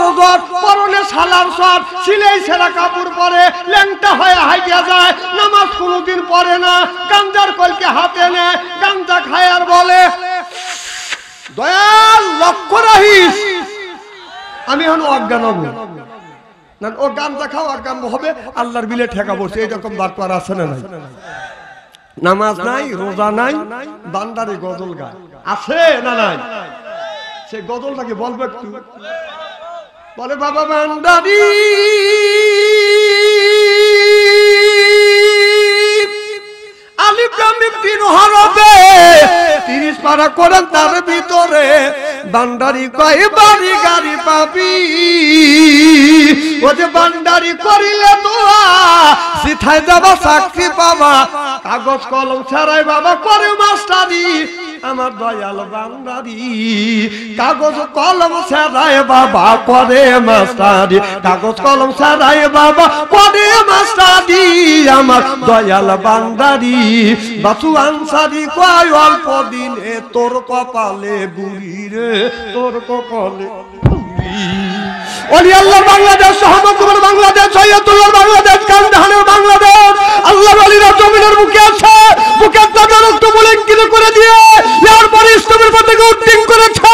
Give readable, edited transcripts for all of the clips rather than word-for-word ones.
বড় জ্বর, পরনে সালার শর্ট, সিলাই ছেঁড়া কাপড় পরে, ল্যাংটা হয়ে হাইটা যায়, নামাজ কোনোদিন পড়ে না, গাঞ্জার কলকে হাতে নেয়, গাঞ্জা খায় আর বলে দয়াল লক্ষ্য রাখিস আমি এখন অজ্ঞান হব না। ও গাঞ্জা খাও অজ্ঞান হবে, আল্লাহর বিলে ঠেকা বসে, এইরকম বাটপার আছে না নাই? নামাজ নাই, রোজা নাই, বান্দারি গজল গায়, আছে না নাই? সে গজলটাকে বলবে একটু, বলে বাবা বান্দারি আলিফ তিন হরফে 30 পারা কোরআন তার ভিতরে, বান্দারি কয় বাড়ি গাড়ি পাবি, ও যে বান্দারি করিলে দোয়া সিথায় যাবা চাকরি পাবা, কাগজ কলম ছাড়াই বাবা করে মাস্টারি, আমার দয়াল বান্দারি কাগজ কলম ছাড়াই বাবা করে মাস্টারি, কাগজ কলম ছাড়াই বাবা করে মাস্টারি, আমার দয়াল বান্দারি বাসু আনসারি কয় অল্প দিনে তোর কপালে বুড়ি রে, তোর কপালে বুড়ি। ওলি আল্লাহ বাংলাদেশ, সহমতপুর বাংলাদেশ, সৈয়দুল্লাহ বাংলাদেশ, কান্দাহানের বাংলাদেশ, আল্লাহর ওলিরা জমিনের মুখে আছে, বুকের দাদা রক্ত মুলিঙ্কিত করে দিয়ে এরপর ইসলামের পতাকা উড্ডীন করেছে,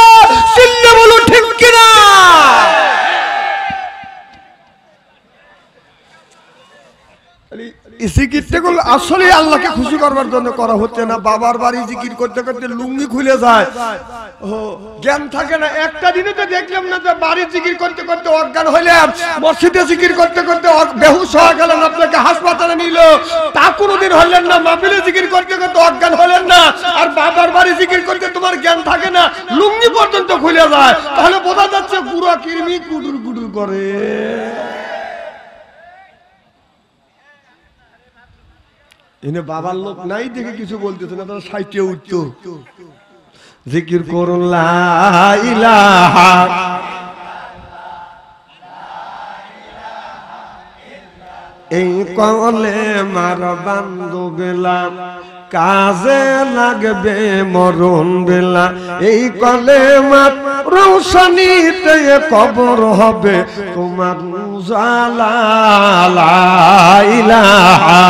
চিল্লে বলো ঠিক কিনা? জিকিরটা আসলে আল্লাহকে খুশি করবার জন্য করা হচ্ছে না। বাবার বাড়ি জিকির করতে করতে লুঙ্গি খুলে যায়, জ্ঞান থাকে না। একটা দিনে তো দেখলাম না যে বাড়ি জিকির করতে করতে অজ্ঞান হইলেন, মসজিদে জিকির করতে করতে বেহুশ হয়ে গেলেন, আপনাকে হাসপাতালে নিল, তা কোনোদিন হলেন না। মাহফিলে জিকির করতে করতে অজ্ঞান হলেন না, আর বাবার বাড়ি জিকির করতে তোমার জ্ঞান থাকে না, লুঙ্গি পর্যন্ত খুলে যায়, তাহলে বোঝা যাচ্ছে পুরো কিরমি কুডুর কুডুর করে। এনে বাবার লোক নাই দেখে কিছু বলতেছে না, তারা সাইটে উঠতো, জিকির করুন লা ইলাহা এই কলে মার বান্ধব বেলা কাজে লাগবে মরণ বেলা, এই কলে মার রৌশনীতে কবর হবে তোমার উজালা, লা ইলাহা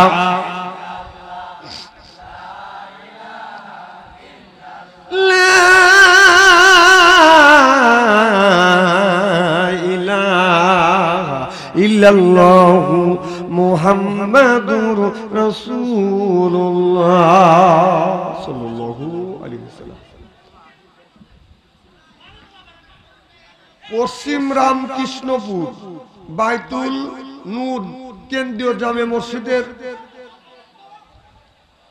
ইল্লাল্লাহু মুহাম্মাদুর রাসূলুল্লাহ সাল্লাল্লাহু আলাইহি ওয়াসাল্লাম। পশ্চিম রামকৃষ্ণপুর বাইতুল নূর কেন্দ্রীয় জামে মসজিদের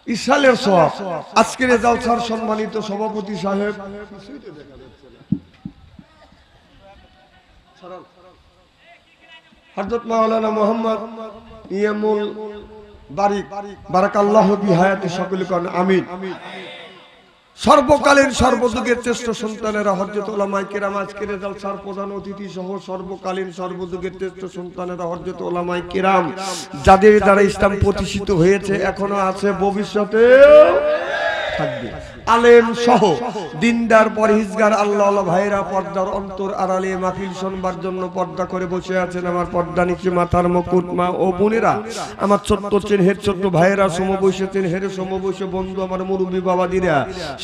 ইসালের সওয়াব আজকের জালসার সম্মানিত সভাপতি সাহেব হযরত মাওলানা মোহাম্মদ ইয়ামুল বারিক বারাকাল্লাহু বিহায়াতি, সকলে কোন আমিন। সর্বকালীন সর্বযুগের শ্রেষ্ঠ সন্তানেরা হযরত উলামায়ে কেরাম, আজকের জালসার প্রধান অতিথি সহ সর্বকালীন সর্বযুগের শ্রেষ্ঠ সন্তানেরা হযরত উলামায়ে কেরাম, যাদের দ্বারা ইসলাম প্রতিষ্ঠিত হয়েছে, এখনো আছে, ভবিষ্যতে থাকবে। আলেম সহ দিনদার পরহেজগার আল্লাহওয়ালা ভাইরা পর্দার অন্তর আড়ালে মাহফিল শুনবার জন্য পর্দা করে বসে আছেন। আমার পর্দা নিচে মাথার মুকুট মা ও বোনেরা, আমার ছোট্ট চেনহের ছোট্ট ভাইয়েরা, সমবয়সী চেনহের সমবয়সী বন্ধু, আমার মুরব্বী বাবাদিরা,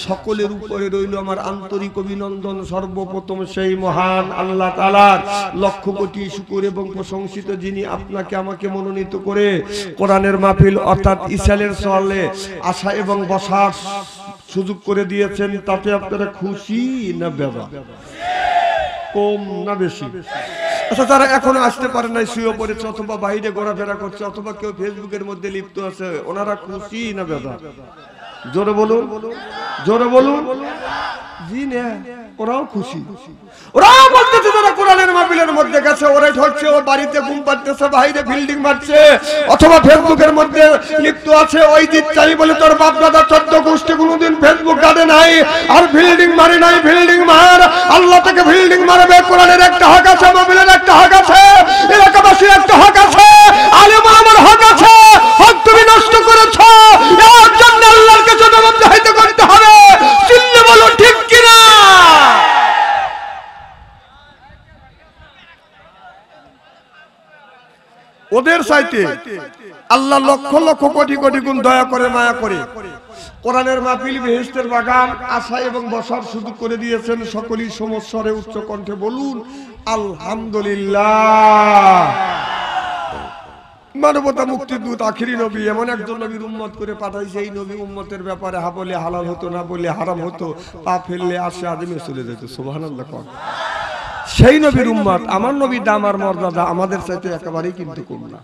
সকলের উপরে রইল আমার আন্তরিক অভিনন্দন। সর্বপ্রথম সেই মহান আল্লাহ তাআলার লক্ষ কোটি শুকর এবং প্রশংসিত, যিনি আপনাকে আমাকে মনোনীত করে কোরআনের মাহফিল অর্থাৎ ইসালের চলে আসা এবং বসার সুযোগ করে দিয়েছেন। তাতে আপনারা খুশি না বেজা? কম না বেশি? আচ্ছা, যারা এখনো আসতে পারে নাই, শুয়ে পড়েছে অথবা বাইরে ঘোরাফেরা করছে অথবা কেউ ফেসবুকের মধ্যে লিপ্ত আছে, ওনারা খুশি না বেজা? জোরে বলুন, জোরে বলুন। জি না, ওরাও খুশি। ওরাও বলতেছে যারা কোরআনের মাহফিলের মধ্যে গেছে, ওরাই হচ্ছে, ও বাড়িতে ঘুম পাড়তেছে, বাইরে ফিল্ডিং মারছে অথবা ফেসবুকের মধ্যে লিপ্ত আছে। ওই দিক চাই বলে তোর বাপ দাদা 14 গোষ্ঠী কোনোদিন ফেসবুক গাড়ে নাই আর ফিল্ডিং মারি নাই। ফিল্ডিং মার, আল্লাহ থেকে ফিল্ডিং মারবে। কোরআনের একটা হক আছে, মাহফিলের একটা হক আছে, এলাকাবাসীর একটা হক আছে, আলেম আমার হক আছে। হক তুমি নষ্ট করেছো, এর জন্য আল্লাহর কাছে জবাবদিহি করতে হবে। চিল্লে বলো ঠিক কিনা? ওদের চাইতে আল্লাহ লক্ষ লক্ষ কোটি কোটি গুণ দয়া করে মায়া করে কোরআনের মাহফিল বেহেশতের বাগান আশা এবং বসার সুযোগ করে দিয়েছেন। সকলেই সমস্বরে উচ্চ কণ্ঠে বলুন আলহামদুলিল্লাহ। মানবতা মুক্তির দূত আখিরি নবী এমন একজন নবীর উম্মত করে পাঠাইছে, এই নবী উম্মতের ব্যাপারে হা বলে হালাল হতো, না বলে হারাম হতো, পা ফেললে আসে আদিমে চলে যেত। সুবহানাল্লাহ। সেই নবীর উম্মত আমার নবীর দাম আর মর্যাদা আমাদের চাইতে একেবারেই কিন্তু কম না।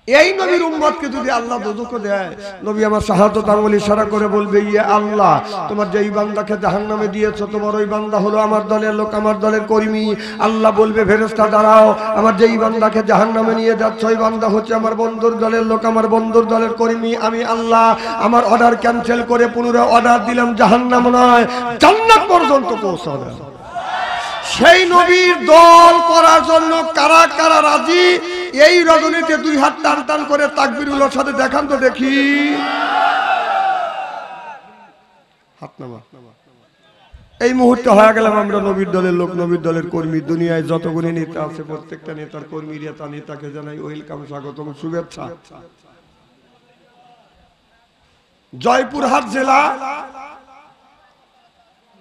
এই নবীর উম্মতকে যদি আল্লাহ দোজখে দেয়, নবী আমার শাহাদাত আঙ্গুল ইশারা করে বলবে, ইয়া আল্লাহ, তোমার যেই বান্দাকে জাহান্নামে দিয়েছো, তোমার ওই বান্দা হলো আমার দলের লোক, আমার দলের কর্মী। আল্লাহ বলবে, ফেরেশতা দাঁড়াও, আমার যেই বান্দাকে জাহান্নামে নিয়ে যাচ্ছ ওই বান্দা হচ্ছে আমার বন্ধুর দলের লোক, আমার বন্ধুর দলের কর্মী। আমি আল্লাহ আমার অর্ডার ক্যান্সেল করে পুনরায় অর্ডার দিলাম, জাহান্নাম নয় জান্নাত পর্যন্ত পৌঁছে দাও। সেই নবীর দল করার জন্য কারা কারা রাজি? এই রজনীতে দুই হাত টান টান করে তাকবীরুল্লাহর সাথে দেখান তো দেখি। হাত নামা। এই মুহূর্তে হয়ে গেলাম আমরা নবীর দলের লোক, নবীর দলের কর্মী। দুনিয়ায় যতগুলি নেতা আছে প্রত্যেকটা নেতার কর্মী, নেতাকে জানাই ওয়েলকাম, স্বাগতম, শুভেচ্ছা। জয়পুরহাট জেলা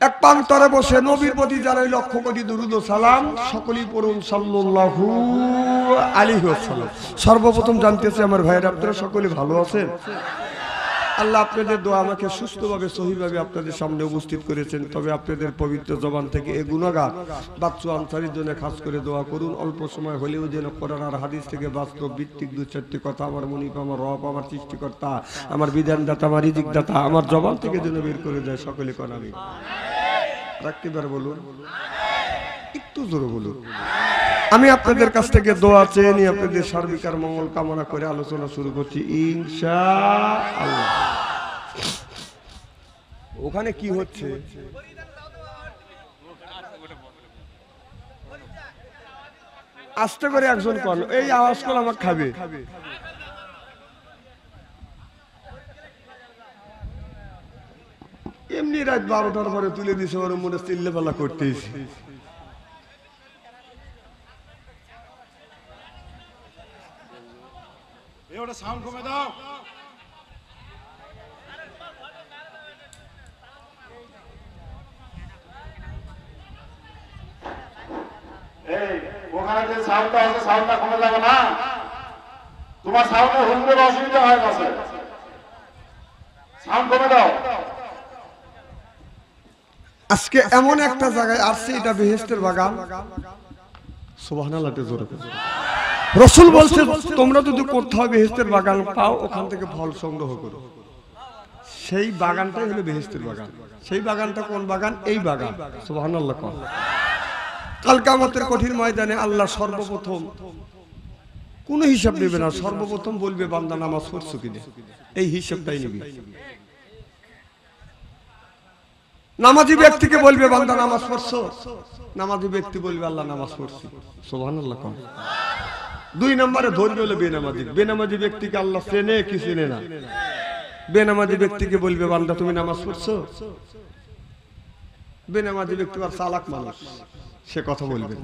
এক প্রান্তরে বসে নবীর প্রতি জানাই লক্ষ কোটি দুরূদ ও সালাম। সকলেই পড়ুন সাল্লাল্লাহু আলাইহি ওয়াসাল্লাম। সর্বপ্রথম জানতেছি আমার ভাইয়েরা আপনারা সকলে ভালো আছেন? আল্লাহ আপনাদের দোয়া আমাকে সুস্থভাবে সহিভাবে আপনাদের সামনে উপস্থিত করেছেন। তবে আপনাদের পবিত্র জবান থেকে এই গুনাহগার বাচ্চু আনসারীর জন্য খাস করে দোয়া করুন। অল্প সময় হলেও যেন কোরআন আর হাদিস থেকে বাস্তব ভিত্তিক দু চারটি কথা আমার মুনিব, আমার রব, আমার সৃষ্টিকর্তা, আমার বিধানদাতা, আমার রিজিকদাতা আমার জবান থেকে যেন বের করে যায়। সকলে কোন আমি রাখতে পারে বলুন, একটু জোরে বলুন। আমি আপনাদের কাছ থেকে দোয়া চেয়ে নিয়ে আপনাদের সার্বিক আর মঙ্গল কামনা করে আলোচনা শুরু করছি ইনশাআল্লাহ। ওখানে কি হচ্ছে? আস্তে করে একজন কোন এই আওয়াজ করে আমাকে খাবে। এমনি রাত 12টার পরে তুলে দিছে, ওর মনে চিল্লাপাল্লা করতেছি। ওটা সাউন্ড কমে দাও। এই ওখানে যে সাউন্ডটা আছে সাউন্ডটা কমে যাবে না। তোমার সাউন্ডে হুমড়ে অসুবিধা হয়ে গেছে, সাউন্ড কমে দাও। আজকে এমন একটা জায়গায় আসছে, এটা বেহেশতের বাগান। সুবহানাল্লাহ। জোরে রাসূল বলছে, তোমরা যদি কোথাও বেহেশতের বাগান পাও ওখান থেকে ফল সংগ্রহ করো। সেই বাগানটাই হলো বেহেশতের বাগান। সেই বাগানটা কোন বাগান? এই বাগান। সুবহানাল্লাহ। কাল কিয়ামতের কঠিন ময়দানে আল্লাহ সর্বপ্রথম কোনো হিসাব নেবে না, সর্বপ্রথম বলবে বান্দা নামাজ পড়ছো কিনা, এই হিসাবটাই নেবে। নামাজি ব্যক্তিকে বলবে বান্দা নামাজ পড়ছো, নামাজি ব্যক্তি বলবে আল্লাহ নামাজ পড়ছি। সুবহানাল্লাহ। দুই নম্বরে ধরবে হলো বেনামাজি। বেনামাজি ব্যক্তিকে আল্লাহ চেনে কি চেনে না? বেনামাজি ব্যক্তিকে বলবে বান্দা তুমি নামাজ পড়ছো। বেনামাজি ব্যক্তি আর চালাক মানুষ, সে কথা বলবে।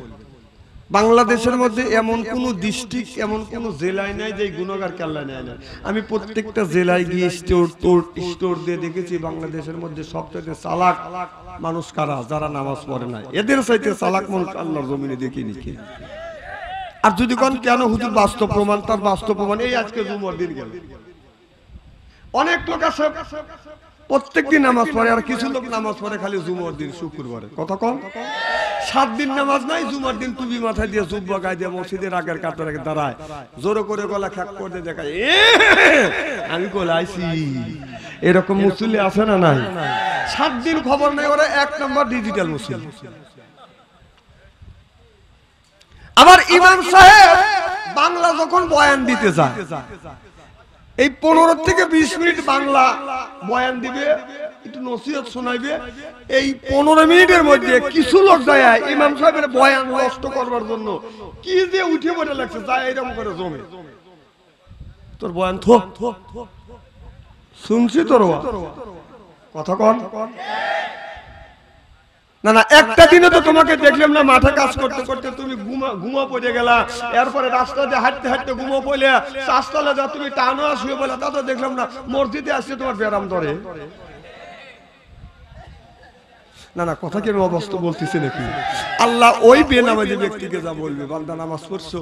বাংলাদেশের মধ্যে এমন কোন ডিস্ট্রিক্ট, এমন কোন জেলায় নাই যে গুনাহগার আল্লাহ নেয় না। আমি প্রত্যেকটা জেলায় গিয়ে স্টোর দিয়ে দেখেছি বাংলাদেশের মধ্যে সবচেয়ে চালাক মানুষ কারা? যারা নামাজ পড়ে না। এদের চাইতে চালাক মানুষ আল্লাহর জমিনে দেখিনি কে? আর যদি কোন কেন হুজুর বাস্তব প্রমাণ, তার বাস্তব প্রমাণ এই আজকে জুমার দিন গেল। অনেক লোক আছে প্রত্যেকদিন নামাজ পড়ে, আর কিছু লোক নামাজ পড়ে খালি জুমার দিন, শুক্রবারে। কথা কম 7 দিন নামাজ নাই, জুমার দিন টুপি মাথায় দিয়ে জুব্বা গায়ে দিয়ে মসজিদের আগের কাতারে দাঁড়ায়, জোরে করে গলা খ্যাক করে দেখায় আমি কোলাইছি। এরকম মুসল্লি আছে না নাই? 7 দিন খবর নেই, ওরা 1 নম্বর ডিজিটাল মুসল্লি। আবার ইমাম সাহেব বাংলা যখন বয়ান দিতে যায়, এই 15 থেকে 20 মিনিট বাংলা বয়ান দিবে, একটু নসিহত শোনাইবে। এই 15 মিনিটের মধ্যে কিছু লোক যায় ইমাম সাহেবের বয়ান নষ্ট করবার জন্য কি যে উঠে পড়ে লাগছে, যায় এরকম করে জমে। তোর বয়ান থো শুনছি তোর কথা কন। না না, একটা দিনে তো তোমাকে দেখলাম না মাঠে কাজ করতে করতে তুমি ঘুমো পড়ে গেলা, এরপরে রাস্তা দিয়ে হাঁটতে হাঁটতে ঘুমো পড়লে, চাষতলা যা তুমি টানো শুয়ে বলে, তা তো দেখলাম না। মসজিদে আসছে তোমার ব্যারাম ধরে। না না, কথা কি আমি অবাস্তব বলতেছি নাকি? আল্লাহ ওই বেনামাজি ব্যক্তিকে যা বলবে, বান্দা নামাজ পড়ছো,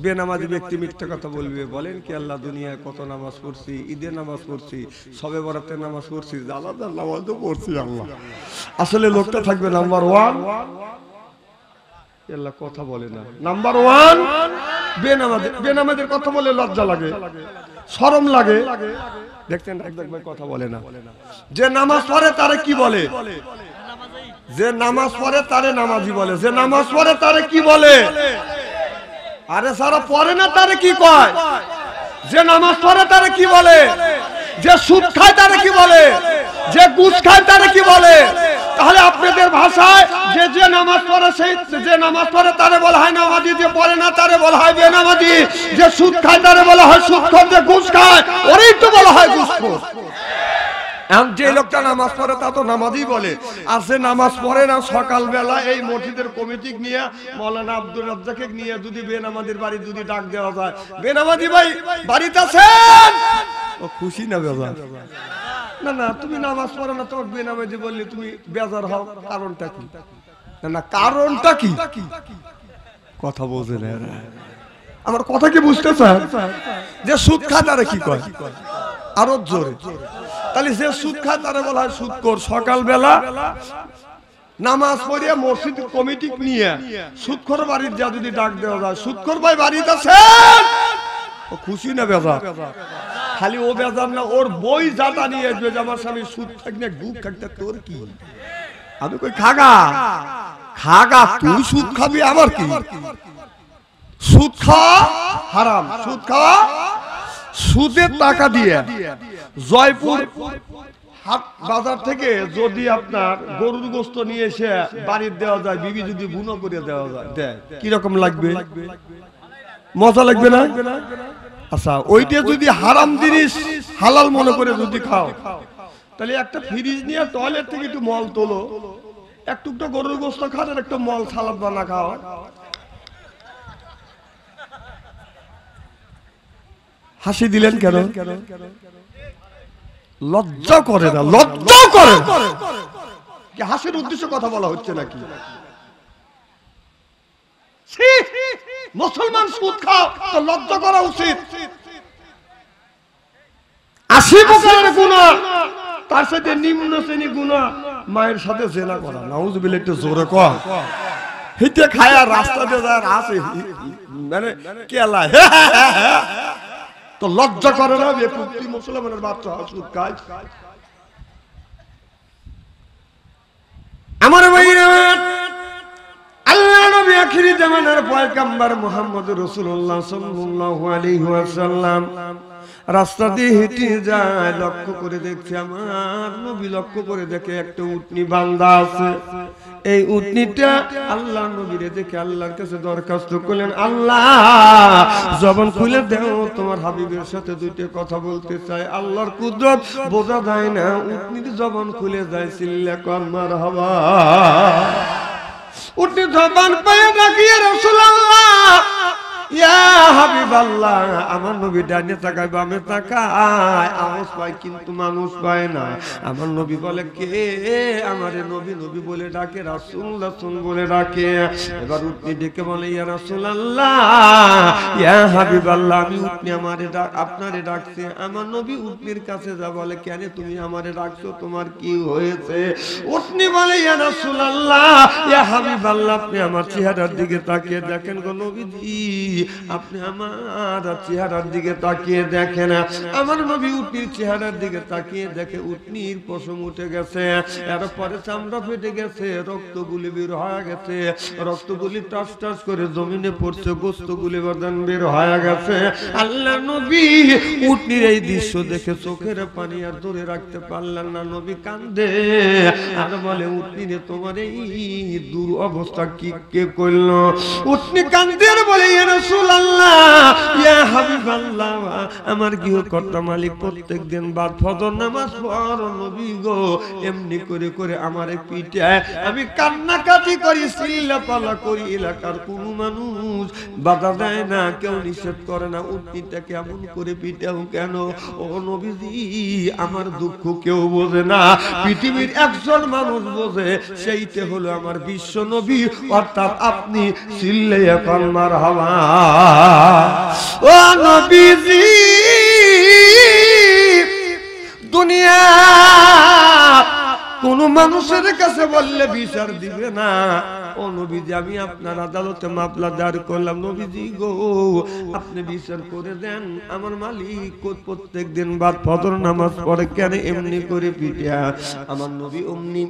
বেনামাজি ব্যক্তি মিথ্যা কথা বলবে। বলেন কি আল্লাহ দুনিয়ায় কত নামাজ পড়ছি, ঈদের নামাজ পড়ছি, সবে বরাতের নামাজ পড়ছি, জানাজার নামাজ তো পড়ছি আল্লাহ। আসলে লোকটা থাকবে নাম্বার ওয়ান, আল্লাহ কথা বলে না। নাম্বার ওয়ান বেনামাজি। বেনামাজির কথা বলে লজ্জা লাগে, শরম লাগে। দেখতেন একবার কথা বলে না। যে নামাজ পড়ে তারে কি বলে? যে নামাজ পড়ে তারে নামাজি বলে। যে নামাজ পড়ে তারে কি বলে? আরে সারা পড়ে না তারে কি কয়? যে নামাজ পড়ে তারে কি বলে? যে সুদ খায় তারে কি বলে? যে ঘুষ খায় তারে কি বলে? তাহলে আপনাদের ভাষায় যে যে নামাজ পড়ে, সেই যে নামাজ পড়ে তারে বলা হয় নামাজি, যে পড়ে না তারে বলা হয় বেনামাজি। যে সুদ খায় তারে বলা হয় সুদখোর, যে ঘুষ খায় ওরেই তো বলা হয় ঘুষখোর। যে লোকটা নামাজ পড়ে তা তো নামাজি বলে। আর যে নামাজ পড়ে না, সকালবেলা এই মসজিদের কমিটি নিয়ে, মৌলানা আব্দুর রাজ্জাকে নিয়ে যদি বেনামাজির বাড়ি যদি ডাক দেওয়া যায়, বেনামাজি ভাই বাড়িতে আছেন, ও খুশি না বেজার? না না, তুমি নামাজ পড়ো না, তোমাকে বেনামাজি বললে তুমি বেজার হও, কারণটা কি? না না, কারণটা কি? কথা বোঝে না আমার কথা কি বুঝতে চান? যে সুদ খায় তারা কি কয়? আরো জোরে। তাহলে যে সুদ খায় তারা বলা হয় সুদখোর। সকালবেলা নামাজ পড়িয়া মসজিদ কমিটি নিয়ে সুদখোর বাড়ির যা যদি ডাক দেওয়া যায়, সুদখোর ভাই বাড়িতে আছেন, ও খুশি না বেজার? খালি ও বেজার না, ওর বই জাতা নিয়ে আসবে যে আমার স্বামী সুদ খাক না গুক খাকতে তোর কি? আমি কই খাগা খাগা, তুই সুদ খাবি, আমার কি? সুদ খাওয়া হারাম। সুদ খাওয়া, সুদের টাকা দিয়ে জয়পুর হাট বাজার থেকে যদি আপনার গরুর গোশত নিয়ে এসে বাড়ির দেওয়া যায়, বিবি যদি বুনো করে দেওয়া যায়, দেয় কিরকম লাগবে? মজা লাগবে না? আচ্ছা, ওইটা যদি হারাম জিনিস হালাল মনে করে যদি খাও, তাহলে একটা ফ্রিজ নিয়ে টয়লেট থেকে একটু মল তোলো, একটু গরুর গোশত খাও আর একটু মল সালাদ বানা খাও। হাসি দিলেন কেন? লজ্জা করে না? লজ্জা করে কি? হাসির উদ্দেশ্য কথা বলা হচ্ছে নাকি? মুসলমান সুদ খাও তো লজ্জা করা উচিত। 80 প্রকারের গুনাহ, তার সাথে নিম্ন শ্রেণী গুনাহ মায়ের সাথে জেনা করা। নাউজুবিল্লাহ, একটু জোরে কর। হিতে খায়া রাস্তাতে যায় আসে মানে কেলা, তো লজ্জা করে না? বেকুফি মুসলমানের বাচ্চা সুদ খায়। আমার ভাইরা, আল্লাহ নবী আখিরি জামানার পয়গম্বর মুহাম্মদ রাসূলুল্লাহ সাল্লাল্লাহু আলাইহি ওয়াসাল্লাম রাস্তা দিয়ে হেঁটে যায়, লক্ষ্য করে দেখছে, আমার নবী লক্ষ্য করে দেখে একটা উটনি বাঁধা আছে। এই উটনিটা আল্লাহ নবীরে দেখে আল্লাহর কাছে দরখাস্ত করলেন, আল্লাহ জবান খুলে দাও, তোমার হাবিবের সাথে দুইটা কথা বলতে চাই। আল্লাহর কুদরত বোঝা যায় না, উটনির জবান খুলে যায়, চিল্লা কর মারহাবা। উটনি জবান পায়ে ডাকিয়ে রাসূলুল্লাহ, ইয়া হাবিবাল্লাহ, আমার নবী ডানে তাকায় বামে তাকায়, আওয়াজ পায় কিন্তু মানুষ পায় না। আমার নবী বলে, কে আমারে নবী নবী বলে ডাকে, রাসূলুল্লাহ রাসূল বলে ডাকে। এবার উটনি ডেকে বলে, ইয়া রাসূলুল্লাহ, ইয়া হাবিবাল্লাহ, আমি উটনি আমারে আপনারে ডাকছে। আমার নবী উটনির কাছে যা বলে, কেন তুমি আমারে ডাকছো, তোমার কি হয়েছে? উটনি বলে, ইয়া রাসূলুল্লাহ, ইয়া হাবিবাল্লাহ, আপনি আমার চেহারার দিকে তাকিয়ে দেখেন গো নবীজি, আপনি আমার চেহারার দিকে তাকিয়ে দেখেন। আমার নবী উটনির চেহারার দিকে তাকিয়ে দেখে উটনির পশম উঠে গেছে, এরপরে চামড়া ফেটে গেছে, রক্তগুলি বের হয়ে গেছে, রক্তগুলি টাস টাস করে জমিনে পড়ছে, গোস্তগুলি বাদান বের হয়ে গেছে। আল্লাহ নবী উটনির এই দৃশ্য দেখে চোখের পানি আর ধরে রাখতে পারলেন না, নবী কান্দে আর বলে, উটনি তোমার এই দুর অবস্থা কি কে করলো? উটনি কান্দে আর বলে, ইয়া রাসূলুল্লাহ ইয়া হাবিবাল্লাহ আমার গৃহকর্তা মালিক প্রত্যেকদিন বাদ ফজর নামাজ পড়ো নবী গো এমনি করে করে আমারে পিটায় আমি কান্নাকাটি করি চিল্লাপালা করি এলাকার কোনো মানুষ বাধা দেয় না কেউ নিষেধ করে না উটনিটা কেমন করে পিটাও কেন ও নবীজি আমার দুঃখ কেউ বোঝে না পৃথিবীর একজন মানুষ বোঝে সেইটা হলো আমার বিশ্ব নবী অর্থাৎ আপনি চিল্লাইয়া কোন মারহাবা ও নবীজি দুনিয়া কোন মানুষের কাছে বললে বিচার দিবে না ও নবীজি আমি আপনার আদালতে মামলা দায়ের করলাম নবীজি গো আপনি বিচার করে দেন আমার মালিক প্রত্যেকদিন বাদ ফজর নামাজ পড়ে কেন এমনি করে পিটা আমার নবী অমনি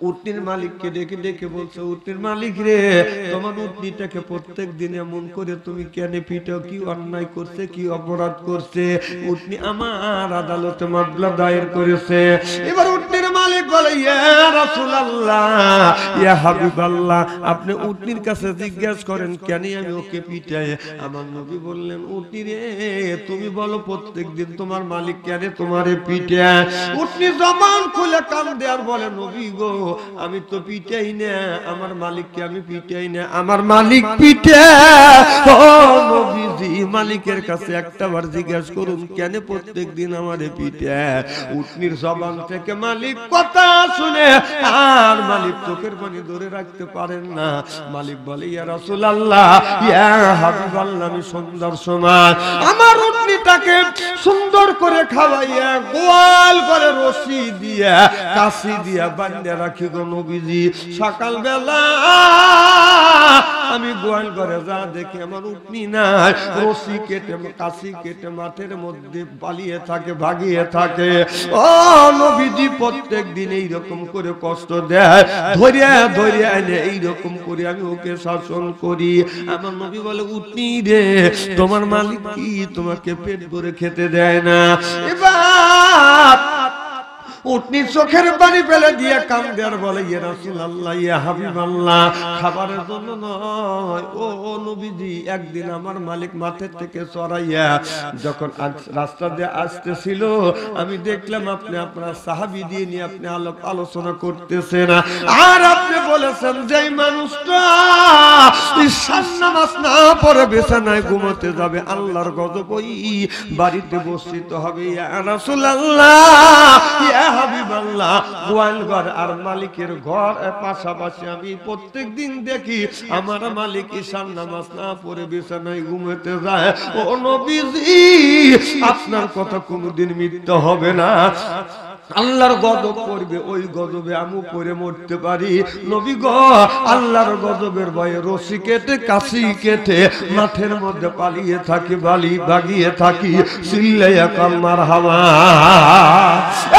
উটনির মালিককে ডেকে ডেকে বলছে উটনির মালিক রে তোমার উটনিটাকে প্রত্যেক দিন এমন করে তুমি কেন পিটাও কি অন্যায় করছে কি অপরাধ করছে উটনি আমার আদালতে মামলা দায়ের করেছে এবার উটনির মালিক বলে ইয়া রাসূলুল্লাহ ইয়া হাবিবাল্লাহ আপনি উটনির কাছে জিজ্ঞাসা করেন কেন আমি ওকে পিটাই আমার নবী বললেন উটনি রে তুমি বলো প্রত্যেক দিন তোমার মালিক কেন তোমারে পিটায় উটনি জবান খুলে কান্দে আর বলে নবী গো আমি তো পিটাই না আমার মালিককে আমি পিটাই না আমার মালিক পিটা ও নবীজি মালিকের কাছে একটাবার জিজ্ঞাসা করুন কেন প্রত্যেকদিন আমারে পিটা উটনির জবান থেকে মালিক কথা শুনে আর মালিক চোখের পানি ধরে রাখতে পারেন না মালিক বলে ইয়া রাসূলুল্লাহ ইয়া হাবিবাল্লাহ আমি সন্ধ্যার সময় আমার উটনিটাকে সুন্দর করে খাওয়াইয়া গোয়াল করে রশি দিয়া কাশি দিয়া বাঁধা রাখি গো নবীজি সকাল বেলা আমি গোয়াল ঘরে যা দেখি আমার উটনি নাই রশি কেটে কাশি কেটে মাঠের মধ্যে পালিয়ে থাকে ভাগিয়ে থাকে ও নবীজি প্রত্যেক দিন এইরকম করে কষ্ট দেয় ধরিয়া ধরিয়া এনে এইরকম করে আমি ওকে শাসন করি আমার নবী বলে উটনি রে তোমার মালিক কি তোমাকে পেট ভরে খেতে দেয় না এবার উটনি চোখের পানি ফেলে দিয়ে কান্দে আর বলে ইয়া রাসূলুল্লাহ ইয়া হাবিবাল্লাহ খাবারের জন্য নয় ও নবীজি একদিন আমার মালিক মাঠের থেকে চড়াইয়া যখন রাস্তা দিয়ে আসতেছিল আমি দেখলাম আপনি আপনার সাহাবী দিয়ে নিয়ে আপনি আলোচনা করতেছেন আর আপনি বলেছেন যে মানুষটা ঈশান নামাজ না পড়ে বিছানায় ঘুমোতে যাবে আল্লাহর গজব ওই বাড়িতে বসিত হবে ইয়া রাসূলুল্লাহ ইয়া হাবিবাল্লাহ গোয়ালঘর আর মালিকের ঘর পাশাপাশি আমি প্রত্যেকদিন দেখি আমার মালিক ঈশান নামাজ না পড়ে বিছানায় ঘুমোতে যায় ও নবীজি আপনার কথা কোনোদিন মিথ্যা হবে না আল্লাহর গজব পড়বে ওই গজবে আমি পড়ে মরতে পারি নবী গো আল্লাহর গজবের ভয়ে রশি কেটে কাশি কেটে মাঠের মধ্যে পালিয়ে থাকি বালি ভাগিয়ে থাকি চিল্লাইয়া কাল মারহাবা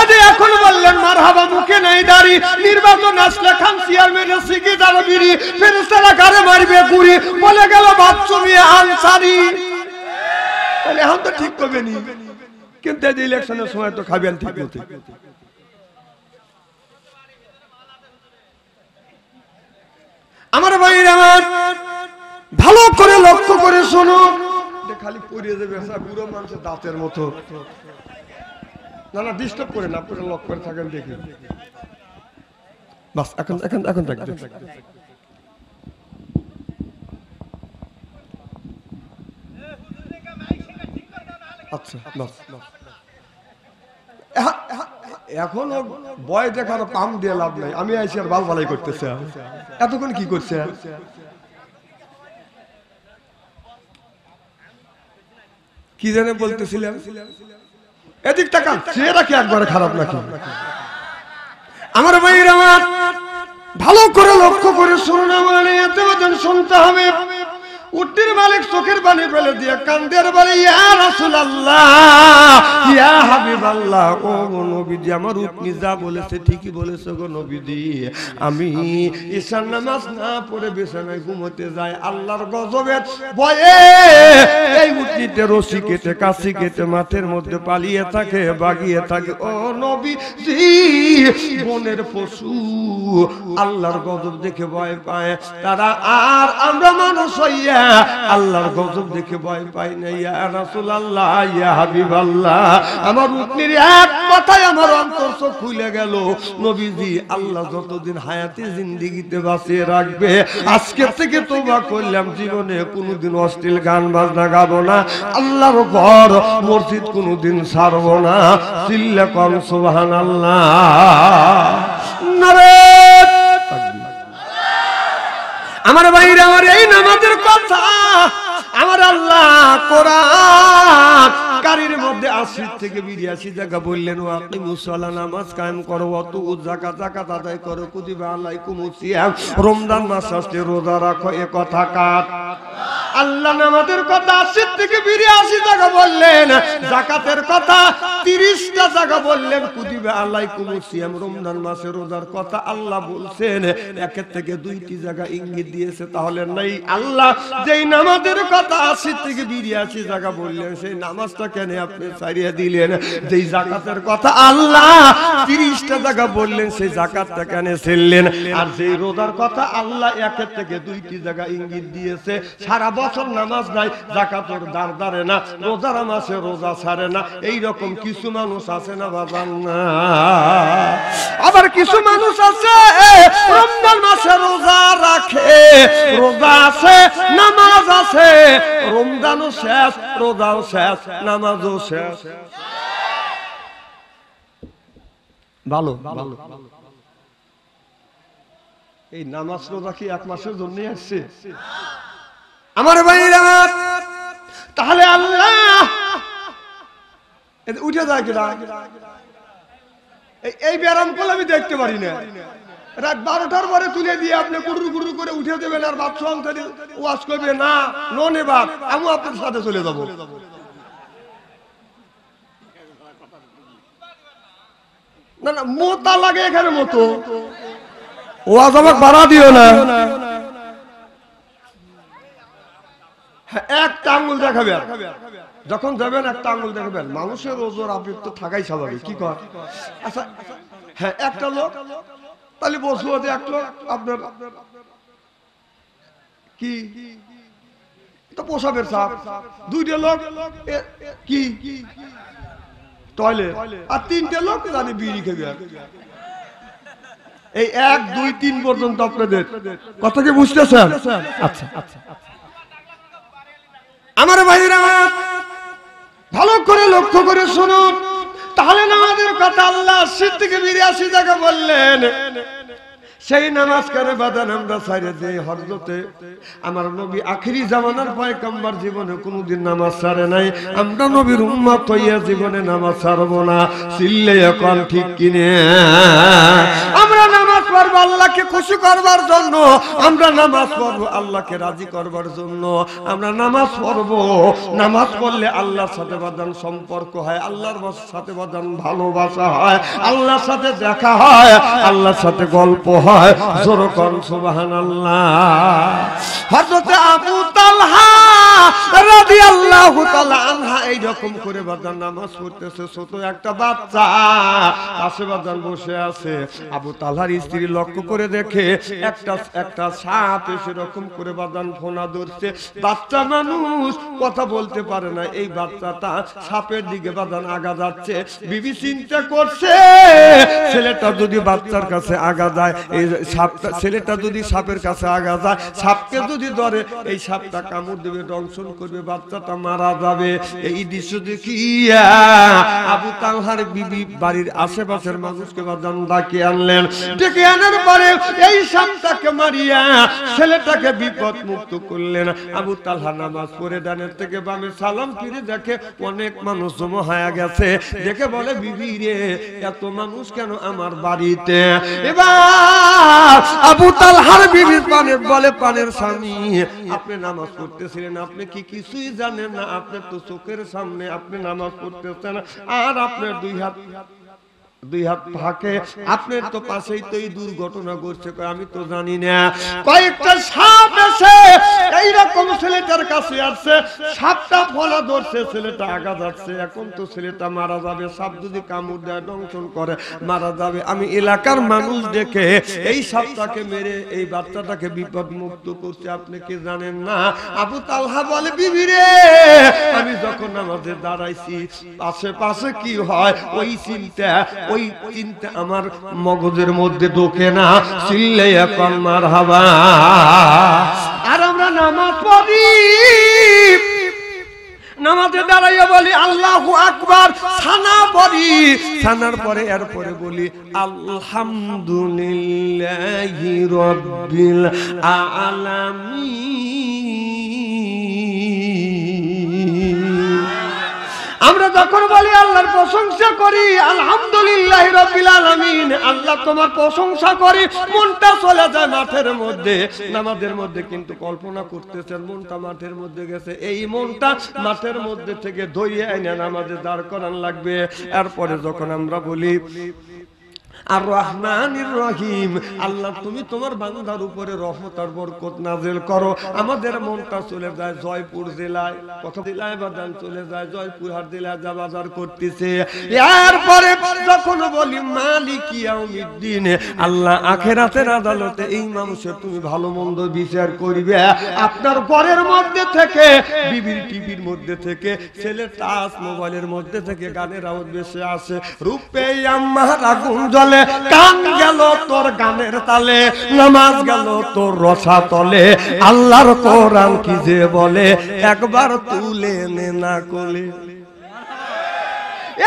এই এখন বললেন মারহাবা মুখে নাই দাড়ি নির্বাচন আসলে খান চেয়ারম্যানের সিকিটার বিড়ি ফেরেশতারা কারে মারবে গুড়ি বলে গেল বাচ্চু মিয়া আনসারি তাহলে এখন তো ঠিক করবে নি কিন্তু এই ইলেকশনের সময় তো খাবেন ঠিক মতো আমার ভাইরা আমার ভালো করে লক্ষ্য করে শোনো খালি পড়িয়ে যাবে বুড়ো মানুষের দাঁতের মতো না না ডিস্টার্ব করে না পুরো লক্ষ্য করে থাকেন দেখি বাস এখন এখন এখন থাকবে আচ্ছা বাস এখন বয় দেখার পাম দিয়ে লাভ নাই আমি আইসি আর বাল বালাই করতেছে এতক্ষণ কি করছে কি জানে বলতেছিলাম এদিক টাকা চেহারা কি একবারে খারাপ নাকি আমার ভাইয়ের আমার ভালো করে লক্ষ্য করে শুনুন আমার এত বচন শুনতে হবে উটনির মালিক চোখের পানি ফেলে দিয়ে কান্দের বলে ইয়া রাসূলুল্লাহ ইয়া হাবিবাল্লাহ ও নবীজি আমার উটনি যা বলেছে ঠিকই বলেছে গো নবীজি আমি ঈশান নামাজ না পড়ে বিছানায় ঘুমোতে যাই আল্লাহর গজবের ভয়ে এই উটনিতে রশি কেটে কাশি কেটে মাঠের মধ্যে পালিয়ে থাকে ভাগিয়ে থাকে ও নবীজি বনের পশু আল্লাহর গজব দেখে ভয় পায় তারা আর আমরা মানুষ হইয়া আল্লাহর গজব দেখে ভয় পাই না ইয়া রাসূলুল্লাহ ইয়া হাবিবাল্লাহ আমার উটনির এক কথায় আমার অন্তর চোখ খুলে গেল নবীজি আল্লাহ যতদিন হায়াতে জিন্দেগিতে বাঁচিয়ে রাখবে আজকে থেকে তওবা করলাম জীবনে কোনোদিন অশ্লীল গান বাজনা গাবো না আল্লাহর ঘর মসজিদ কোনোদিন ছাড়বো না চিল্লা কোন সুবহানাল্লাহ নারে আমার ভাইরা আমার এই নামাজের কথা আমার আল্লাহ কোরআন কারীর মধ্যে 80 থেকে 82 জায়গা বললেন ওয়া আকিমুস সালাত নামাজ কায়েম করো ওয়াতু যাকাত আদায় করো কুতিবা আলাইকুমুস সিয়াম রমজান মাস আসলে রোজা রাখো এ কথা কার আল্লাহ নামাজের কথা 80 থেকে 82 জায়গা বললেন যাকাতের কথা 30টা জায়গা বললেন কুতিবা আলাইকুমুস সিয়াম রমজান মাসে রোজার কথা আল্লাহ বলছেন একের থেকে 2টি জায়গা ইঙ্গিত দিয়েছে তাহলে নাই আল্লাহ যেই নামাজের কথা 80 থেকে 82 জায়গা বললেন সেই নামাজটা কেন আপনি ছাড়িয়ে দিলেন যেই যাকাতের কথা আল্লাহ 30টা জায়গা বললেন সেই যাকাতটা কেন ছেড়লেন আর যেই রোজার কথা আল্লাহ একের থেকে 2টি জায়গা ইঙ্গিত দিয়েছে সারা বছর নামাজ নাই যাকাতের দাঁড় দাঁড়ে না রোজার মাসে রোজা ছাড়ে না এই রকম কিছু মানুষ আছে না বাজান না আবার কিছু মানুষ আছে রমজান মাসে রোজা রাখে রোজা আছে নামাজ আছে রমজানও শেষ রোজাও শেষ নামাজও শেষ ভালো ভালো এই নামাজ রোজা কি এক মাসের জন্য আসছে আমার ভাইরা তাহলে আল্লাহ উঠে যায় কিনা এই ব্যায়াম করলে আমি দেখতে পারি না রাত 12টার পরে তুলে দিয়ে আপনি গুরু গুরু করে উঠে দেবেন আর বাচ্চা অন্তরে ওয়াজ করবে না নন এবার আমি আপনার সাথে চলে যাব না না মোতা লাগে এখানে মতো ওয়াজ আমাকে বাড়া দিও না একটা আঙ্গুল দেখাবে যখন যাবেন একটা আঙ্গুল দেখাবেন মানুষের ওজোর আবেগ তো থাকাই স্বাভাবিক কি কর আচ্ছা হ্যাঁ একটা লোক তাহলে বসলো যে এক লোক আপনার কি তো পোশাবের সাপ 2টা লোক কি টয়লেট আর 3টে লোক জানি বিড়ি খেবে এই 1 2 3 পর্যন্ত আপনাদের কথা কি বুঝতেছেন আচ্ছা আচ্ছা আমার ভাইরা ভালো করে লক্ষ্য করে শুনুন তাহলে নামাজের কথা আল্লাহ 80 থেকে 82 জায়গা বললেন সেই নামাজ করে বাদান আমরা ছাড়ে দেই হযরতে আমার নবী আখেরি জামানার পয়গম্বর জীবনে কোনোদিন নামাজ ছাড়ে নাই আমরা নবীর উম্মত হইয়া জীবনে নামাজ ছাড়ব না চিল্লে এখন ঠিক কিনে আমরা নামাজ পড়ব আল্লাহকে খুশি করবার জন্য আমরা নামাজ পড়ব আল্লাহকে রাজি করবার জন্য আমরা নামাজ পড়ব নামাজ পড়লে আল্লাহর সাথে বাদান সম্পর্ক হয় আল্লাহর সাথে বাদান ভালোবাসা হয় আল্লাহর সাথে দেখা হয় আল্লাহর সাথে গল্প হয় জোরে কোন সুবহানাল্লাহ হযরত আবু তালহা রাদিয়াল্লাহু তাআলা আনহা এই রকম করে বাজান নামাজ পড়তেছে ছোট একটা বাচ্চা পাশে বাজান বসে আছে আবু তালহার স্ত্রী লক্ষ্য করে দেখে একটা সাপ এসে রকম করে বাজান ফোনা ধরছে বাচ্চা মানুষ কথা বলতে পারে না এই বাচ্চাটা সাপের দিকে বাজান আগা যাচ্ছে বিবি চিন্তা করছে ছেলেটা যদি বাচ্চার কাছে আগা যায় এই সাপটা ছেলেটা যদি সাপের কাছে আগা যায় সাপকে যদি ধরে এই সাপটা কামড় দেবে দংশন করবে বাচ্চাটা মারা যাবে এই দৃশ্য দেখিয়া আবু তালহার বিবি বাড়ির আশেপাশের মানুষকে বাজান ডাকে আনলেন ডেকে আনার পরে এই সাপটাকে মারিয়া ছেলেটাকে বিপদ মুক্ত করলেন আবু তালহা নামাজ পড়ে ডানের থেকে বামে সালাম ফিরে দেখে অনেক মানুষ জমা হয়ে গেছে দেখে বলে বিবি রে এত মানুষ কেন আমার বাড়িতে এবার আবু তালহার বিবি পানে বলে পানের স্বামী আপনি নামাজ পড়তেছিলেন আপনি কি কিছুই জানেন না আপনি তো চোখের সামনে আপনি নামাজ পড়তেছেন আর আপনার 2 হাত দুই হাত ফাঁকে। আপনার তো পাশেই তো এই দুর্ঘটনা ঘটছে, আমি তো জানি না। কয়েকটা সাপ এসে এইরকম ছেলেটার কাছে আসছে, সাপটা ফলা ধরছে, ছেলেটা আগা যাচ্ছে। এখন তো ছেলেটা মারা যাবে, সাপ যদি কামড় দেয় দংশন করে মারা যাবে। আমি এলাকার মানুষ দেখে এই সাপটাকে মেরে এই বাচ্চাটাকে বিপদ মুক্ত করছে। আপনি কি জানেন না? আবু তালহা বলে, বিবি রে, আমি যখন নামাজে দাঁড়াইছি আশেপাশে কি হয় ওই চিন্তা আমার মগজের মধ্যে ঢোকে না। চিল্লে এখন মারহাবা। আর আমরা নামাজ পড়ি, নামাজে দাঁড়াইয়া বলি আল্লাহু আকবার, সানা পড়ি, সানার পরে এরপরে বলি আলহামদুলিল্লাহি রাব্বিল আলামিন। আমরা যখন বলি আল্লাহর প্রশংসা করি, আলহামদুলিল্লাহি রাব্বিল আলামিন, আল্লাহ তোমার প্রশংসা করি, মনটা চলে যায় মাঠের মধ্যে। নামাজের মধ্যে কিন্তু কল্পনা করতেছেন মনটা মাঠের মধ্যে গেছে। এই মনটা মাঠের মধ্যে থেকে ধইয়ে এনে নামাজে দাঁড় করান লাগবে। এরপরে যখন আমরা বলি আর রহমানির রহিম, আল্লাহ তুমি তোমার বান্দার উপরে রহমত আর বরকত নাযিল করো। আমাদের মনটা চলে যায় জয়পুর জেলায়, কত জেলায় বাজার চলে যায়, জয়পুরহাট জেলায় যা বাজার করতেছে। এরপরে যখন বলি মালিক ইয়াউমিদ্দিন, আল্লাহ আখিরাতের আদালতে এই মানুষের তুমি ভালো মন্দ বিচার করিবে। আপনার ঘরের মধ্যে থেকে, বিবির টিভির মধ্যে থেকে, ছেলের টাচ মোবাইলের মধ্যে থেকে গানের আওয়াজ বেশি আসে। রূপে আমার আগুন জ্বলে, কান গেল তোর গানের তালে, নামাজ গেল তোর রসা তলে। আল্লাহর কোরআন কি যে বলে, একবার তুলে নে না কোলে।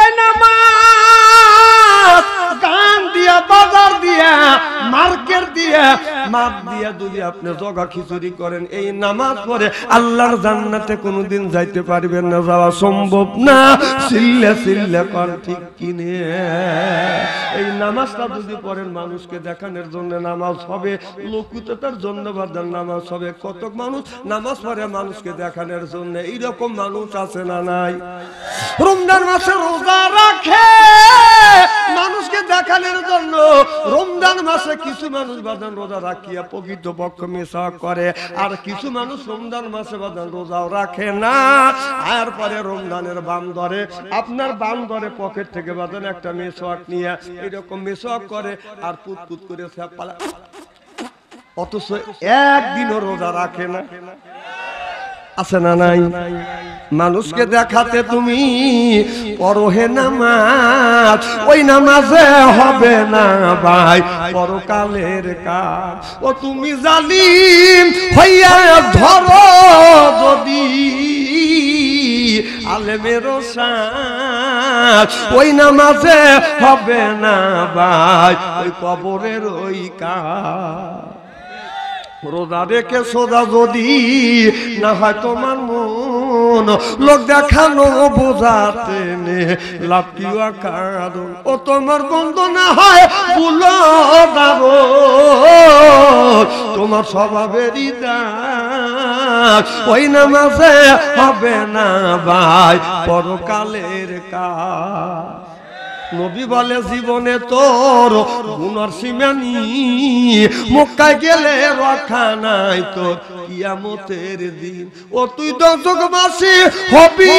এই নামাজ গান দিয়া, বাজার দিয়া, মার্কেট দিয়া, মাপ দিয়া যদি আপনি জগা খিচুড়ি করেন, এই নামাজ পড়ে আল্লাহর জান্নাতে কোনোদিন যাইতে পারবেন না, যাওয়া সম্ভব না। সিল্লে সিল্লে কর ঠিক কিনে। এই নামাজটা যদি পড়েন মানুষকে দেখানোর জন্য নামাজ হবে, লোকুততার জন্য বাদার নামাজ হবে। কত মানুষ নামাজ পড়ে মানুষকে দেখানোর জন্য, এইরকম মানুষ আছে না নাই? রমজান মাসে রোজা রাখে মানুষকে দেখানোর জন্য। রমজান মাসে কিছু মানুষ বাদান রোজা রাখিয়া প্রকৃতপক্ষ মিশা করে, আর কিছু মানুষ রমজান মাসে বাদান রোজাও রাখে না। আর পরে রমজানের বাম ধরে, আপনার বাম ধরে পকেট থেকে বাদান একটা মেসওয়াক নিয়ে এরকম মেসওয়াক করে আর পুত পুত করে পালা, অথচ একদিনও রোজা রাখে না। আছে না নাই? মানুষকে দেখাতে তুমি পড়হে নামাজ, ওই নামাজে হবে না ভাই পরকালের কাজ। ও তুমি জালিম হইয়া ধরো যদি আলেমের সাথ, ওই নামাজে হবে না ভাই ওই কবরের ওই কাজ। রোজা রেখে সোজা যদি না হয় তোমার মন, লোক দেখানো বোঝাতে নে লাভ কি কারণ। ও তোমার বন্ধ না হয় বুলো দারো, তোমার স্বভাবেরই দাগ, ওই নামাজে হবে না ভাই পরকালের কাজ। নবী বলে জীবনে তোর গুনার সীমানি, মক্কায় গেলে রক্ষা নাই তোর কিয়ামতের দিন। ও তুই দশক মাসে হবি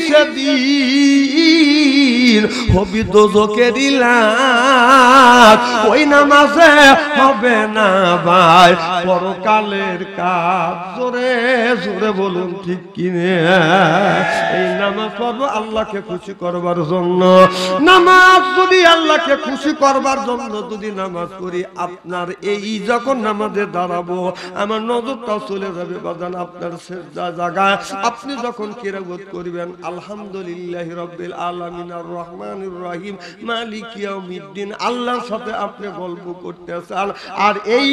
সেদিন, হবি দোজকের লাশ, ওই নামাজে হবে না ভাই পরকালের কাজ। জোরে জোরে বলুন ঠিক কিনে। এই নামাজ পড়বো আল্লাহকে খুশি করবার জন্য। নামাজ যদি আল্লাহকে খুশি করবার জন্য যদি নামাজ পড়ি, আপনার এই যখন নামাজে দাঁড়াবো আমার নজরটাও চলে যাবে বাজান আপনার সেজদা জায়গায়। আপনি যখন কিরাত করবেন আলহামদুলিল্লাহি রাব্বিল আলামিন আর রহমানির রহিম মালিক ইয়াউমিদ্দিন, আল্লাহর সাথে আপনি গল্প করতে চান, আর এই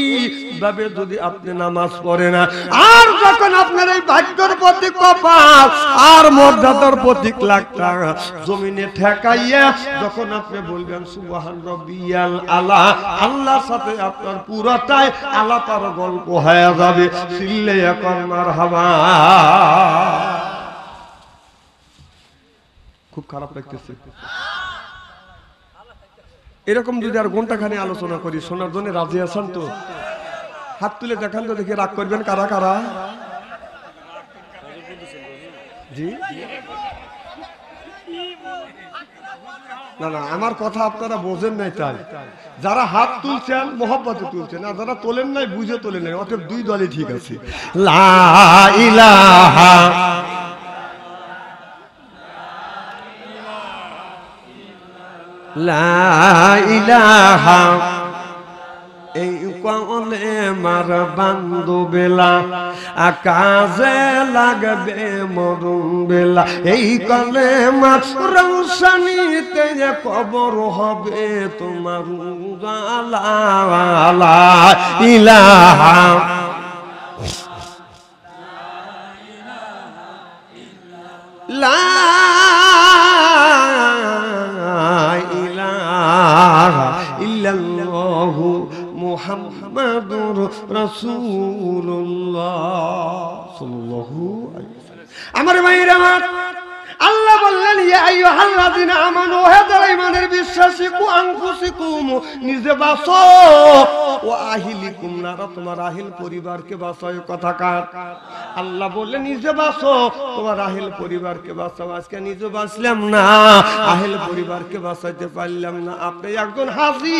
ভাবে যদি আপনি নামাজ পড়েন না, আর যখন আপনার এই ভাগ্যের প্রতি কপাল আর মর্যাদার প্রতীক লাগতা জমিনে ঠেকাইয়া যখন আপনি বলবেন সুবহান রাব্বিয়াল আলা, আল্লাহর সাথে আপনার পুরোটাই আলাপার গল্প হয়ে যাবে। সিল্লে এখন মারহাবা। খুব খারাপ লাগতেছে। এরকম যদি আর ঘন্টাখানে আলোচনা করি শোনার জন্য রাজি আছেন তো? হাত তুলে দেখান তো দেখি, রাগ করবেন কারা কারা? জি না না, আমার কথা আপনারা বোঝেন নাই তাই। যারা হাত তুলছেন মোহাব্বতে তুলছেন, আর যারা তোলেন নাই বুঝে তোলেন নাই, অতএব দুই দলই ঠিক আছে। লা ইলাহা লা ইলাহা, এই কলে মার বান্ধু বেলা আকাশে লাগবে মরুন বেলা, এই কলে মার রৌশনীতে কবর হবে তোমার উজালা। ইলাহা লা ইলাহা ইল্লাল্লাহু মুহাম্মাদুর রাসূলুল্লাহ সাল্লাল্লাহু আলাইহি ওয়াসাল্লাম। আমার ভাইরা, আল্লাহ বললেন ইয়া আইয়ুহাল্লাযিনা আমানু, হে যারা ঈমানের বিশ্বাসী, কু আনফুসিকুম, নিজে বাঁচো, ওয়া আহলিকুম নারা, তোমার আহল পরিবারকে বাঁচাও। কথা কার? আল্লাহ বললেন নিজে বাঁচো, তোমার আহল পরিবারকে বাঁচাও। আজকে নিজে বাঁচলাম না, আহল পরিবারকে বাঁচাইতে পারলাম না। আপনি একজন হাজী,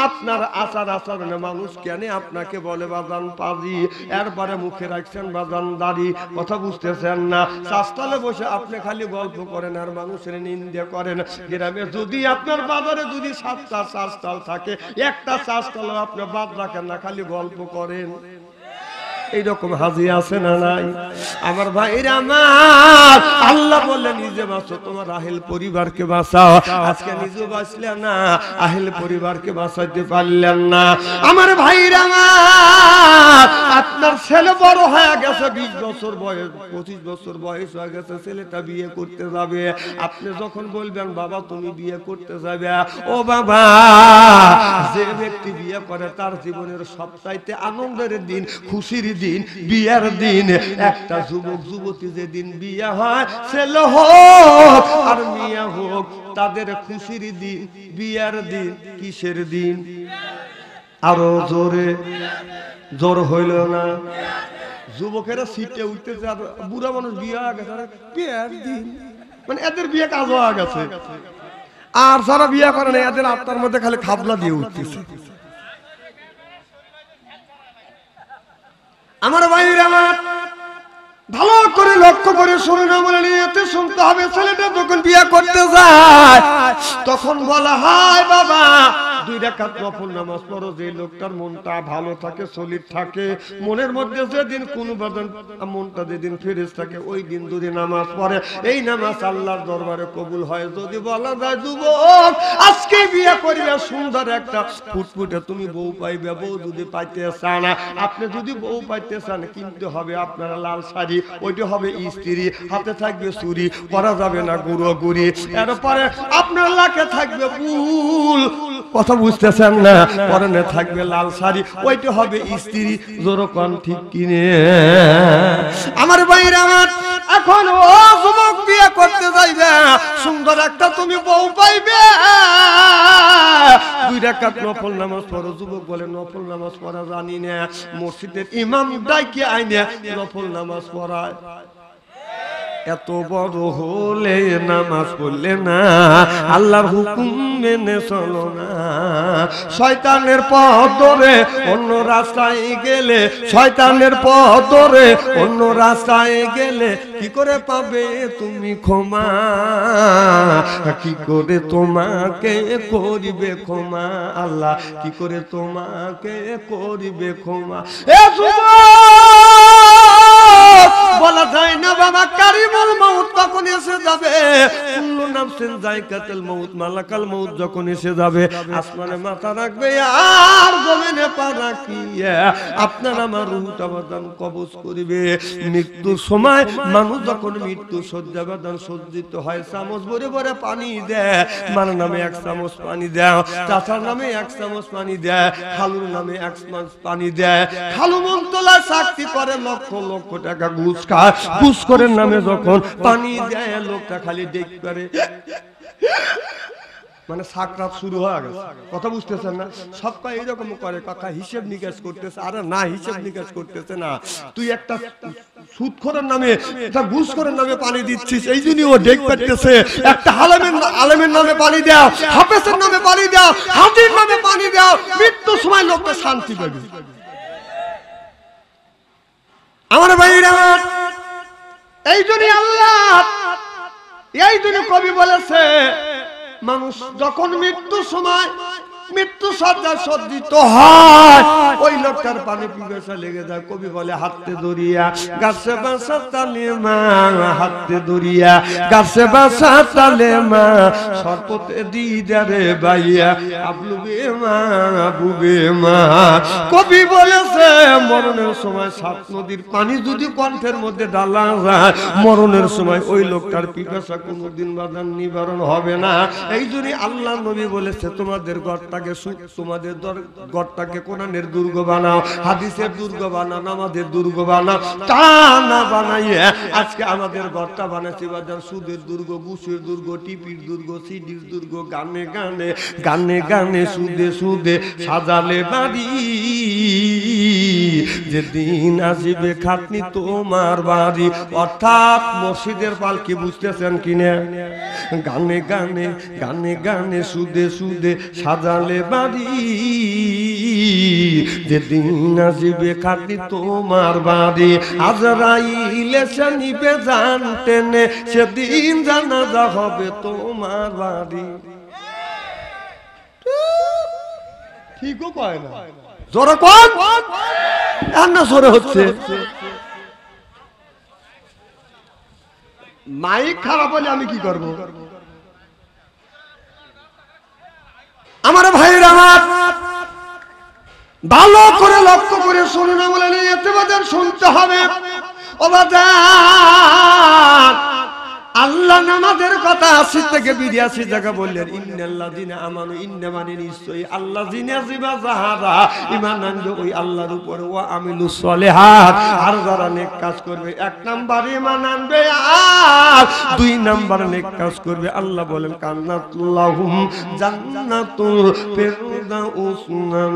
আপনার আচার আচরণে মানুষ কেন আপনাকে বলে বাজান পাজি, এরপরে মুখে রাখছেন বাজান দাড়ি। কথা বুঝতেছেন না? চাষতলে বসে আপনি খালি গল্প করেন আর মানুষের নিন্দা করেন। গ্রামে যদি আপনার বাজারে যদি 7টা চাষতল থাকে, একটা চাষতল আপনি বাদ রাখেন না, খালি গল্প করেন। এইরকম হাজি আছে না নাই? আমার ভাইরা আমার, আল্লাহ বলে নিজে বাঁচো, তোমার আহল পরিবারকে বাঁচাও। আজকে নিজে বাঁচলেন না, আহল পরিবারকে বাঁচাইতে পারলেন না। আমার ভাইরা আমার, আপনার ছেলে বড় হয়ে গেছে, 20 বছর বয়স, 25 বছর বয়স হয়ে গেছে, ছেলেটা বিয়ে করতে যাবে। আপনি যখন বলবেন বাবা তুমি বিয়ে করতে যাবে, ও বাবা, যে ব্যক্তি বিয়ে করে তার জীবনের সবচাইতে আনন্দের দিন, খুশির দিন, বিয়ার দিন। একটা যুবক যুবতী যেদিন বিয়ে হয়, ছেলে হোক আর মেয়ে হোক, তাদের খুশির দিন, বিয়ার দিন। কিসের দিন? আরো জোরে, জোর হইল না? যুবকেরা সিটে উঠতেছে আর বুড়া মানুষ বিয়ে হয়ে গেছে, বিয়ার দিন মানে এদের বিয়ে কাজ হয়ে গেছে। আর যারা বিয়ে করে না, এদের আত্মার মধ্যে খালি খাবলা দিয়ে উঠতেছে। আমার ভাইরা আমার, ভালো করে লক্ষ্য করে শুনুন, বলে নিয়তে শুনতে হবে। ছেলেটা যখন বিয়ে করতে যায়, তখন বলা হয় বাবা 2 রাকাত নফল নামাজ পড়ো। যে লোকটার মনটা ভালো থাকে, সলিড থাকে, মনের মধ্যে যেদিন কোনো বাদন, মনটা যেদিন ফ্রেশ থাকে, ওই দিন যদি নামাজ পড়ে, এই নামাজ আল্লাহর দরবারে কবুল হয়। যদি বলা যায় যুবক আজকে বিয়ে করিলে সুন্দর একটা ফুটফুটে তুমি বউ পাইবে, বউ যদি পাইতে চান, আপনি যদি বউ পাইতে চান, কিনতে হবে আপনার লাল শাড়ি, ওইটা হবে স্ত্রী, হাতে থাকবে চুরি, করা যাবে না গুঁড়ো গুড়ি, এরপরে আপনার লাখে থাকবে ফুল। কথা বুঝতেছেন না? পরনে থাকবে লাল শাড়ি, ওইটা হবে স্ত্রী। জোরকন ঠিক কিনে? আমার ভাইরা আমার, এখন ও যুবক বিয়ে করতে যাইবে, সুন্দর একটা তুমি বউ পাইবে, 2 রাকাত নফল নামাজ পড়ো। যুবক বলে নফল নামাজ পড়া জানি না, মসজিদের ইমাম ডাইকে আইনে নফল নামাজ পড়ায়। এত বড় হলে নামাজ পড়লে না, আল্লাহর হুকুম মেনে চলো না, শয়তানের পথ ধরে অন্য রাস্তায় গেলে, শয়তানের পথ ধরে অন্য রাস্তায় গেলে কি করে পাবে তুমি ক্ষমা? কি করে তোমাকে করিবে ক্ষমা? আল্লাহ কি করে তোমাকে করিবে ক্ষমা? এ বলা যায় না বাবা, কারিমুল মউত তখন এসে যাবে। কুল্লু নাফসিন যায়কাতুল মউত, মালাকাল মউত যখন এসে যাবে, আসমানে মাথা রাখবে আর জমিনে পা রাখিয়া আপনার আমার রূহটা বাদান কবজ করিবে। মৃত্যুর সময় মানুষ যখন মৃত্যু শয্যা বাদান সজ্জিত হয়, চামচ ভরে ভরে পানি দেয়। মার নামে 1 চামচ পানি দেয়, চাচার নামে 1 চামচ পানি দেয়, খালুর নামে 1 চামচ পানি দেয়। খালু মন্তলায় চাকরি করে, লক্ষ লক্ষ টাকা ঘুষ খায়, ঘুষ করার নামে যখন পানি দেয়, লোকটা খালি দেখ করে মানে সাকরাত শুরু হয়ে গেছে, কথা বুঝতেছেন না? সব কয় এইরকম করে, কাকা হিসেব নিকাশ করতেছে। আরে না, হিসেব নিকাশ করতেছে না, তুই একটা সুদখোরের নামে, একটা ঘুষখোরের নামে পানি দিচ্ছিস, এই জন্য ও ডেক পাইতেছে। একটা আলেমের নামে পানি দাও, হাফেজের নামে পানি দাও, হাজির নামে পানি দাও, মৃত্যুর সময় লোকটা শান্তি পাবে। আমার ভাইরা, এই জন্য আল্লাহ, এই জন্য কবি বলেছে, মানুষ যখন মৃত্যুর সময় মৃত্যু সজ্জায় সজ্জিত হয়, ওই লোকটার পানি পিপাসা লেগে যায়। কবি বলে, হাতে দরিয়া গাছে বাসা তালে মা, হাতে দরিয়া গাছে বাসা তালে মা, সরপতে দিদারে বাইয়া আবলুবে মা, বুবে মা। কবি বলেছে, মরণের সময় সাত নদীর পানি যদি কণ্ঠের মধ্যে ডালা যায়, মরণের সময় ওই লোকটার পিপাসা কোনোদিন বাধার নিবারণ হবে না। এই জন্য আল্লাহ নবী বলেছে, তোমাদের ঘরটাকে তোমাদের ঘরটাকে কোরআনের দুর্গ বানাও, হাদিসের দুর্গ বানাও, নামাজের দুর্গ বানাও। তা না বানাইয়ে আজকে আমাদের ঘরটা বানাইছি বাজার সুদের দুর্গ, ঘুষের দুর্গ, টিপির দুর্গ, সিডির দুর্গ, গানে গানে গানে গানে সুদে সুদে সাজালে বাড়ি, যেদিন আসিবে খাটনি তোমার বাড়ি। অর্থাৎ মসজিদের পালকি, বুঝতেছেন কিনা? গানে গানে গানে গানে সুদে সুদে সাজালে বাড়ি, যেদিন আসিবে খাটনি তোমার বাড়ি। আজরাইল এসে নিবে জানতে নে, সেদিন জানাজা হবে তোমার বাড়ি। ঠিকও কয় না, জোরে কোন না জোরে হচ্ছে। মাইক খারাপ হলে আমি কি করব? আমার ভাইরা, আমার ভালো করে লক্ষ্য করে শুনুন, বলেন এতেবাদের শুনতে হবে। ও বাজার, আল্লাহ নামাজের কথা ৮০ থেকে ৮২ জায়গা বললেন। ইন্নাল্লাযিনা আমানু, ইন্না মানে নিশ্চয়ই, আল্লাযিনা যিবা যাহারা ঈমান আনবে ওই আল্লাহর উপরে, ওয়া আমিলুস সলিহাত, আর যারা নেক কাজ করবে। ১ নাম্বার ঈমান আনবে, আর ২ নাম্বার নেক কাজ করবে। আল্লাহ বলেন, কান্নাতুল্লাহুম জান্নাতুল ফিরদাউস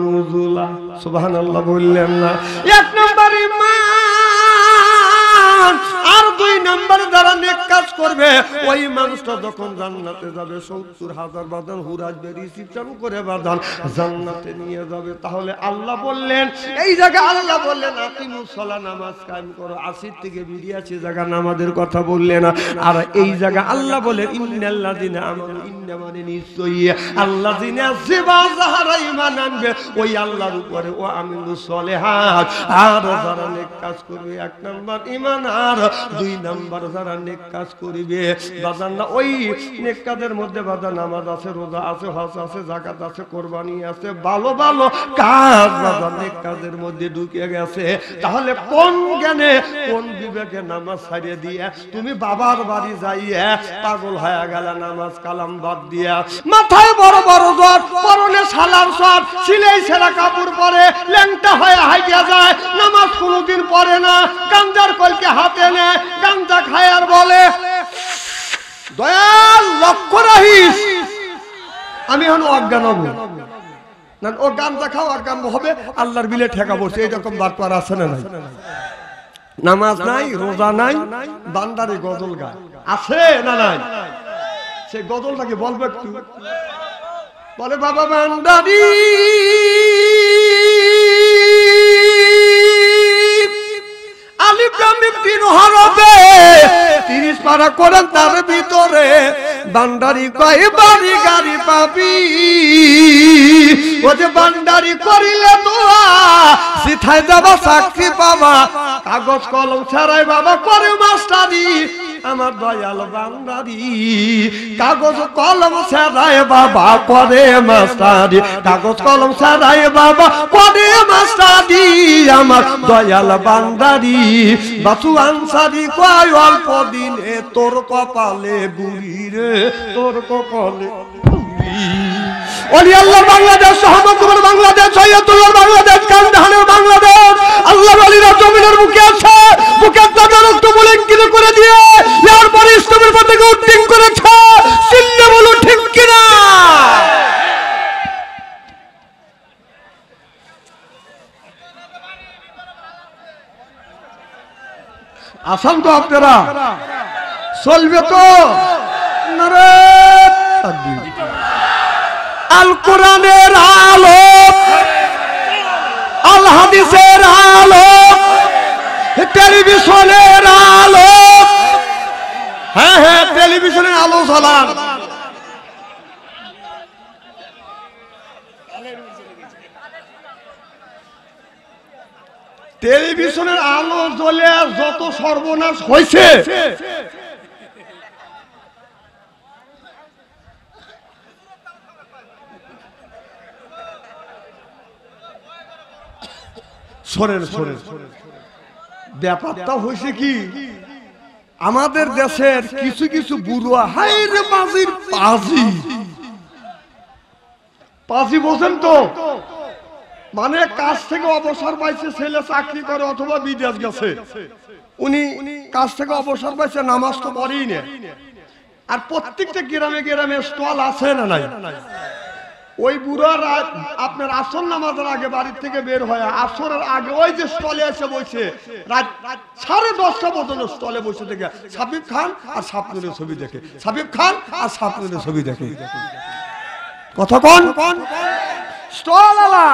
নুজুলা। সুবহানাল্লাহ বললেন না? ১ নাম্বার ঈমান, আর ২ নাম্বার যারা নেক কাজ করবে, ওই মানুষটা যখন জান্নাতে যাবে ৭০,০০০ বাদান হুর আসবে, রিসিপশন করে বাদান জান্নাতে নিয়ে যাবে। তাহলে আল্লাহ বললেন, এই জায়গায় আল্লাহ বললেন আকিমুস সালাহ, নামাজ কায়েম করো। ৮০ থেকে ৮২ জায়গা নামাজের কথা বললেন। আর এই জায়গা আল্লাহ বলেন, ইন্নাল্লাযিনা আমানু, ইন্না মানে নিশ্চয়ই, আল্লাযিনা যিবা যাহারা ঈমান আনবে ওই আল্লাহর উপরে, ও আমিলুস সলিহাত, আর যারা নেক কাজ করবে। ১ নাম্বার ঈমান, আর ২ নাম্বার যারা নেক কাজ করিবে। বাজানরা, ওই নেক কাজের মধ্যে বাজান নামাজ আছে, রোজা আছে, হজ আছে, যাকাত আছে, কোরবানি আছে, ভালো ভালো কাজ বাজান নেক কাজের মধ্যে ঢুকে গেছে। তাহলে কোন জ্ঞানে, কোন বিবেকে নামাজ ছাড়িয়ে দিয়ে তুমি বাবার বাড়ি যাইয়া পাগল হয়ে গেল, নামাজ কালাম বাদ দিয়া, মাথায় বড় বড় জ্বর, পরনে সালার সর, সিলাই ছেঁড়া কাপড় পরে, ল্যাংটা হয়ে হাইয়া যায়, নামাজ কোনোদিন পড়ে না, গাঞ্জার কলকে হাতে নেয়, গাঞ্জা খায় আর বলে, দয়াল লক্ষ্য রাখিস আমি এখন অজ্ঞান হব না। ও গাঞ্জা খাও, অজ্ঞান হবে, আল্লাহর বিলে ঠেকা বসে। এইরকম বাটপার আছে না নাই? নামাজ নাই, রোজা নাই, বান্দারে গজল গায়, আছে না নাই? সে গজলটাকে বলবে একটু, বলে, বাবা বান্দারি আলিফ ৩ হরফে ৩০ পারা কোরআন, তার ভিতরে বান্দারি কয় বাড়ি গাড়ি পাবি। ও যে বান্দারি করিলে দোয়া, সিথায় যাবা চাকরি পাবা, কাগজ কলম ছাড়াই বাবা করে মাস্টারি। আমার দয়াল বান্দারি কাগজ কলম ছাড়াই বাবা করে মাস্টারি, কাগজ কলম ছাড়াই বাবা করে মাস্টারি। আমার দয়াল বান্দারি বাসু আনসারি কয়, অল্প দিনে তোর কপালে বুড়ি রে, তোর কপালে বুড়ি। ওলি আল্লাহ বাংলাদেশ, সহমতপুর বাংলাদেশ, সৈয়দুল্লাহ বাংলাদেশ, কান্দাহানের বাংলাদেশ। আল্লাহর ওলিরা জমিনের মুখে আছে, বুকের দাদা রক্ত মুলিঙ্কিত করে দিয়ে এরপরে ইসলামের পতাকা উড্ডীন করেছে। চিল্লে বলো ঠিক কিনা? আসান তো আপনারা, চলবে তো? নারে তাকবীর। আল কোরআনের আলো, আল হাদিসের আলো, টেলিভিশনের আলো, হ্যাঁ হ্যাঁ টেলিভিশনের আলো জ্বালান। টেলিভিশনের আলো জ্বলে যত সর্বনাশ হয়েছে, শোনেন শোনেন, ব্যাপারটা হয়েছে কি, আমাদের দেশের কিছু কিছু বুড়া হাইরে বাজির পাজি, পাজি বোঝেন তো, মানে কাজ থেকে অবসর পাইছে, ছেলে চাকরি করে অথবা বিদেশ গেছে, উনি কাজ থেকে অবসর পাইছে, নামাজ তো পড়েই না। আর প্রত্যেকটা গ্রামে গ্রামে স্টল আছে না নাই? ওই বুড়ারা আপনার আসর নামাজের আগে বাড়ির থেকে বের হয়, আসরের আগে ওই যে স্টলে এসে বসে রাত 10:30 পর্যন্ত স্টলে বসে থেকে সাবিব খান আর সাপনুরের ছবি দেখে, সাবিব খান আর সাপনুরের ছবি দেখে। কথা কোন স্টল আলা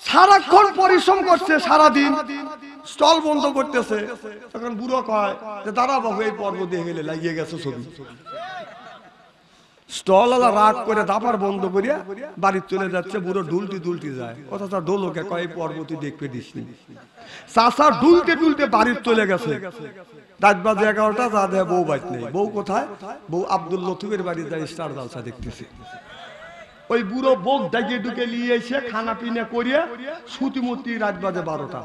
সারাক্ষণ পরিশ্রম করছে, সারাদিন স্টল বন্ধ করতেছে, তখন বুড়ো কয় যে দাঁড়া বাবু এই পর্ব দিয়ে গেলে লাগিয়ে গেছে ছবি। স্টল আলা রাগ করে দাপার বন্ধ করিয়া বাড়ি চলে যাচ্ছে, বুড়ো ডুলটি ডুলটি যায়, অথচ ডোলোকে কয় পর্বতী দেখবে দিসনি। চাষা ডুলতে ডুলতে বাড়ি চলে গেছে, 11:10 যা দেয় বউ বাইত নেই। বউ কোথায়? বউ আব্দুল লতিফের বাড়ি যায় স্টার জালসা দেখতেছে। ওই বুড়ো বউ ডাকে ঢুকে নিয়ে এসে খানা পিনা করিয়া সুতিমতি রাত বাজে 12টা।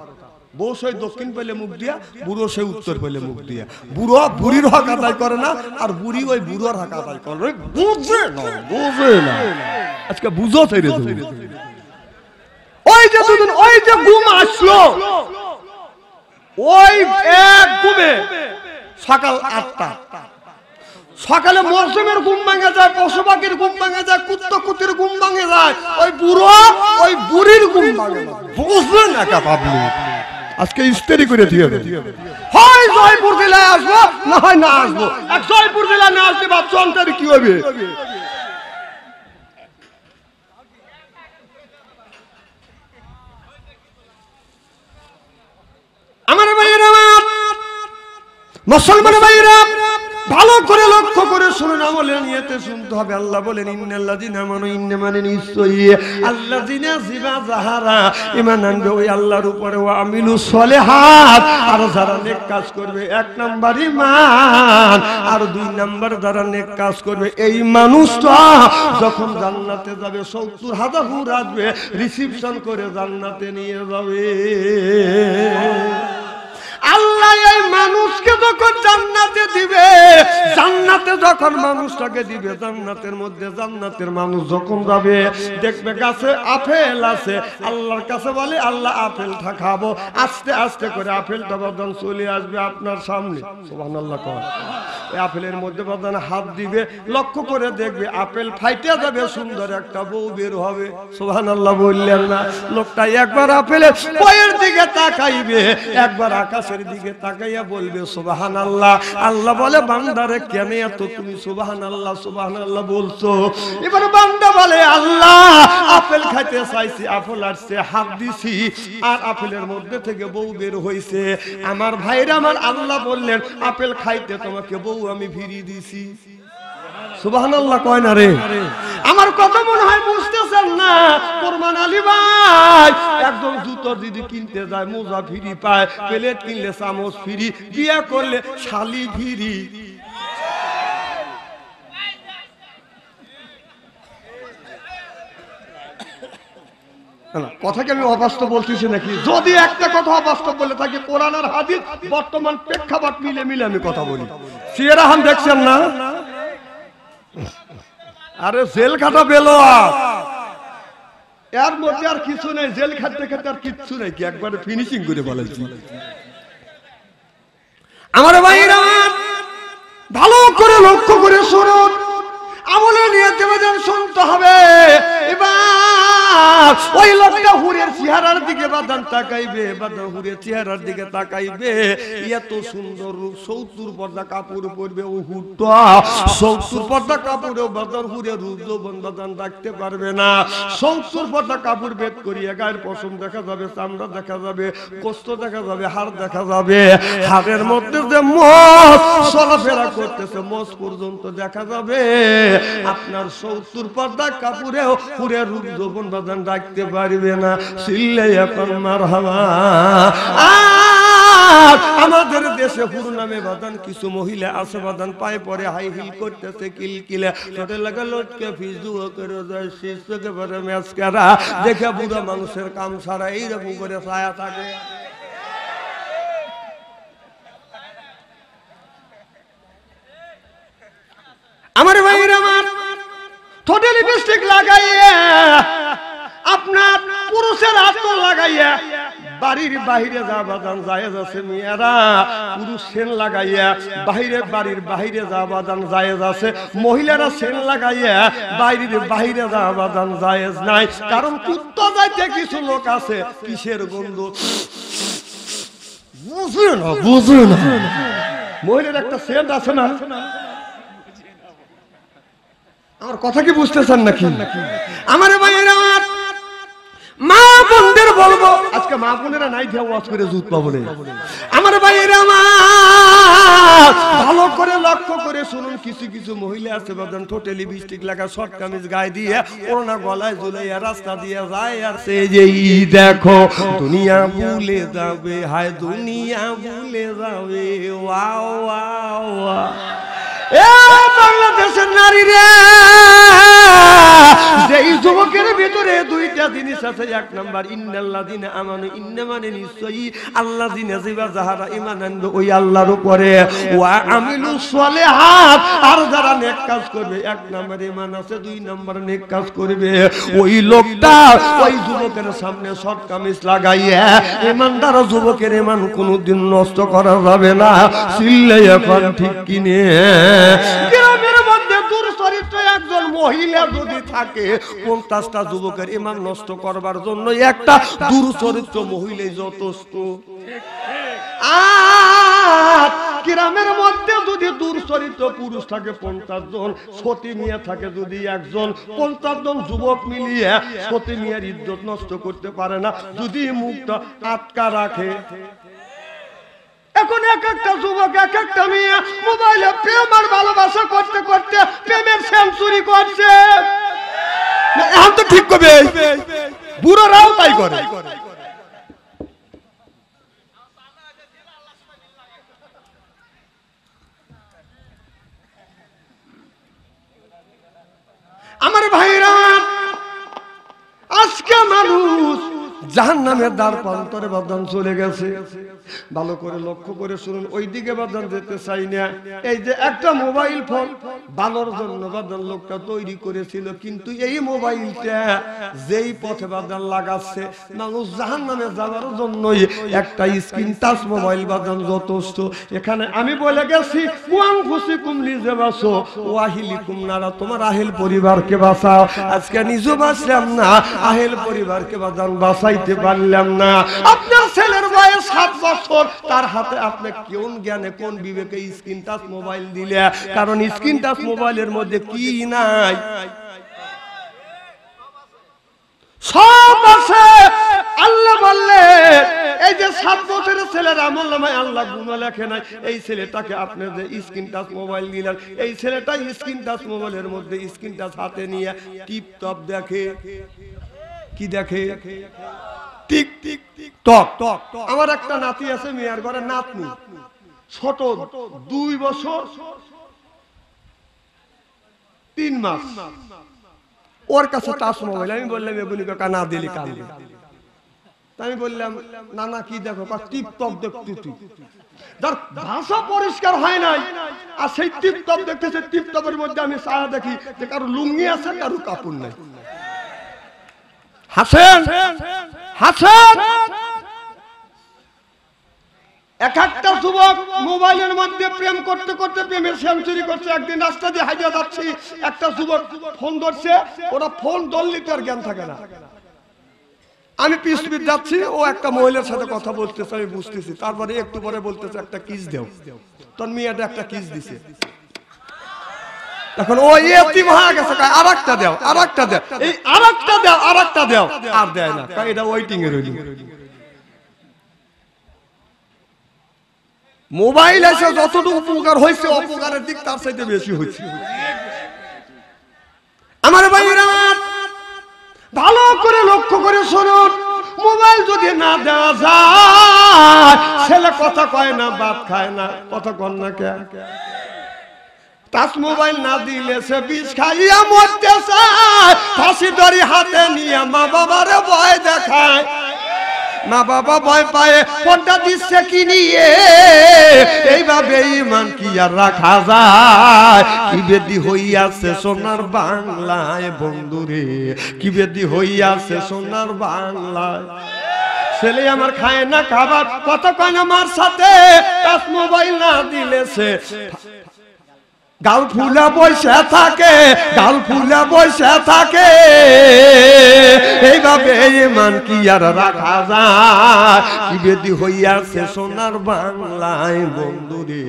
বউ সেই দক্ষিণ পেলে মুখ দিয়া, বুড়ো সেই উত্তর পেলে মুখ দিয়া। বুড়ো বুড়ির হক আদায় করে না, আর বুড়ি ওই বুড়োর হক আদায় করে। বুঝে না আজকে বুঝো ছেড়ে দেবে। ওই যে দুদিন ওই যে ঘুম আসলো, ওই এক ঘুমে সকাল 8টা, সকালে মৌসুমের ঘুম ভাঙে যায়, পশু পাখির ঘুম ভাঙে যায়, কুত্তা কুতির ঘুম ভাঙে যায়, ওই বুড়ো ওই বুড়ির ঘুম ভাঙে না। বুঝলেন না কা পাবলি? আজকে ইস্তেরি করে দিয়ে হয় জয়পুর জেলায় আসবো, না হয় না আসবো। এক জয়পুর জেলায় না আসলে ভাবছো অন্তরে কি হবে? আমার ভাইয়েরা, মুসলমান ভাইয়েরা, ভালো করে লক্ষ্য করে শুনুন, আমলে নিয়তে শুনতে হবে। আল্লাহ বলেন ইন্নাল্লাযিনা আমানু, ইন্না মানে নিশ্চয়ই আল্লাযিনা জিবা যাহারা ঈমান আনবে ওই আল্লাহর উপরে, ওয়া আমিলুস সলিহাত, আর যারা নেক কাজ করবে, 1 নাম্বার ঈমান, আর 2 নাম্বার যারা নেক কাজ করবে, এই মানুষটা যখন জান্নাতে যাবে 70,000 হুর আসবে রিসিপশন করে জান্নাতে নিয়ে যাবে। আল্লাহ এই মানুষকে যখন জান্নাতে দিবে, জান্নাতে যখন মানুষটাকে দিবে, জান্নাতের মধ্যে জান্নাতের মানুষ যখন যাবে দেখবে গাছে আপেল আছে, আল্লাহর কাছে বলে আল্লাহ আপেলটা খাবো, আস্তে আস্তে করে আপেলটা বাদান চলে আসবে আপনার সামনে। সুবহানাল্লাহ কয়। এই আপেলের মধ্যে বাদান হাত দিবে, লক্ষ্য করে দেখবে আপেল ফাইটে যাবে, সুন্দর একটা বউ বের হবে। সুবহানাল্লাহ বললেন না? লোকটা একবার আপেলের বইয়ের দিকে তাকাইবে, একবার আকাশের দিকে তাকাইয়া বলবে সুবহানাল্লাহ। আল্লাহ বলে বান্দারে কেন এত তুমি সুবহানাল্লাহ সুবহানাল্লাহ বলছো? এবার বান্দা বলে আল্লাহ আপেল খাইতে চাইছি, আপেল আসছে, হাত দিছি, আর আপেলের মধ্যে থেকে বউ বের হইছে। আমার ভাইরা আমার, আল্লাহ বললেন আপেল খাইতে তোমাকে বউ আমি ফিরিয়ে দিছি। সুবহানাল্লাহ কয় না রে? আমার কথা মনে হয় বুঝতেছেন না। কোরবান আলী ভাই একদম জুতো যদি কিনতে যায় মোজা ফ্রি পায়, প্লেট কিনলে চামচ ফ্রি, বিয়ে করলে শালি ফ্রি। কথাকে আমি অবাস্তব বলতেছি নাকি? যদি একটা কথা অবাস্তব বলে থাকি, কোরআন আর হাদিস বর্তমান প্রেক্ষাপট মিলে মিলে আমি কথা বলি। সিরাহান দেখছেন না? আরে জেল খাটা বেলোয়া, এর মধ্যে আর কিছু নেই, জেল খাটতে খাটতে আর কিচ্ছু নেই, কি একবারে ফিনিশিং করে বলেছি। আমার ভাইরা ভালো করে লক্ষ্য করে শুনুন, আমলে নিয়ে যাবেন, শুনতে হবে। এবার ওই লোকটা হুরের চেহারার দিকে বাদান তাকাইবে, বাদান হুরের চেহারার দিকে তাকাইবে, এত সুন্দর রূপ, 70 পর্দা কাপড় পরবে, ও হুরটা 70 পর্দা কাপড়েও বাদান হুরের রূপ যৌবন বাদান রাখতে পারবে না। 70 পর্দা কাপড় বেদ করিয়ে গায়ের পশম দেখা যাবে, চামড়া দেখা যাবে, গোস্ত দেখা যাবে, হাড় দেখা যাবে, হাড়ের মধ্যে যে মোষ চলাফেরা করতেছে মোষ পর্যন্ত দেখা যাবে। আপনার 70 পর্দা কাপড়েও পুরে রূপ যৌবন বাদান রাখতে পারবে না। চিল্লাই এখন মারহাবা। আমাদের দেশে হুর নামে বাদান কিছু মহিলা আছে বাদান পায়ে পরে হাই হিল করতেছে, কিলকিলে ছোটে লাগা লটকে ফিজুও করে যায়, শিশুকে পরে ম্যাচকারা দেখে বুড়া মানুষের কাম সারা এইরকম করে ছায়া থাকে। আমার ভাইয়ের আমার ঠোঁটে লিপস্টিক লাগাইয়া আপনার পুরুষের হাত লাগাইয়া বাড়ির বাইরে যা বাদান জায়েজ আছে মেয়েরা, পুরুষ সেন লাগাইয়া বাড়ির বাইরে যা বাদান জায়েজ আছে, মহিলারা সেন লাগাইয়া বাইরে যা বাদান জায়েজ নাই। কারণ কুত্তা যাইতে কিছু লোক আছে কিসের গন্ধ বুঝে না, মহিলার একটা সেন্ট আছে না। আমার কথা কি বুঝতেছেন নাকি? আমার ভাইয়েরা মা বোনদের বলবো, আজকে মা বোনেরা নাই দিয়ে ওয়াজ করে জুত পাবো না। আমার ভাইয়েরা ভালো করে লক্ষ্য করে শুনুন, কিছু কিছু মহিলা আছে বাদান ঠোঁটে লিপস্টিক লাগা, শর্ট কামিজ গায়ে দিয়ে, ওড়না গলায় ঝুলাইয়া রাস্তা দিয়ে যায়, আর সে যে দেখো দুনিয়া ভুলে যাবে, হায় দুনিয়া ভুলে যাবে। Wow wow wow. এ বাংলাদেশের নারী রে, এই যুবকের ভিতরে দুইটা জিনিস আছে। এক নাম্বার ইন্নাল্লাযিনা আমানু, ইন্না মানে নিশ্চয়ই, আল্লাযিনা যারা ঈমান আনবে ওই আল্লাহর উপরে, ওয়া আমিলুস সালিহাত, আর যারা নেক কাজ করবে। এক নাম্বার ঈমান আছে, দুই নাম্বার নেক কাজ করবে। ওই লোকটা ওই যুবকের সামনে শর্ট কামিজ লাগাইয়া, ঈমানদার যুবকের ঈমান কোনোদিন নষ্ট করা যাবে না। চিল্লাই এখন ঠিক কিনে। গ্রামের মধ্যে দুর্চরিত্র একজন মহিলা যদি থাকে, 50টা যুবকের ঈমান নষ্ট করবার জন্য একটা দুর্চরিত্র মহিলাই যথেষ্ট। আর গ্রামের মধ্যে যদি দুর্চরিত্র পুরুষ থাকে 50 জন, সতী মিয়া থাকে যদি একজন, 50 জন যুবক মিলিয়ে সতী মিয়ার ইজ্জত নষ্ট করতে পারে না যদি মুখটা আটকা রাখে। এখন এক একটা যুবক এক একটা মেয়ে মোবাইলে প্রেম আর ভালোবাসা করতে করতে প্রেমের সেঞ্চুরি করছে। এখন তো ঠিক করবে, বুড়োরাও তাই করে। আমার ভাইরা, আজকে মানুষ জাহান্নামের দ্বার প্রান্তরে বাদান চলে গেছে। ভালো করে লক্ষ্য করে শুনুন, ওই দিকে বাদান যেতে চাই না। এই যে একটা মোবাইল ফোন বানোর জন্য বাদান লোকটা তৈরি করেছিল, কিন্তু এই মোবাইলটা যেই পথে বাদান লাগাচ্ছে মানুষ জাহান্নামে যাওয়ার জন্যই একটা স্ক্রিন টাচ মোবাইল বাদান যথেষ্ট। এখানে আমি বলে গেছি ওয়ানফুসিকুম নিজে বাঁচো ওয়াহিলিকুম নারা, তোমার আহেল পরিবারকে বাঁচাও। আজকে নিজে বাঁচলাম না, আহেল পরিবারকে বাদান বাঁচাইতে পারলাম না। আপনার ছেলের বয়স 7 বছর, তার হাতে আপনি কোন জ্ঞানে কোন বিবেকে স্ক্রিন টাচ মোবাইল দিলে? কারণ স্ক্রিন টাচ মোবাইলের মধ্যে কি নাই, সব আছে। আল্লাহ বললে এই যে 7 বছরের ছেলের আমলনামায় আল্লাহ গুনাহ লেখে নাই। এই ছেলেটাকে আপনি যে স্ক্রিন টাচ মোবাইল দিলেন, এই ছেলেটা স্ক্রিন টাচ মোবাইলের মধ্যে স্ক্রিন টাচ হাতে নিয়ে টিপ টপ দেখে। কি দেখে? টিক টিক টিক টক টক। আমার একটা নাতি আছে, মেয়ের ঘরে নাতনি, ছোট 2 বছর 3 মাস। ওর কাছে টাচ মোবাইল। আমি বললাম এগুলি কানা দিলি কানবে। আমি বললাম নানা কি দেখো? টিপটপ দেখতে। যার ভাষা পরিষ্কার হয় নাই, আর সেই টিপটপ দেখতেছে। টিপটপের মধ্যে আমি ছায়া দেখি যে কারো লুঙ্গি আছে, কারো কাপড় নাই। হাসেন হাসেন। এক একটা যুবক মোবাইলের মধ্যে প্রেম করতে করতে প্রেমের সেঞ্চুরি করছে। একদিন রাস্তা দিয়ে হাইজা যাচ্ছি, একটা যুবক ফোন ধরছে। ওরা ফোন ধরলে তার জ্ঞান থাকে না, আমি পিছপিট যাচ্ছি, ও একটা মহিলার সাথে কথা বলতেছে, আমি বুঝতেছি। তারপরে একটু পরে বলতেছে একটা কিস দেও। তোর মেয়েটা একটা কিস দিছে। এখন ও এতিম হয়ে গেছে, কয় আরেকটা দাও, আরেকটা দাও, এই আরেকটা দাও, আরেকটা দাও, আর দেয় না, কয় এটা ওয়েটিং এ রইল। মোবাইল এসে যতটুকু উপকার হয়েছে অপকারের দিক তার চাইতে বেশি হয়েছে। আমার ভাইরা ভালো করে লক্ষ্য করে শুনুন, মোবাইল যদি না দেওয়া যায় ছেলে কথা কয় না, ভাত খায় না, কথা কন না কে? টাচ মোবাইল না দিলে সে বিষ খাইয়া মরতে চায়, ফাঁসি দড়ি হাতে নিয়ে মা বাবারে ভয় দেখায়। মা বাবা ভয় পায় পর্দা দিচ্ছে কি নিয়ে, এইভাবে ঈমান কি আর রাখা যায়? কি বেদি হইয়াছে সোনার বাংলায় বন্ধুরে, কি বেদি হইয়াছে সোনার বাংলায়। ছেলে আমার খায় না খাবার, কথা কয় না মার সাথে, টাচ মোবাইল না দিলে সে গাল ফুলে বসে থাকে, গাল ফুলে বসে থাকে। এইভাবে ঈমান কি আর রাখা যায়? কি বেদি হইয়াছে সোনার বাংলায় বন্ধুরে,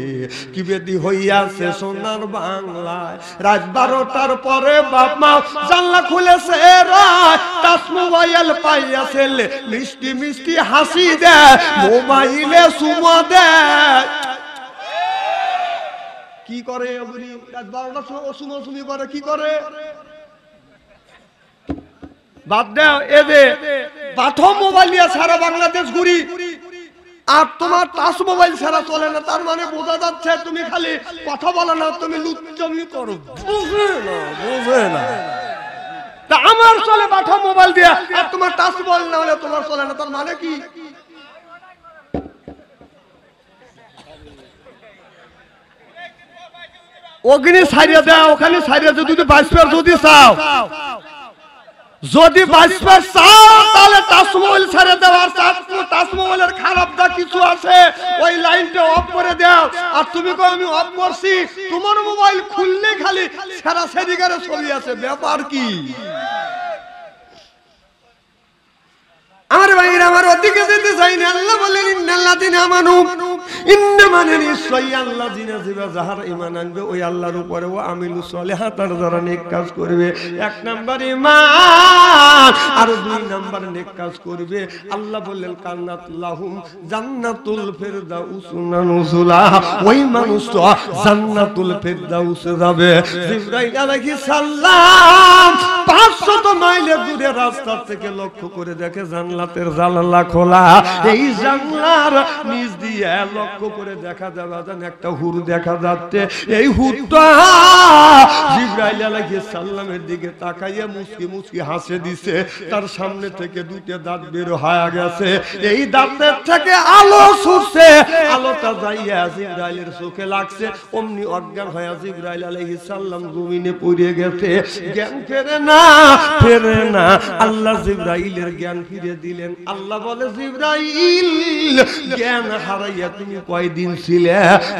কি বেদি হইয়াছে সোনার বাংলায়। রাত 12টার পরে বাপ মা জানলা খুলেছে, রাত টাচ মোবাইল পাইয়া ছেলে মিষ্টি মিষ্টি হাসি দেয়, মোবাইলে চুমা দেয়। কি করে রাত 12টার সময় চুমাচুমি করে? কি করে? বাদ দাও, এ যে প্রথম মোবাইল নিয়ে সারা বাংলাদেশ ঘুরি, আর তোমার টাচ মোবাইল ছাড়া চলে না। তার মানে বোঝা যাচ্ছে তুমি খালি কথা বলো না, তুমি লুচ্চামি করো। বুঝে না, বুঝে না। তা আমার চলে প্রথম মোবাইল দিয়ে, আর তোমার টাচ মোবাইল না হলে তোমার চলে না, তার মানে কি? অগ্নি ছাড়িয়ে দেয়, ওখানে ছাড়িয়ে যদি 22 যদি চাও, যদি 22 চাও তাহলে টাচ মোবাইল ছেড়ে দাও। আর টাচ মোবাইলের খারাপ দা কিছু আছে, ওই লাইনটা অফ করে দাও। আর তুমি কো আমি অফ করছি, তোমার মোবাইল খুললে খালি সারা সেদিকে ছবি আছে, ব্যাপার কি? আমার ভাইরা আমার ওদিকে যেতে চাই না। আল্লাহ বলেন ইন্নাল্লাযিনা আমানু, ইন্না মানে নিশ্চয়ই আল্লাযিনা যারা ঈমান আনবে ওই আল্লাহর উপরে, ও আমিলুস সলিহাত, আর যারা নেক কাজ করবে। 1 নাম্বার ঈমান, আর 2 নাম্বার নেক কাজ করবে। আল্লাহ বললেন কান্নাত লাহুম জান্নাতুল ফিরদাউস নুজুলা, ওই মানুষ তো জান্নাতুল ফিরদাউসে যাবে। জিবরাইল আলাইহিস সালাম 500 মাইল দূরে রাস্তা থেকে লক্ষ্য করে দেখে জান্নাতের জানালা খোলা। এই জানলার নিচ দিয়ে লক্ষ্য করে দেখা যাবে একটা হুর দেখা যাচ্ছে। এই হুরটা জিবরাইল আলাইহিস সালামের দিকে তাকাইয়া মুচকি মুচকি হাসে দিছে। তার সামনে থেকে 2টা দাঁত বের হয়ে গেছে, এই দাঁতের থেকে আলো ছুটছে। আলোটা যাইয়া জিবরাইলের চোখে লাগছে, অমনি অজ্ঞান হয়ে জিবরাইল আলাইহিস সালাম জমিনে পড়ে গেছে। জ্ঞান ফেরে না, ফেরে না। আল্লাহ জিবরাইলের জ্ঞান ফিরে দিলেন। আল্লাহ বলে জিবরাইল জ্ঞান হারাইয়া তুমি কয়দিন ছিলে?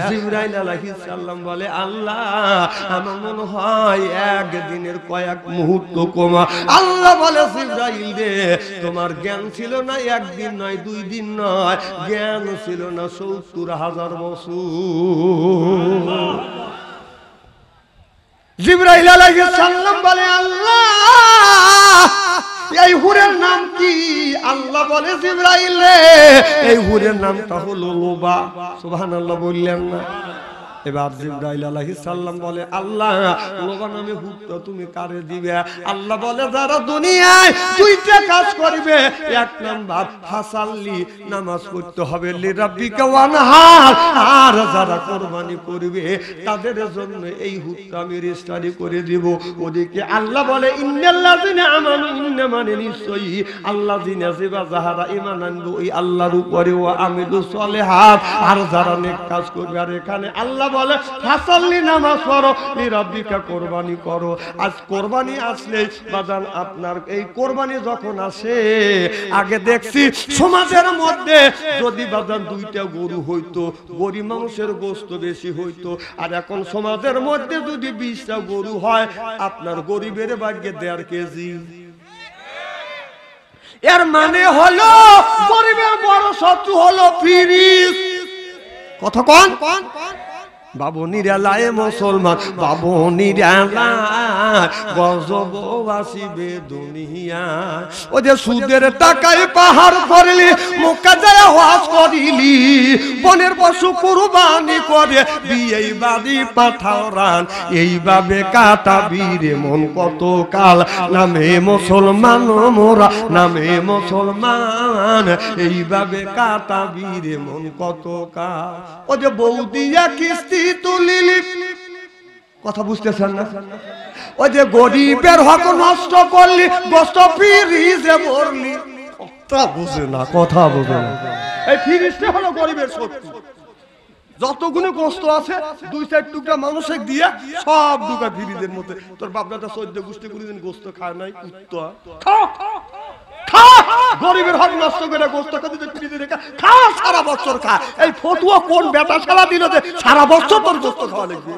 জিবরাইল আলাইহিস সালাম বলে আল্লাহ আমার মনে হয় একদিনের কয়েক মুহূর্ত কমা। আল্লাহ বলে জিবরাইল রে তোমার জ্ঞান ছিল না একদিন নয় 2 দিন নয়, জ্ঞান ছিল না 70,000 বছর। জিবরাইল আলাইহিস সালাম বলে আল্লাহ এই হুরের নাম কি? আল্লাহ বলে জিবরাইল রে এই হুরের নামটা হলো লোবা। সুবহানাল্লাহ বললেন না? এবার জিবরাইল আলাইহিস সালাম বলে আল্লাহ লোবা নামে হুরটা তুমি কারে দিবে? আল্লাহ বলে যারা দুনিয়ায় 2টা কাজ করবে, 1 নাম্বার ফাসাল্লি নামাজ পড়তে হবে, লিরাব্বিকা ওয়ানহার, আর যারা কুরবানি করবে তাদের জন্য এই হুরটা আমি রেজিস্ট্রি করে দেব। ওদিকে আল্লাহ বলে ইন্নাল্লাযিনা আমানু, ইন্না মানে নিশ্চয়ই আল্লাযিনা যারা ঈমান আনবে ওই আল্লাহর উপরে, ও আমিলুস সলিহাত, আর যারা নেক কাজ করবে। আর এখানে আল্লাহ বলে ফাসাল্লি নামাজ পড়ো, লিরাব্বিকা কুরবানি করো। আজ কুরবানি আসলে বাজান আপনার এই কুরবানি যখন আসে, আগে দেখছি সমাজের মধ্যে যদি বাজান 2টা গরু হইতো গরিব মানুষের গোশত বেশি হইতো। আর এখন সমাজের মধ্যে যদি 20টা গরু হয় আপনার গরিবের ভাগ্যে 1.5 কেজি। এর মানে হলো গরিবের বড় শত্রু হলো ফিরিস। কথা কন বাবু নিরালায় মুসলমান, বাবু নিরালায় গজব আসিবে দুনিয়া। ও যে সুদের টাকায় পাহাড় করলি, মক্কা যায় হজ করিলি, বনের পশু কুরবানি করে বিয়ে বাড়ি পাঠাও রান, এইভাবে কাটাবি রে মন কত কাল। নামে মুসলমান মোরা, নামে মুসলমান, এইভাবে কাটাবি রে মন কত কাল। ও যে বৌদিয়া কিস্তি তুলিলি, কথা বুঝতেছেন না? ওই যে গরিবের হক নষ্ট করলি, গোস্ত ফ্রিজে ভরলি, কথা বুঝে না, কথা বুঝে না। এই ফ্রিজটা হলো গরিবের শত্রু। যতগুলো গোস্ত আছে 2-4 টুকরা মানুষকে দিয়ে সব ঢুকা ফ্রিজের মধ্যে। তোর বাপদাদা 14 গোষ্ঠী কোনদিন গোস্ত খায় নাই, কুত্তা খা খা, গরিবের হক নষ্ট করে গোস্ত খাতে ফ্রিজে রেখে খা, সারা বছর খা। এই ফতুয়া কোন বেটা শালা দিল যে সারা বছর তোর গোস্ত খাওয়া লাগবে?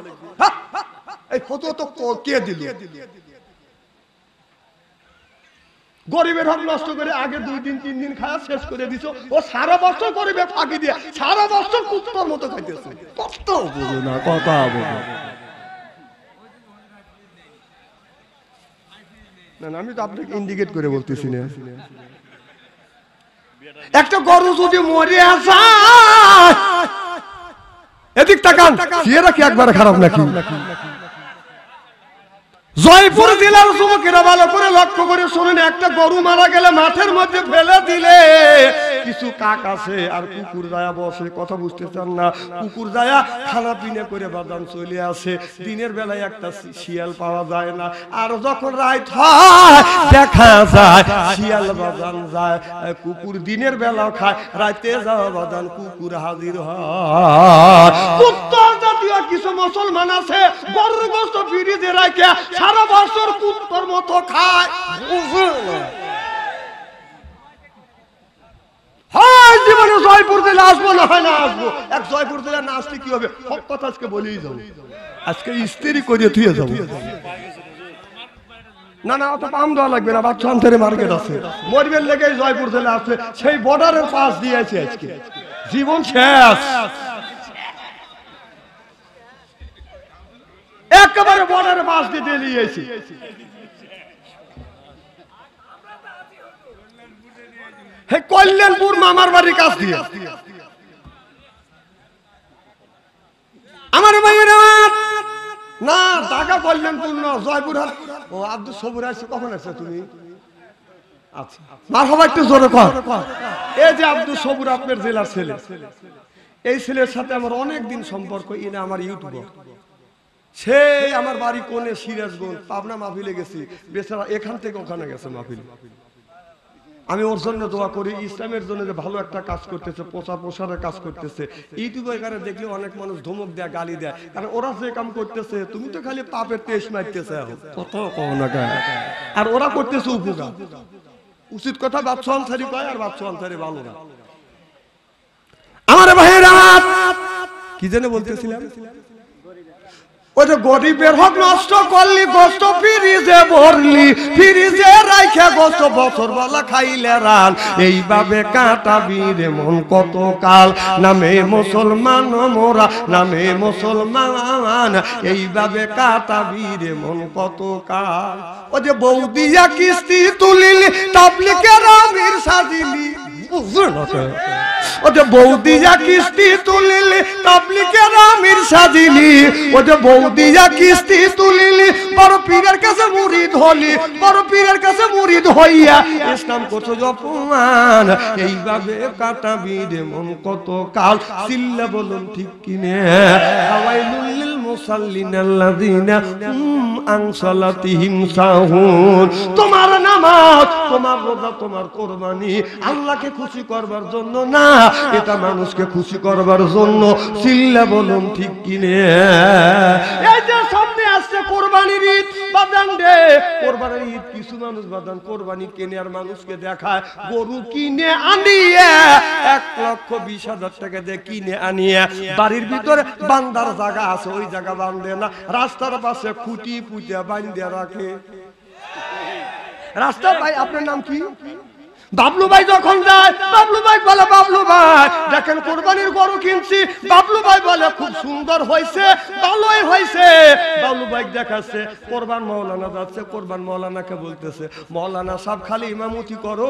এই ফতুয়া তো কে দিল? গরিবের হক নষ্ট করে আগে 2 দিন 3 দিন খাওয়া শেষ করে দিছ, ও সারা বছর গরিবের ফাঁকি দিয়ে সারা বছর কুত্তার মতো খাইতেছে। কত বুঝো না, কথা বুঝো না। আমি তো আপনাকে ইন্ডিকেট করে বলতেছি না। একটা গরু যদি মরে যায়, এদিক তাকান, চেহারা কি একবার খারাপ নাকি? জয়পুর জেলার যুবকেরা ভালো করে লক্ষ্য করে শুনেন, একটা গরু মারা গেলে মাঠের মধ্যে ফেলে দিলে কিছু কাক আছে আর কুকুর যায়া বসে। কথা বুঝতে চান না? কুকুর যায়া খানা পিনা করে বাদাম চলে আসে। দিনের বেলায় একটা শিয়াল পাওয়া যায় না, আর যখন রাত হয় দেখা যায় শিয়াল বাদাম যায়, কুকুর দিনের বেলাও খায়, রাতে যাওয়া বাদাম কুকুর হাজির হয়। কুত্তার জাতীয় কিছু মুসলমান আছে গরুর গোশত ফ্রিজে রাখে সারা বছর কুত্তার মতো খায়। হয় জীবনে জয়পুর জেলা আসবো না হয় না আসবো। এক জয়পুর জেলা না আসলে কি হবে? সব কথা আজকে বলেই যাবো, আজকে স্ত্রী করিয়ে থুয়ে যাবো। না না, অত পাম দেওয়া লাগবে না, বাচ্চা অন্তরে মার্কেট আছে। মরবের লেগে জয়পুর জেলা আসলে সেই বর্ডারের পাশ দিয়েছে, আজকে জীবন শেষ, একেবারে বর্ডারের পাশ দিয়ে দিয়েছি। হে কল্যাণপুর মামার বাড়ির কাছ দিয়ে আমার ভাইয়ের না, ঢাকা কল্যাণপুর না, জয়পুরহাট। ও আব্দুল সবুর আসছে, কখন আসছে তুমি? আচ্ছা, মারহাবা, একটু জোরে কর। এই যে আব্দুল সবুর আপনার জেলার ছেলে, এই ছেলের সাথে আমার অনেক দিন সম্পর্ক। ইনি আমার ইউটিউবার, সেই আমার বাড়ি কোনে সিরাজগঞ্জ, পাবনা মাহফিলে গেছি, বেচারা এখান থেকে ওখানে গেছে মাহফিল। আমি ওর জন্য দোয়া করি, ইসলামের জন্য যে ভালো একটা কাজ করতেছে, প্রচার প্রসারের কাজ করতেছে। ইউটিউবে এখানে দেখলে অনেক মানুষ ধমক দেয়, গালি দেয়, কারণ ওরা যে কাম করতেছে তুমি তো খালি পাপের তেজ মারতেছে, আর ওরা করতেছে উপকার। উচিত কথা বাচ্চা আনসারি কয়, আর বাচ্চা আনসারি ভালো না। আমার ভাইয়েরা কি যেন বলতেছিলাম, ওই যে গরিবের হক নষ্ট করলি, গোস্ত ফ্রিজে ভরলি, ফ্রিজে রাইখে গোস্ত বছর বেলা খাইলে রান, এইভাবে কাটাবি রে মন কত কাল। নামে মুসলমান মোরা, নামে মুসলমান, এইভাবে কাটাবি রে মন কত কাল। ওই যে বৌদিয়া কিস্তি তুলিলি, তাবলিগের আমির সাজিলি, ও যে বৌদিয়া কিস্তি তুলিলি, তাবলিগের আমির সাজিলি, ও যে বৌদিয়া কিস্তি তুলিলি, বড় পীরের কাছে মুরিদ হলি, বড় পীরের কাছে মুরিদ হইয়া ইসলাম কত অপমান, এইভাবে কাটাবি রে মন কত কাল। চিল্লা বলুন ঠিক কিনে? হাওয়াইলুল লিল মুসাল্লিন আল্লাযিনা আন সালাতিহিম সাহুন। তোমার নামাজ, তোমার রোজা, তোমার কুরবানি আল্লাহকে খুশি করবার জন্য না, এটা মানুষকে খুশি করবার জন্য। চিল্লা বলুন ঠিক কিনে? এই যে সামনে আসছে কোরবানির ঈদ, বাদান রে কোরবানির ঈদ, কিছু মানুষ বাদান কোরবানি কেনে আর মানুষকে দেখায়, গরু কিনে আনিয়ে 1,20,000 টাকা দিয়ে কিনে আনিয়ে বাড়ির ভিতরে বান্দার জায়গা আছে, ওই জায়গা বান্ধে না, রাস্তার পাশে খুঁটি পুঁতে বাঁধে রাখে। রাস্তা ভাই, আপনার নাম কি? বাবলু ভাই যখন যায়, বাবলু ভাই বলে বাবলু ভাই দেখেন কোরবানির গরু কিনছি। বাবলু ভাই বলে খুব সুন্দর হয়েছে, ভালোই হয়েছে। বাবলু ভাই দেখাচ্ছে, কোরবান মৌলানা যাচ্ছে, কোরবান মৌলানাকে বলতেছে মৌলানা সব খালি ইমামতি করো,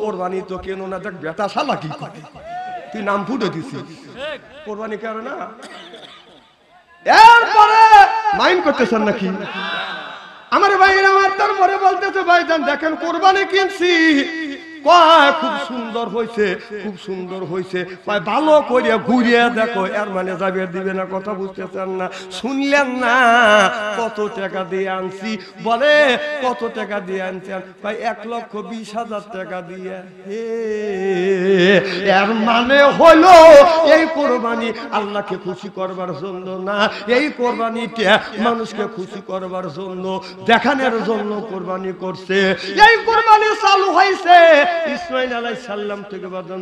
কোরবানি তো কেন না। দেখ বেটা শালা কি করে, তুই নাম ফুটে দিছিস, কোরবানি করে না। এরপরে মাইন্ড করতেছেন নাকি আমার ভাইয়ের? আমার তারপরে বলতেছে ভাইজান দেখেন কোরবানি কিনছি, কয় খুব সুন্দর হয়েছে, খুব সুন্দর হয়েছে। ভালো করিয়া ঘুরিয়ে দেখো, এর মানে যাবে দিবে না, কথা বুঝতেছেন না? শুনলেন না কত টাকা দিয়ে আনছি? বলে কত টাকা দিয়ে আনছেন? ভাই 1,20,000 টাকা দিয়ে। এর মানে হলো এই কোরবানি আল্লাহকে খুশি করবার জন্য না, এই কোরবানিটা মানুষকে খুশি করবার জন্য, দেখানোর জন্য কোরবানি করছে। এই কোরবানি চালু হয়েছে ইসমাইল আলাইহিস সালাম থেকে, বাদান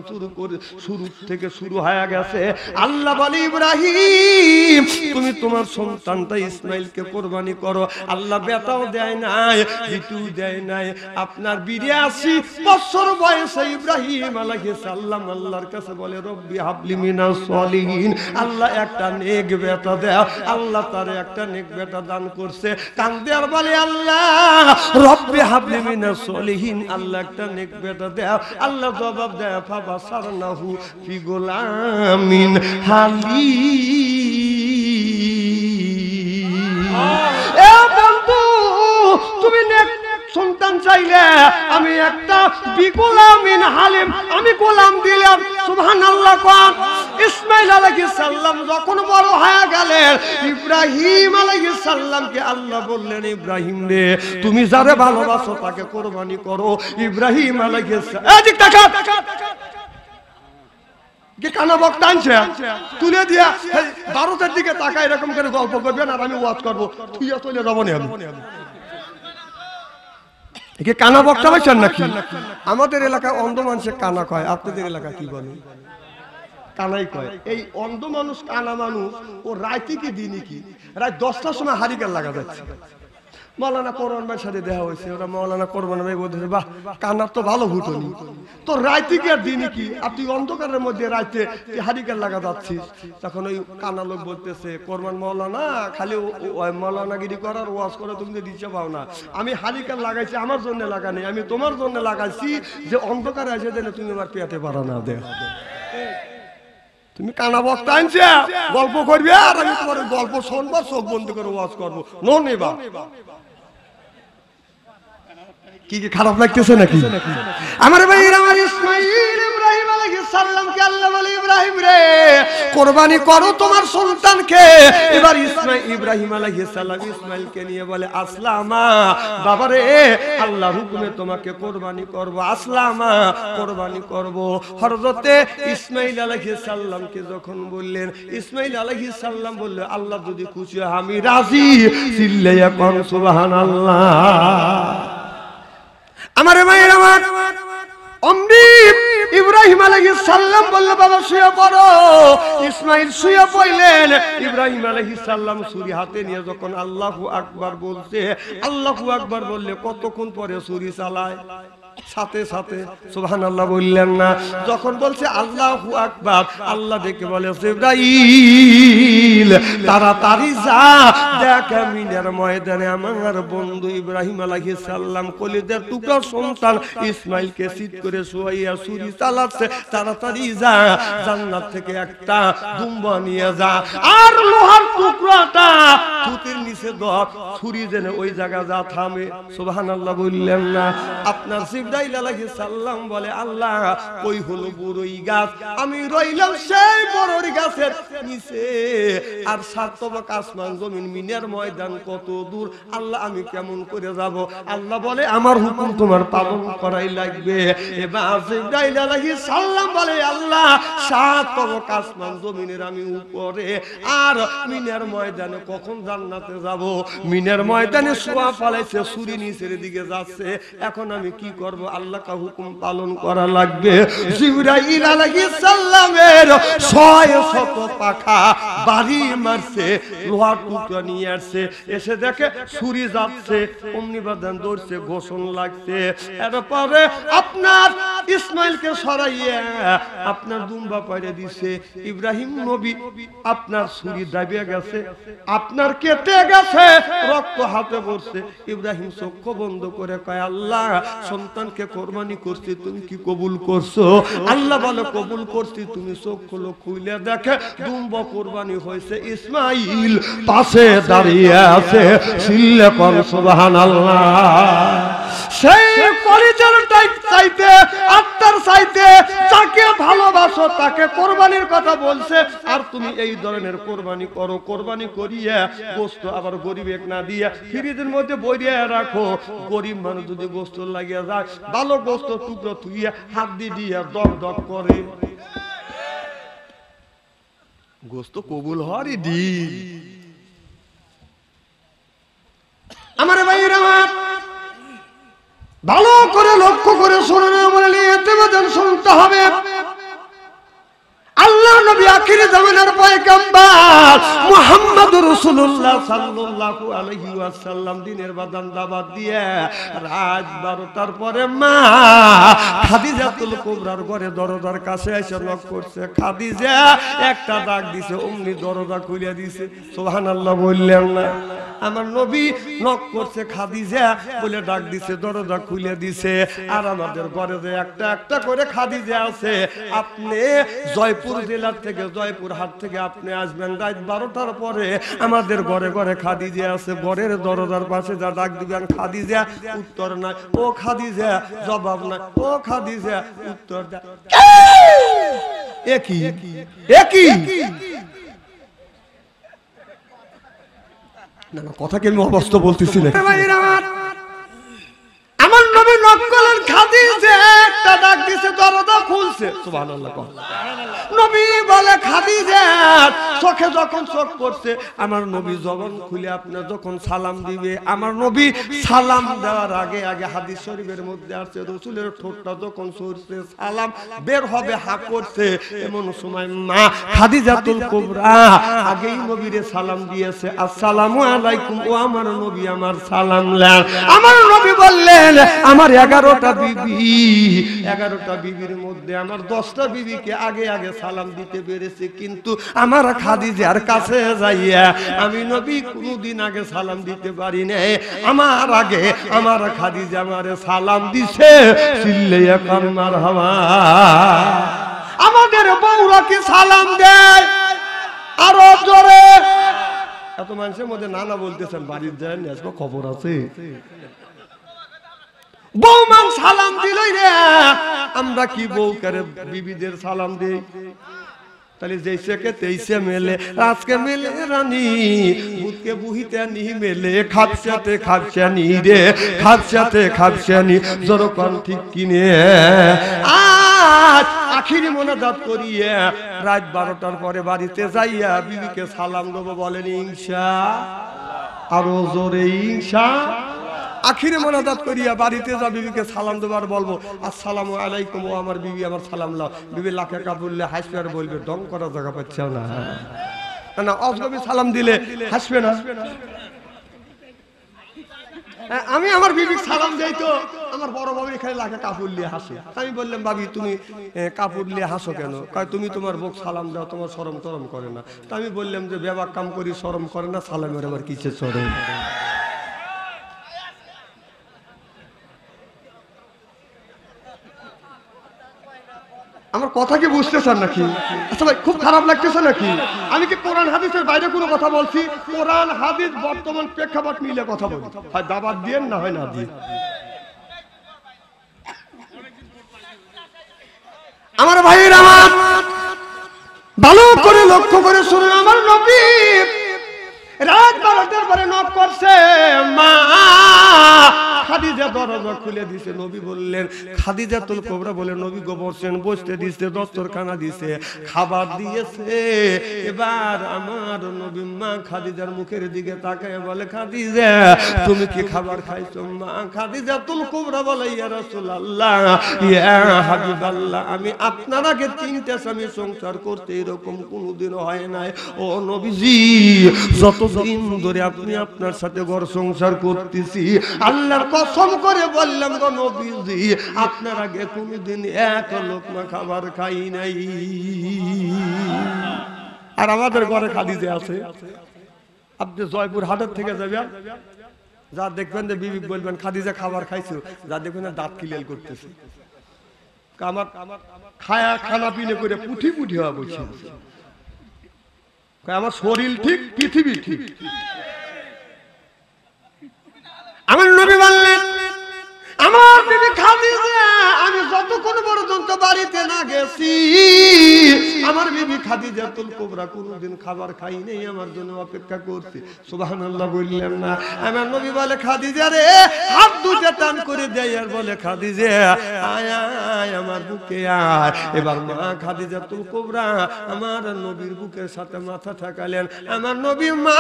শুরু থেকে শুরু হয়ে গেছে। আল্লাহ বলে ইব্রাহিম তুমি তোমার সন্তানটা ইসমাইলকে কোরবানি করো। আল্লাহ বেটাও দেয় নাই, বিটু দেয় নাই। আপনার 82 বছর বয়সে ইব্রাহিম আলাইহিস সালাম আল্লাহর কাছে বলে রব্বি হাবলি মিনাস সলিহিন, আল্লাহ একটা নেক বেটা দাও। আল্লাহ তারে একটা নেক বেটা দান করছে। কান্দে আর বলে আল্লাহ রব্বি হাবলি মিনাস সলিহিন, আল্লাহ একটা নেক বেটা দাও। আল্লাহ জবাব দেয় ফাবাসারনাহু ফি গোলামিন হালিম। এ বন্ধু তুমি নেক সন্তান চাইলে আমি একটা বিগোলামিন হালিম, আমি গোলাম দিলাম। সুবহানাল্লাহ। কোন ইসমাইল আলাইহিস সালাম যখন বড় হয়ে গেলেন, ইব্রাহিম আলাইহিস সালামকে আল্লাহ বললেন ইব্রাহিম রে তুমি যারে ভালোবাসো তাকে কোরবানি করো। ইব্রাহিম আলাইহিস সালাম এদিক তাকা, কি কানা বক্তা আনছে তুলে দিয়া ভারতের দিকে তাকা, এরকম করে গল্প করবেন আর আমি ওয়াজ করবো, তুই চলে যাবো না। আমি কানা বক্তা পাইছেন নাকি? আমাদের এলাকায় অন্ধ মানুষের কানা কয়, আপনাদের এলাকায় কি বলে? কানাই কয়। এই অন্ধ মানুষ কানা মানুষ ও রাইতে কি দিনই কি রাত 10টার সময় হারিকেন লাগা যাচ্ছে। মৌলানা কোরবান ভাইয়ের সাথে দেখা হয়েছে, ওরা মৌলানা কোরবান ভাই বলতেছে বাহ কানার তো ভালো ভুটনি, তো রাইতে কি আর দিনই কি, আর তুই অন্ধকারের মধ্যে রাইতে হারিকেন লাগা যাচ্ছিস। তখন ওই কানা লোক বলতেছে কোরবান মৌলানা খালি মৌলানাগিরি করার ওয়াজ করে তুমি দিচ্ছে পাও না, আমি হারিকেন লাগাইছি আমার জন্য লাগানি, আমি তোমার জন্য লাগাইছি যে অন্ধকারে এসে দিলে তুমি আমার পেতে পারো না। দেখ তুমি কানা বক্তা আনছে গল্প করবে আর আমি তোমার গল্প শুনবো, চোখ বন্ধ করে ওয়াজ করবো। নো নেবা কি কি খারাপ লাগতেছে নাকি? আমার ভাই আমার ইসমাইল ইব্রাহিম আলাইহিস সালামকে আল্লাহ বলে ইব্রাহিম রে কোরবানি করো তোমার সন্তানকে। এবার ইব্রাহিম আলাইহিস সালাম ইসমাইলকে নিয়ে বলে আসলামা, বাবা রে আল্লাহর হুকুমে তোমাকে কোরবানি করব, আসলামা কোরবানি করব। হযরতে ইসমাইল আলাইহিস সালামকে যখন বললেন, ইসমাইল আলাইহিস সালাম বলল আল্লাহ যদি খুশি হয় আমি রাজি। চিল্লাইয়া কোন সুবহানাল্লাহ। আমার মায়ের আমার অমনি ইব্রাহিম আলাইহিস সালাম বলল বাবা শুয়ে পড়ো। ইসমাইল শুয়ে পড়লেন। ইব্রাহিম আলাইহিস সালাম ছুরি হাতে নিয়ে যখন আল্লাহু আকবার বলছে, আল্লাহু আকবার বললে কতক্ষণ পরে ছুরি চালায়? সাথে সাথে সুবহানাল্লাহ বললেন না। যখন বলছে আল্লাহু আকবার, আল্লাহ ডেকে বলে জিবরাইল তাড়াতাড়ি যা, দেখ মিনার ময়দানে আমার বন্ধু ইব্রাহিম আলাইহিস সালাম কলিজার টুকরা সন্তান ইসমাইলকে সিট করে শুয়াইয়া ছুরি চালাচ্ছে, তাড়াতাড়ি যা জান্নাত থেকে একটা দুম্বা নিয়ে যা, আর লোহার টুকরাটা থুতির নিচে দাও, ছুরি যেন ওই জায়গা যা থামে। সুবহানাল্লাহ বললেন না। আপনার জিবরাইল আলাইহিস সালাম বলে আল্লাহ কই হলো বড়ই গাছ, আমি রইলাম সেই বড়ই গাছের নিচে, আর সাতবক আসমান জমিন মিনার ময়দান কত দূর, আল্লাহ আমি কেমন করে যাব? আল্লাহ বলে আমার হুকুম তোমার পালন করাই লাগবে। এবার জিবরাইল আলাইহিস সালাম বলে আল্লাহ সাতবক আসমান জমিনের আমি উপরে, আর মিনার ময়দানে কখন জান্নাতে যাব? মিনার ময়দানে শোয়া ফালাইছে, ছুরি নিচের দিকে যাচ্ছে, এখন আমি কি করব? আল্লাহ কা হুকুম পালন করা লাগবে। জিবরাইল আলাইহিস সালামের 600 পাখা বাড়ি মারছে, লোহার টুকরা নিয়ে আসছে, এসে দেখে ছুরি যাচ্ছে, অমনি বাদান ধরছে, ঘোষণ লাগছে। এরপরে আপনার ইসমাইলকে সরাইয়া আপনার দুম্বা পাইরে দিছে। ইব্রাহিম নবী আপনার ছুরি দাবিয়ে গেছে, আপনার কেটে গেছে, রক্ত হাতে পড়ছে। ইব্রাহিম চক্ষু বন্ধ করে কয়, আল্লাহ সন্তানকে কোরবানি করছি, তুমি কি কবুল করছো? আল্লাহ বলে, কবুল করছি। তুমি চক্ষু খুলে দেখে দুম্বা কোরবানি হয়েছে, ইসমাইল পাশে দাঁড়িয়ে আছে। সিল্লে কর সুবহানাল্লাহ। সেই কলিজার চাইতে, আত্মার চাইতে যাকে ভালোবাসো তাকে কোরবানির কথা বলছে। আর তুমি এই ধরনের কোরবানি করো, কোরবানি করিয়া গোস্ত আবার গরিবেক না দিয়া ফ্রিজের মধ্যে বইরিয়া রাখো। গরিব মানুষ যদি গোস্ত লাগিয়া যায়, ভালো গোস্ত টুকরো থুইয়া হাত দিয়ে দক দক করে, গোস্ত কবুল হওয়ারই দিন। আমার ভাইয়ের আমার ভালো করে লক্ষ্য করে শুনুন, আমার এতেবাদান শুনতে হবে। আল্লাহ নবী আখিরি জামানার পয়গম্বর মুহাম্মদুর রাসূলুল্লাহ সাল্লাল্লাহু আলাইহি ওয়াসাল্লাম দিনের বাদান দাওয়াত দিয়ে রাত 12টার পরে মা খাদিজাতুল কুবরার ঘরে দরজার কাছে এসে নক করছে। খাদিজা একটা ডাক দিছে, অমনি দরজা খুলে দিছে। সুবহানাল্লাহ বললেন না? আমার নবী নক করছে, খাদিজা বলে ডাক দিছে, দরজা খুলে দিছে। আর আমাদের ঘরে যে একটা একটা করে খাদিজা আছে। আপনি জয়পুর জেলার থেকে, জয়পুর হাট থেকে আপনি আসবেন রাত 12টার পরে, আমাদের ঘরে ঘরে খাদিজা আছে। ঘরের দরজার পাশে যা ডাক দিবেন, খাদিজা উত্তর নাই, ও খাদিজা জবাব নাই, ও খাদিজা উত্তর দেয়। একই একই না না, কথা কি আমি অবস্থা বলতেছি না? আমার নবী নক করলেন, খাদিজা একটা ডাক দিছে, দরজা খুলছে। সুবহানাল্লাহ। নবী বলে, খাদিজা চোখে যখন চোখ পড়ছে, আমার নবী জবান খুলে আপনার যখন সালাম দিবে, আমার নবী সালাম দেওয়ার আগে আগে হাদিস শরীফের মধ্যে আছে, রাসূলের ঠোঁটটা যখন সরছে, সালাম বের হবে হা করছে, এমন সময় মা খাদিজাতুল কুবরা আগেই নবীরে সালাম দিয়েছে, আসসালামু আলাইকুম। ও আমার নবী আমার সালাম নেন। আমার নবী বললেন, আমার 11টা বিবি, 11টা বিবির মধ্যে আমার 10টা বিবিকে আগে আগে সালাম দিতে পেরেছি, কিন্তু আমার খাদিজার কাছে যাইয়া আমি নবী কোনদিন আগে সালাম দিতে পারি না। আমার আগে আমার খাদিজা আমারে সালাম দিছে। চিল্লাইয়া কান মারহাবা। আমাদের বউরা কি সালাম দেয়? আরো জোরে। এত মানুষের মধ্যে নানা বলতেছেন, বাড়ির যায় না, খবর আছে। বৌমান সালাম দিলই রে, আমরা কি বউ করে বিবিদের সালাম দেই? তাহলে যেইসেকে তেইসে মেলে, আজকে মেলে রানী, ভূতকে বুহিতে নি মেলে, খাপসাতে খাপসানি রে, খাপসাতে খাপসানি, জোরকন ঠিক কিনে। আজ আখিরি মোনাজাত করিয়ে রাত 12টার পরে বাড়িতে যাইয়া বিবিকে সালাম দেবো, বলেন ইনশাআল্লাহ। আরো জোরে ইনশাআল্লাহ। আখিরে মোনাজাত করিয়া বাড়িতে যা বিবিকে সালাম দেবার বলবো, আসসালামু আলাইকুম। ও আমার বিবি আমার সালাম লাও। বিবি লাখে কাবুললে হাসবে আর বলবে, ডং করার জায়গা পাচ্ছেও না। না অজগবি সালাম দিলে হাসবে না। আমি আমার বিবি সালাম দেই তো আমার বড় বাবু এখানে লাখে কাপড় নিয়ে হাসে। আমি বললাম, ভাবি তুমি কাপড় নিয়ে হাসো কেন? কয়, তুমি তোমার বউকে সালাম দাও, তোমার শরম টরম করে না। তা আমি বললাম যে বেবাক কাম করি, শরম করে না, সালামের আবার কিসের শরম? আমার কথা কি বুঝতেছেন নাকি? আচ্ছা ভাই, খুব খারাপ লাগতেছে নাকি? আমি কি কোরআন হাদিসের বাইরে কোনো কথা বলছি? কোরআন হাদিস বর্তমান প্রেক্ষাপট মিলে কথা বলি, হয় দাবাত দিয়ে না হয় না দিয়ে। আমার ভাইয়ের আমার ভালো করে লক্ষ্য করে শুনুন, আমার নবী রাত 12টার পরে নক করছে। মা খাদিজা দরজা খুলে দিছে। নবী বললেন, খাদিজাতুল কুবরা বলে নবী গো বসেন, বসতে দিছে, দস্তরখানা দিছে, খাবার দিয়েছে। এবার আমার নবী মা খাদিজার মুখের দিকে তাকায় বলে, খাদিজা তুমি কি খাবার খাইছো? মা খাদিজাতুল কুবরা বলে, ইয়া রাসূলুল্লাহ, ইয়া হাবিবাল্লাহ, আমি আপনার আগে 3টা স্বামী সংসার করতে এরকম কোনোদিন হয় নাই। ও নবীজি, যতদিন ধরে আপনি আপনার সাথে ঘর সংসার করতেছি, আল্লাহর কসম করে বললাম গো নবীজি, আপনার আগে কোনোদিন এক লোকমা খাবার খাই নাই। আর আমাদের ঘরে খাদিজা আছে। আপনি জয়পুর হাটের থেকে যাবেন, যা দেখবেন যে বিবি বলবেন খাদিজা খাবার খাইছো, যা দেখবেন দাঁত কিলেল করতেছে। আমার খায়া খানা পিনে করে পুঠি পুঠি হওয়া বলছে, আমার শরীর ঠিক, পৃথিবী ঠিক। আমার নবী বললেন, আমার বিবি খাদিজা, আমি যতক্ষণ পর্যন্ত বাড়িতে না গেছি, আমার বিবি খাদিজাতুল কুবরা কোনদিন খাবার খাই নাই, আমার জন্য অপেক্ষা করছে। সুবহানাল্লাহ বললেন না? আমার নবী বলে, খাদিজা রে, হাত দুটো টান করে দেয় আর বলে, খাদিজা আয় আয় আমার বুকে আয়। এবার মা খাদিজাতুল কুবরা আমার নবীর বুকের সাথে মাথা ঠেকালেন। আমার নবী মা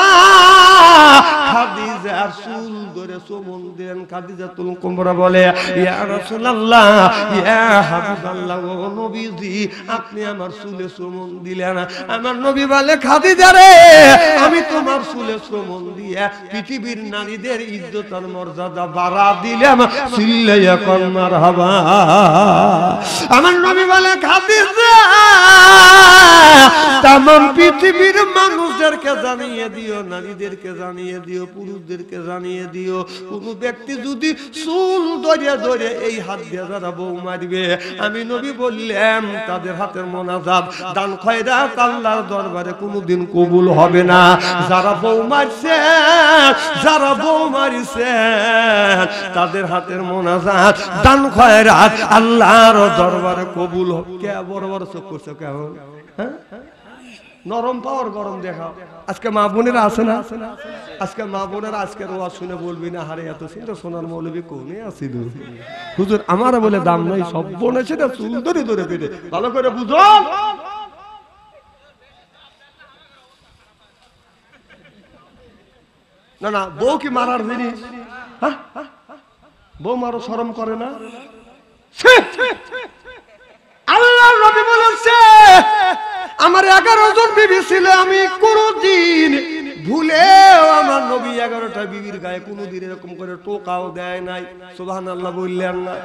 খাদিজার চুল ধরে চুমন দিলেন। খাদিজাতুল কুবরা বলে, ইয়া রাসূলুল্লাহ, ইয়া হাবিবাল্লাহ, ও নবীজি, আপনি আমার চুলে চুমন দিলেন। আমার নবী বলে, খাদিজা রে, আমি তোমার চুলে চুমন দিয়ে পৃথিবীর নারীদের ইজ্জত আর মর্যাদা বাড়া দিলাম। চিল্লাইয়া কোন মারহাবা। আমার নবী বলে, খাদিজা, तमाम পৃথিবীর মানুষদেরকে জানিয়ে দিও, নারীদেরকে জানিয়ে দিও, পুরুষদেরকে জানিয়ে দিও, কোন ব্যক্তি যদি চুল ধরে ধরে এই হাত দিয়ে যারা বউ মারবে, আমি নবী বললাম তাদের হাতের মোনাজাত দান খয়রাত আল্লাহর দরবারে কোনদিন কবুল হবে না। যারা বউ মারছে, যারা বউ মারছে, তাদের হাতের মোনাজাত দান খয়রাত আল্লাহর দরবারে কবুল হবে। কে বড় বড় চোখ করছে কেমন? হ্যাঁ, নরম পাওয়ার গরম দেখাও। আজকে মা বোনেরা আছে না? আজকে মা বোনেরা আজকের ওয়াজ শুনে বলবি না, হারে এত সুন্দর সোনার মৌলবী কোনে আছিল হুজুর, আমার বলে দাম নাই, সব বোন আছে না চুল ধরে ধরে পেটে। ভালো করে বুঝো, না না, বউ কি মারার জিনিস? বউ মারো শরম করে না? আল্লাহ নবী বলেছে, আমার 11 জন বিবি ছিল, আমি কোনদিন ভুলেও আমার নবী 11টা বিবির গায়ে কোনদিন এরকম করে টোকাও দেয় নাই। সুবহানাল্লাহ বললেন না?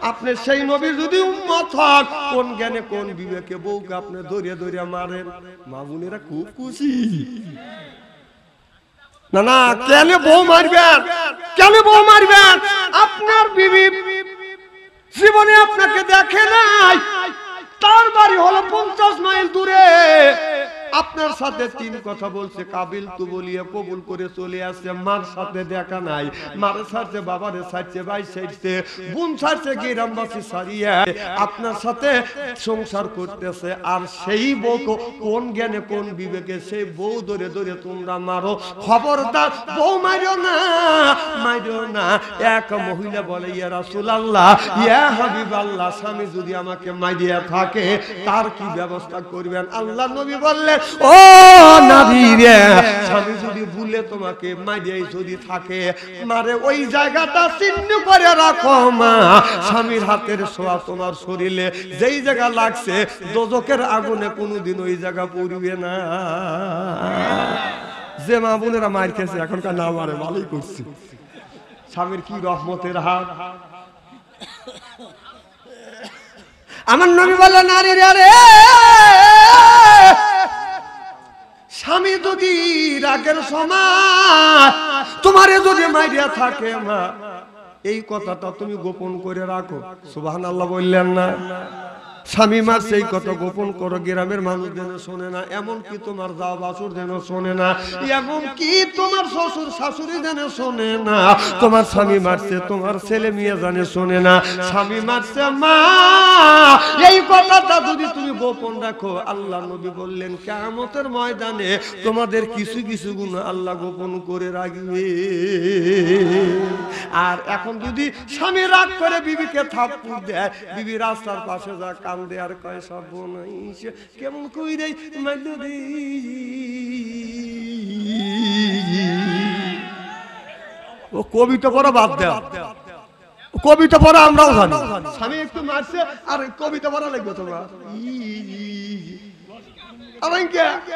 আপনি সেই নবী যদি উম্মত হন, কোন জ্ঞানে কোন বিবেকে বউকে আপনি ধরে ধরে মারেন? মা বোনেরা খুব খুশি। না না, কেন বউ মারবেন? কেন বউ মারবেন? আপনার বিবি জীবনে আপনাকে দেখে নাই, তার বাড়ি হলো 50 মাইল দূরে, আপনার সাথে 3 কথা বলছে, কাবিল তু বলিয়ে কবুল করে চলে আসছে। মার সাথে দেখা নাই, মার সাথে বাবারে সাথে ভাই সাথে বোন সাথে গ্রামবাসী সারিয়ে আপনার সাথে সংসার করতেছে। আর সেই বউ কোন জ্ঞানে কোন বিবেকে সেই বউ ধরে ধরে তোমরা মারো? খবরদার বউ মারো না, মারো না। এক মহিলা বলে, ইয়া রাসূলুল্লাহ, ইয়া হাবিবাল্লাহ, স্বামী যদি আমাকে মারিয়া থাকে তার কি ব্যবস্থা করবেন? আল্লাহ নবী বললেন, ও নবী রে, স্বামী যদি ভুলে তোমাকে মারিয়াই যদি থাকে, মারে ওই জায়গাটা চিহ্ন করে রাখো মা। স্বামীর হাতের ছোঁয়া তোমার শরীরে যেই জায়গা লাগছে, দোজখের আগুনে কোনোদিন ওই জায়গা পড়বে না। যে মা বোনেরা মার খেয়েছে এখনকার না মারে, ভালোই করছে। স্বামীর কি রহমতের হাত। আমার নবী বলে, নারী রে, স্বামী যদি রাগের সময় তোমারে যদি মাইরিয়া থাকে মা, এই কথাটা তুমি গোপন করে রাখো। সুবহানাল্লাহ বললেন না? স্বামী মারছে এই কথা গোপন করো, গ্রামের মানুষ যেন শোনে না, এমনকি তোমার যাও বাসুর যেন শোনে না, এমনকি তোমার শ্বশুর শাশুড়ি যেন শোনে না। তোমার স্বামী মারছে তোমার ছেলে মেয়ে জানে শোনে না, স্বামী মারছে মা, এই কথাটা যদি তুমি গোপন রাখো, আল্লাহ নবী বললেন কিয়ামতের ময়দানে তোমাদের কিছু কিছু গুণ আল্লাহ গোপন করে রাখবে। আর এখন যদি স্বামী রাগ করে বিবিকে থাপ্পড় দেয়, বিবি রাস্তার পাশে যা কান্দে আর কয় সর্বনাশ, কেমন কই রে মাইলো রে। ও কবিতা পড়া বাদ দেয়, কবিতা পড়া আমরাও জানি, স্বামী একটু মারছে আর কবিতা পড়া লাগবে তোমার।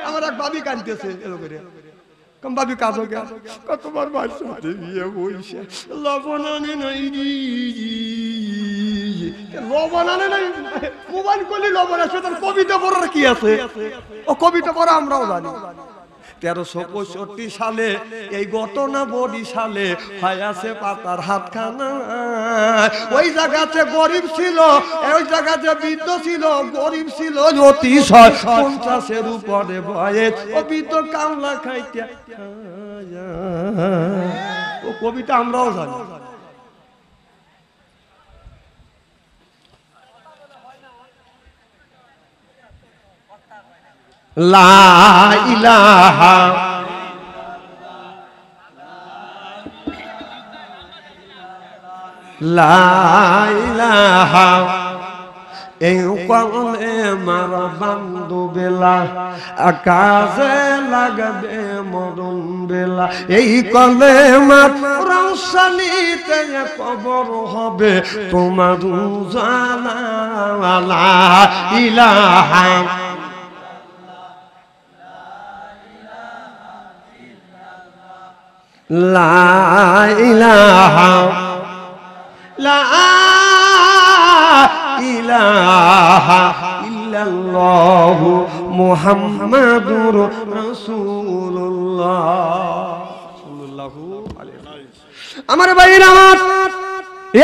আমার এক ভাবি কাঁদতেছে কম ভাবি কাজো কে তোমার বাড়িতে বিয়ে বইছে, লবণ আনে নাই, লবণ আনে নাই, মোবাইল করলে লবণ আছে, তার কবিতা পড়ার কি আছে? ও কবিতা পড়া আমরাও জানি। 1365 সালে এই ঘটনা বরিশালে হয়েছে পাতার হাতখানা। ওই জায়গাতে গরিব ছিল, ওই জায়গাতে বৃদ্ধ ছিল, গরিব ছিল অতিশয়, 50-এর উপরে বয়স, ও বৃদ্ধ কামলা খাইতে। ও কবিতা আমরাও জানি। লা ইলাহা লা ইলাহা, এই কলে মার বান্ধু বেলা আকাশে লাগবে মরণ বেলা, এই কলে মার রৌশনীতে কবর হবে তোমার জানা। লা ইলাহা লা ইলাহা লা ইলাহা ইল্লাল্লাহু মুহাম্মাদুর রাসূলুল্লাহ সাল্লাল্লাহু আলাইহি ওয়াসাল্লাম। আমার ভাইরা, আমার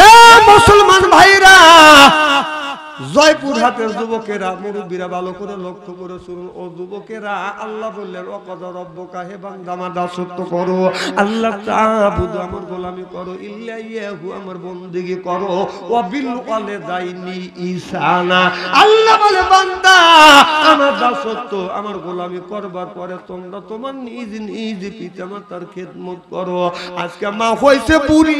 এ মুসলমান ভাইরা, জয়পুর হাটের যুবকেরা, মুরব্বীরা ভালো করে লক্ষ্য করে শুনুন। ও যুবকেরা, আল্লাহ বললেন ওয়াকাদা রাব্বুকা, হে বান্দা আমার দাসত্ব করো, আল্লাহ তা'বুদু, আমার গোলামি করো, ইল্লা ইয়াহু, আমার বন্দেগী করো, ওয়া বিল ওয়ালিদাইনি ইহসানা। আল্লাহ বলে বান্দা আমার দাসত্ব আমার গোলামি করবার পরে তোমরা তোমার নিজ নিজ পিতামাতার খেদমত করো। আজকে মা হইছে বুড়ি,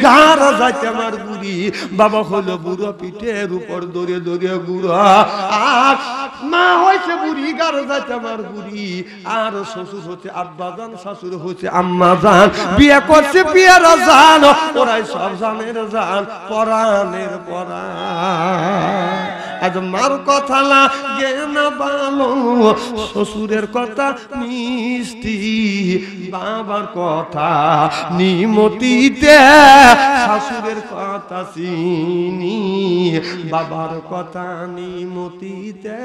গাড়া যাইতে আমার বুড়ি, বাবা হলো বুড়ো, পিঠের উপর দৌড়ে দৌড়ে বুড়ো, আর মা হয়েছে বুড়ি, গাড়ো যাইতে আমার বুড়ি, আর শ্বশুর হচ্ছে আব্বা জান, শাশুর হচ্ছে আম্মা জান, বিয়ে করছে বিয়েরা জান, ওরাই সব জানের জান, পরাণের পরাণ। আজ মার কথা লাগে না ভালো, শ্বশুরের কথা মিষ্টি, বাবার কথা নিমতিতে, শাশুড়ের কথা চিনি, বাবার কথা নিমতিতে,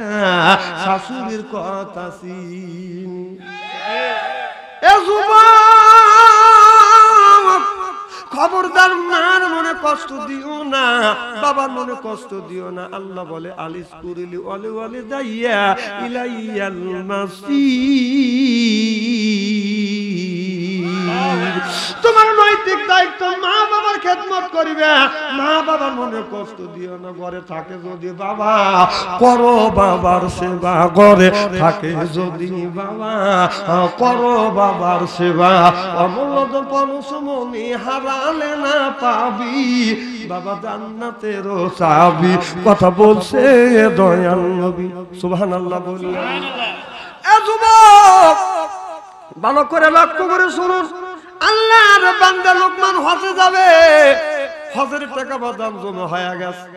শাশুড়ির কথা চিনি। এ যুবক, খবরদার মার মনে কষ্ট দিও না, বাবার মনে কষ্ট দিও না। আল্লাহ বলে আলিস কুরিলি ওয়ালি ওয়ালি দাইয়া ইলাইয়াল মাসির। তোমার নৈতিক দায়িত্ব মা বাবার খেদমত করিবে, মা বাবার মনে কষ্ট দিও না। ঘরে থাকে যদি বাবা করো বাবার সেবা, ঘরে থাকে যদি বাবা করো বাবার সেবা, অমূল্য পরশমণি হারালে না পাবি, বাবা জান্নাতের চাবি। কথা বলছে দয়াল নবী, সুবহানাল্লাহ বললেন। এ যুবক, ভালো করে লক্ষ্য করে শুনুন। আল্লাহর বান্দা লোকমান হজে যাবে, হজের টাকা বাদাম জমা হয়ে গেছে,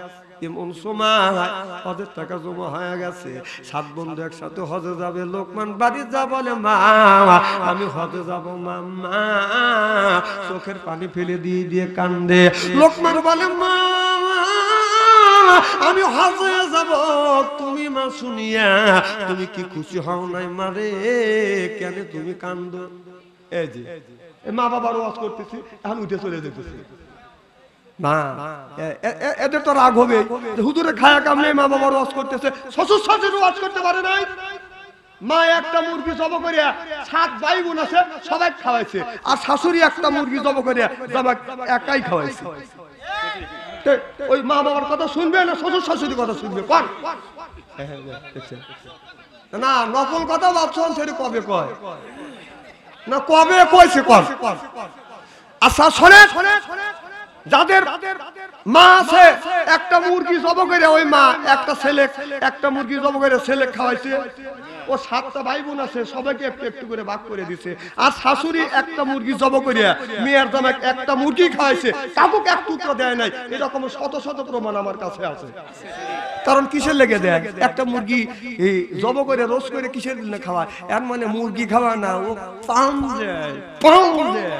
এমন সময় হজের টাকা জমা হয়ে গেছে, 7 বন্ধু একসাথে হজে যাবে। লোকমান বাড়ি যা বলে মা আমি হজে যাব, মা চোখের পানি ফেলে দিয়ে দিয়ে কান্দে। লোকমান বলে মা আমি হজে যাব, তুমি মা শুনিয়া তুমি কি খুশি হও নাই মারে, কেন তুমি কান্দো? এই যে মা বাবার ওয়াজ করতেছি, এখন উঠে চলে যেতেছি। না, এদের তো রাগ হবে হুজুরে খায়া কামলে মা বাবার ওয়াজ করতেছে, শ্বশুর শাশুড়ি ওয়াজ করতে পারে নাই। মা একটা মুরগি জব করিয়া 7 ভাই বোন আছে সবাই খাওয়াইছে, আর শাশুড়ি একটা মুরগি জব করিয়া জামাক একাই খাওয়াইছে। ওই মা বাবার কথা শুনবে না শ্বশুর শাশুড়ির কথা শুনবে? কোন না নকল কথা ভাবছেন সেটা কবে কয় না, কবে কইছে কর। আচ্ছা শোনে, যাদের মা আছে একটা মুরগি জব করে ওই মা একটা মুরগি জব করে ছেলে খাওয়াইছে, ও 7টা ভাই বোন আছে সবাইকে একটু একটু করে ভাগ করে দিছে। আর শাশুড়ি একটা মুরগি জব করিয়া মেয়ের জামাই একটা মুরগি খাওয়াইছে, কাকুকে এক টুকরো দেয় নাই। এরকম শত শত প্রমাণ আমার কাছে আছে। কারণ কিসের লেগে দেয়? একটা মুরগি জব করে রোজ করে কিসের জন্য খাওয়ায়? এর মানে মুরগি খাওয়া না, ও পান দেয়, পান দেয়।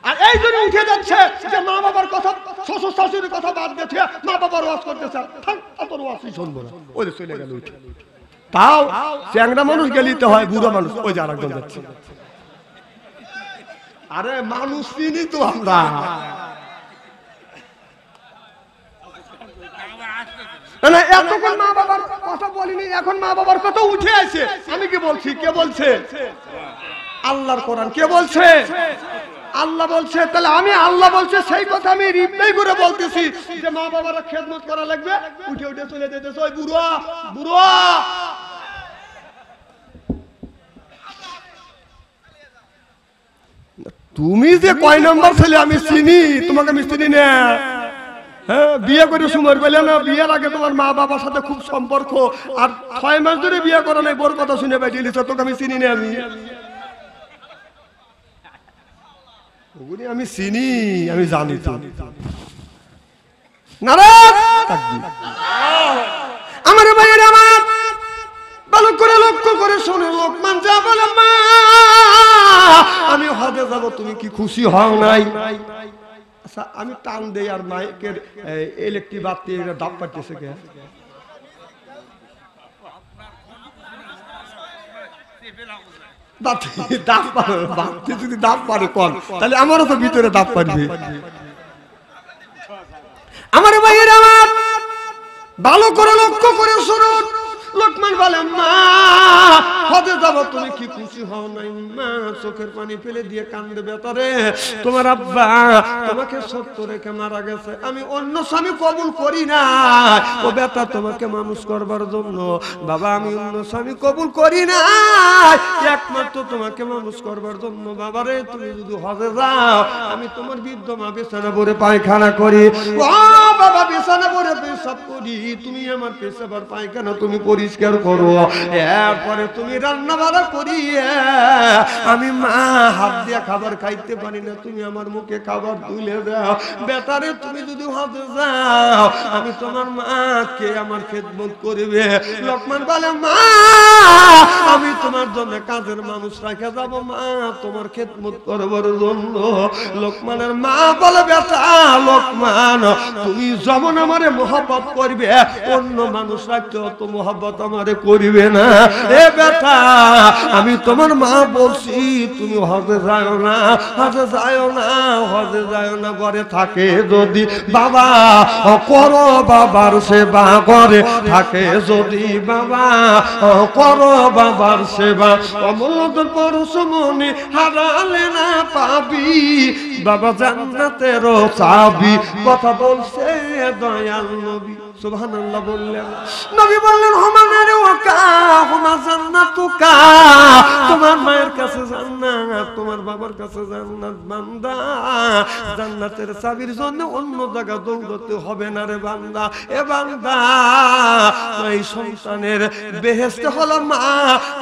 আর এই জন্য উঠে যাচ্ছে যে মা বাবার কথা, শ্বশুর শাশুড়ির কথা বাদ দিয়েছে, মা বাবার ওয়াজ করতেছে, তোর ওয়াজই শুনবো না, ওই চলে গেল উঠে। তাও চ্যাংড়া মানুষ গেলিতে হয়, বুড়ো মানুষ ওই যে আরেকজন যাচ্ছে। আরে মানুষ চিনি তো আমরা। এতক্ষণ মা বাবার কথা বলিনি, এখন মা বাবার কথা উঠে আছে। আমি কি বলছি? কে বলছে? আল্লাহর কোরআন। কে বলছে? আল্লাহ বলছে। তাহলে আমি আল্লাহ বলছে সেই কথা আমি রিপ্লাই করে বলতেছি যে মা বাবারা খেদমত করা লাগবে। উঠে উঠে চলে যেতেছে ওই বুড়ো বুড়ো। তুমি যে কয় নম্বর ছেলে আমি চিনি, তোমাকে আমি চিনি না। হ্যাঁ, বিয়ে করে সময় পেলে না, বিয়ের আগে তোমার মা বাবার সাথে খুব সম্পর্ক, আর 6 মাস ধরে বিয়ে করা নাই, বোর কথা শুনে বাইরে দিয়েছে, তোকে আমি চিনি না। আমি চিনি, আমি জানি তো। আমার ভাইয়ের আমার ভালো করে লক্ষ্য করে শোনো, লোকমান যা বলে মা আমি হজে যাব, তুমি কি খুশি হও নাই? আচ্ছা আমি টান দেই আর মাইকের ইলেকট্রিক বাতি দাপ পাচ্ছে কে? যদি দাপ পারে কন, তাহলে আমারও তো ভিতরে দাপ পারবে। আমার ভাইয়ের আমার ভালো করে লক্ষ্য করে শুনুন, লোকমান বলে মা হজে যাব, তুমি কি খুশি হও নাই? মা চোখের পানি ফেলে দিয়ে কান্দে, বেতারে তোমার আব্বা তোমাকে সত্য রেখে মারা গেছে, আমি অন্য স্বামী কবুল করি না। ও বেটা তোমাকে মানুষ করবার জন্য বাবা আমি অন্য স্বামী কবুল করি না, একমাত্র তোমাকে মানুষ করবার জন্য। বাবা রে তুমি যদি হজে যাও, আমি তোমার বৃদ্ধ মা বিছানা পড়ে পায়খানা করি, ও বাবা বিছানা পড়ে পেশাব করি, তুমি আমার পেশাব আর পায়খানা তুমি পরিষ্কার করো, এরপরে তুমি রান্না বাড়া করি, আমি মা হাত দিয়ে খাবার খাইতে পারি না, তুমি আমার মুখে খাবার তুলে দাও। বেটারে তুমি যদি হজে যাও, আমি তোমার মাকে আমার খেদমত করবে। লোকমান বলে মা আমি তোমার জন্য কাজের মানুষ রাখা যাব, মা তোমার খেদমত করবার জন্য। লোকমানের মা বলে বেটা লোকমান তুমি যেমন আমারে মহব্বত করবে, অন্য মানুষ রাখতে অত মহব্বত আমারে করিবে না। এ বেটা আমি তোমার মা বলছি তুমি হজে যাও না, হজে যাও না, হজে যাও না, ঘরে থাকে যদি বাবা করো, বাবার সেবা করে থাকে যদি বাবা করো, বাবার সেবা। অমল পরশমণি হারালে না পাবি, বাবা জান্নাতের চাবি, কথা বলছে দয়াল নবী। সুবহানাল্লাহ বললেন। নবী বললেন হুমানের ওয়াকা হুমা জান্নাতুকা, তোমার মায়ের কাছে জান্নাত, তোমার বাবার কাছে জান্নাত। বান্দা জান্নাতের চাবির জন্য অন্য জায়গা দৌড়তে হবে না রে বান্দা। এ বান্দা এই সন্তানের বেহেশতে হলো মা